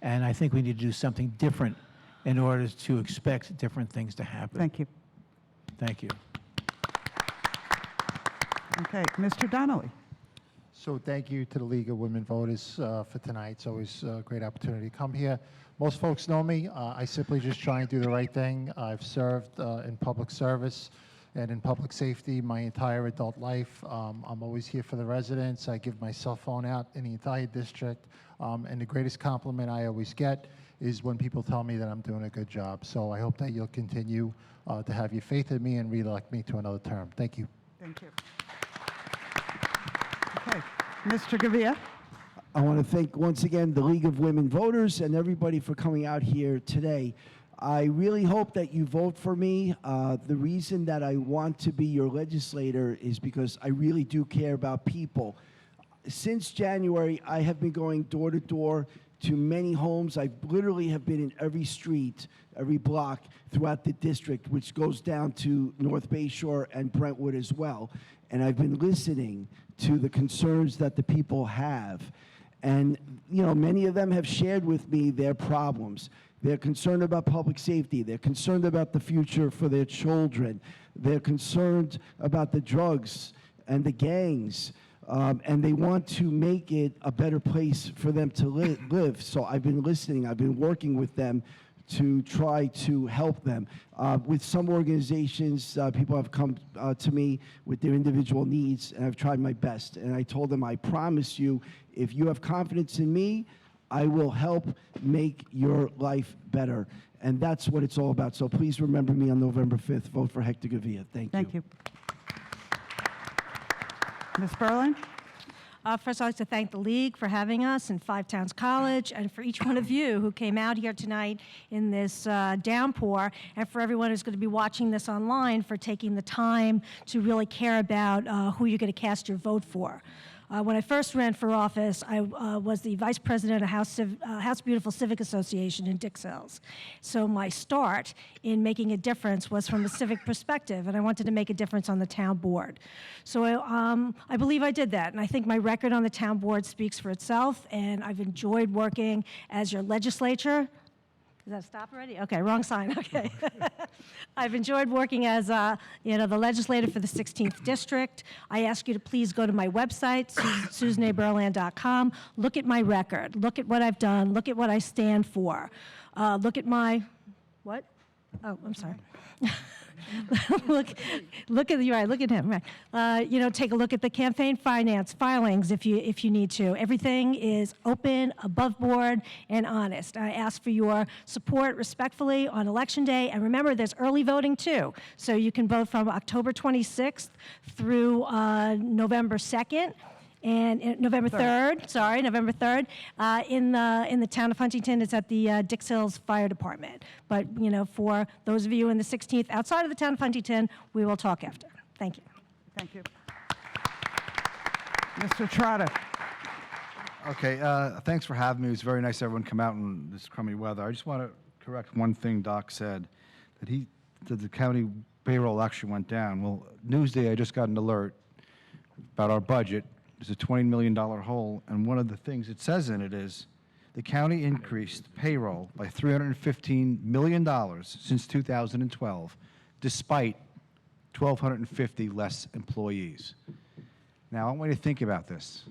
Speaker 11: And I think we need to do something different in order to expect different things to happen.
Speaker 5: Thank you.
Speaker 11: Thank you.
Speaker 5: Okay, Mr. Donnelly.
Speaker 10: So thank you to the League of Women Voters for tonight. It's always a great opportunity to come here. Most folks know me. I simply just try and do the right thing. I've served in public service and in public safety my entire adult life. I'm always here for the residents. I give my cell phone out in the entire district. And the greatest compliment I always get is when people tell me that I'm doing a good job. So I hope that you'll continue to have your faith in me and re-elect me to another term. Thank you.
Speaker 5: Thank you. Okay, Mr. Gavia.
Speaker 9: I want to thank once again the League of Women Voters and everybody for coming out here today. I really hope that you vote for me. The reason that I want to be your legislator is because I really do care about people. Since January, I have been going door to door to many homes. I literally have been in every street, every block throughout the district, which goes down to North Bayshore and Brentwood as well. And I've been listening to the concerns that the people have. And, you know, many of them have shared with me their problems. They're concerned about public safety. They're concerned about the future for their children. They're concerned about the drugs and the gangs. And they want to make it a better place for them to live. So I've been listening. I've been working with them to try to help them. With some organizations, people have come to me with their individual needs, and I've tried my best. And I told them, I promise you, if you have confidence in me, I will help make your life better. And that's what it's all about. So please remember me on November 5th. Vote for Hector Gavia. Thank you.
Speaker 5: Thank you. Ms. Berlin?
Speaker 8: First, I'd like to thank the League for having us in Five Towns College, and for each one of you who came out here tonight in this downpour, and for everyone who's going to be watching this online for taking the time to really care about who you're going to cast your vote for. When I first ran for office, I was the vice president of House Beautiful Civic Association in Dix Hills. So my start in making a difference was from a civic perspective, and I wanted to make a difference on the town board. So I believe I did that, and I think my record on the town board speaks for itself, and I've enjoyed working as your legislature. Does that stop already? Okay, wrong sign, okay. I've enjoyed working as the legislator for the 16th District. I ask you to please go to my website, susanaberland.com. Look at my record. Look at what I've done. Look at what I stand for. Look at my, what? Oh, I'm sorry. look at you. Right, look at him. Right. Take a look at the campaign finance filings if you need to. Everything is open, above board, and honest. I ask for your support respectfully on Election Day, and remember, there's early voting too. So you can vote from October 26th through November 2nd. And November 3rd, November 3rd, in the town of Huntington, it's at the Dix Hills Fire Department. But, for those of you in the 16th outside of the town of Huntington, we will talk after. Thank you.
Speaker 5: Thank you. Mr. Trotta.
Speaker 7: Okay, thanks for having me. It was very nice everyone come out in this crummy weather. I just want to correct one thing Doc said, that the county payroll actually went down. Well, Newsday, I just got an alert about our budget. There's a $20 million hole, and one of the things it says in it is the county increased payroll by $315 million since 2012, despite 1,250 less employees. Now, I want you to think about this.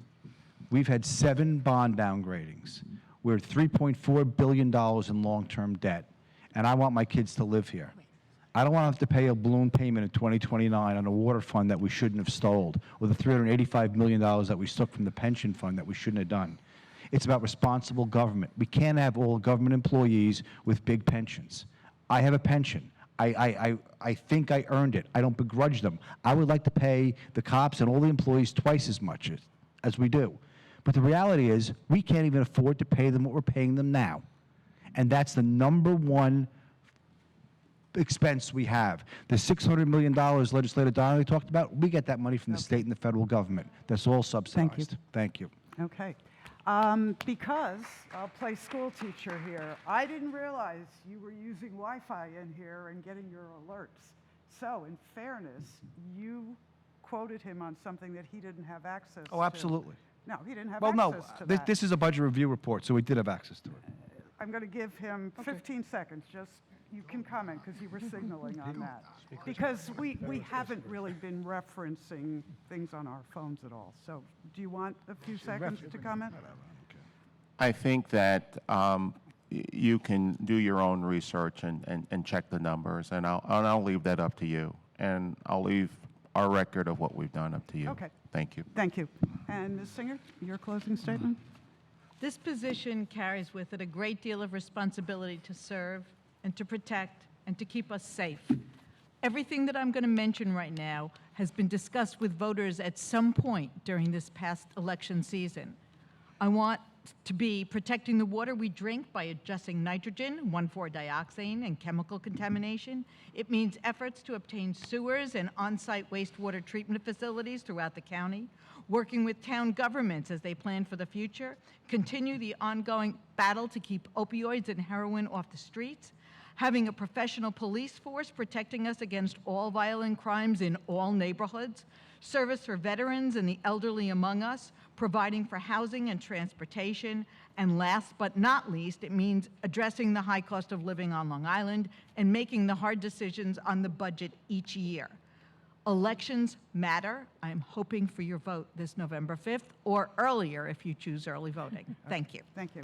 Speaker 7: We've had 7 bond downgradings. We're at $3.4 billion in long-term debt, and I want my kids to live here. I don't want to have to pay a balloon payment in 2029 on a water fund that we shouldn't have stole, or the $385 million that we took from the pension fund that we shouldn't have done. It's about responsible government. We can't have all government employees with big pensions. I have a pension. I think I earned it. I don't begrudge them. I would like to pay the cops and all the employees twice as much as we do. But the reality is we can't even afford to pay them what we're paying them now. And that's the number one expense we have. The $600 million Legislator Donnelly talked about, we get that money from the state and the federal government. That's all subsidized. Thank you.
Speaker 5: Okay. Because I'll play school teacher here, I didn't realize you were using Wi-Fi in here and getting your alerts. So, in fairness, you quoted him on something that he didn't have access to.
Speaker 7: Oh, absolutely.
Speaker 5: No, he didn't have
Speaker 7: Well,
Speaker 5: access to that.
Speaker 7: This is a budget review report, so we did have access to it.
Speaker 5: I'm going to give him 15 seconds. Just, You can comment, because you were signaling on that. Because we haven't really been referencing things on our phones at all. So do you want a few seconds to comment?
Speaker 12: I think that you can do your own research and check the numbers, and I'll leave that up to you. And I'll leave our record of what we've done up to you.
Speaker 5: Okay.
Speaker 12: Thank you.
Speaker 5: Thank you. And Ms. Singer, your closing statement?
Speaker 14: This position carries with it a great deal of responsibility to serve and to protect and to keep us safe. Everything that I'm going to mention right now has been discussed with voters at some point during this past election season. I want to be protecting the water we drink by addressing nitrogen, 1,4-dioxane, and chemical contamination. It means efforts to obtain sewers and on-site wastewater treatment facilities throughout the county, working with town governments as they plan for the future, continue the ongoing battle to keep opioids and heroin off the streets, having a professional police force protecting us against all violent crimes in all neighborhoods, service for veterans and the elderly among us, providing for housing and transportation, and last but not least, it means addressing the high cost of living on Long Island and making the hard decisions on the budget each year. Elections matter. I'm hoping for your vote this November 5th, or earlier if you choose early voting. Thank you.
Speaker 5: Thank you.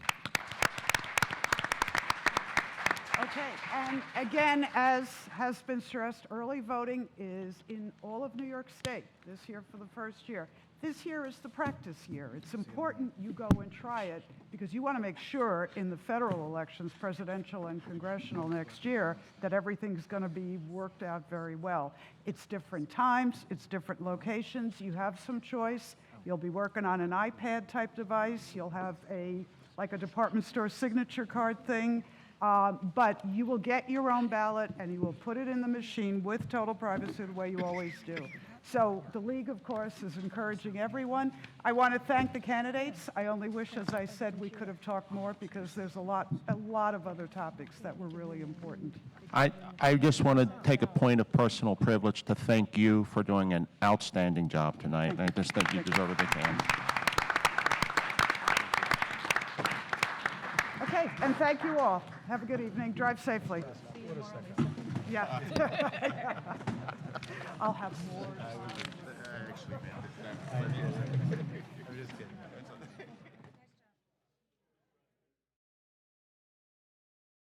Speaker 5: Okay, and again, as has been stressed, early voting is in all of New York State this year for the first year. This year is the practice year. It's important you go and try it because you want to make sure in the federal elections, presidential and congressional next year, that everything's going to be worked out very well. It's different times, it's different locations, you have some choice. You'll be working on an iPad type device, you'll have like a department store signature card thing. But you will get your own ballot and you will put it in the machine with total privacy the way you always do. So the League, of course, is encouraging everyone. I want to thank the candidates. I only wish, as I said, we could have talked more because there's a lot of other topics that were really important.
Speaker 12: I just want to take a point of personal privilege to thank you for doing an outstanding job tonight. I just think you deserve a big hand.
Speaker 5: Okay, and thank you all. Have a good evening. Drive safely. Yeah. I'll have more.
Speaker 4: I actually meant it. I'm just kidding.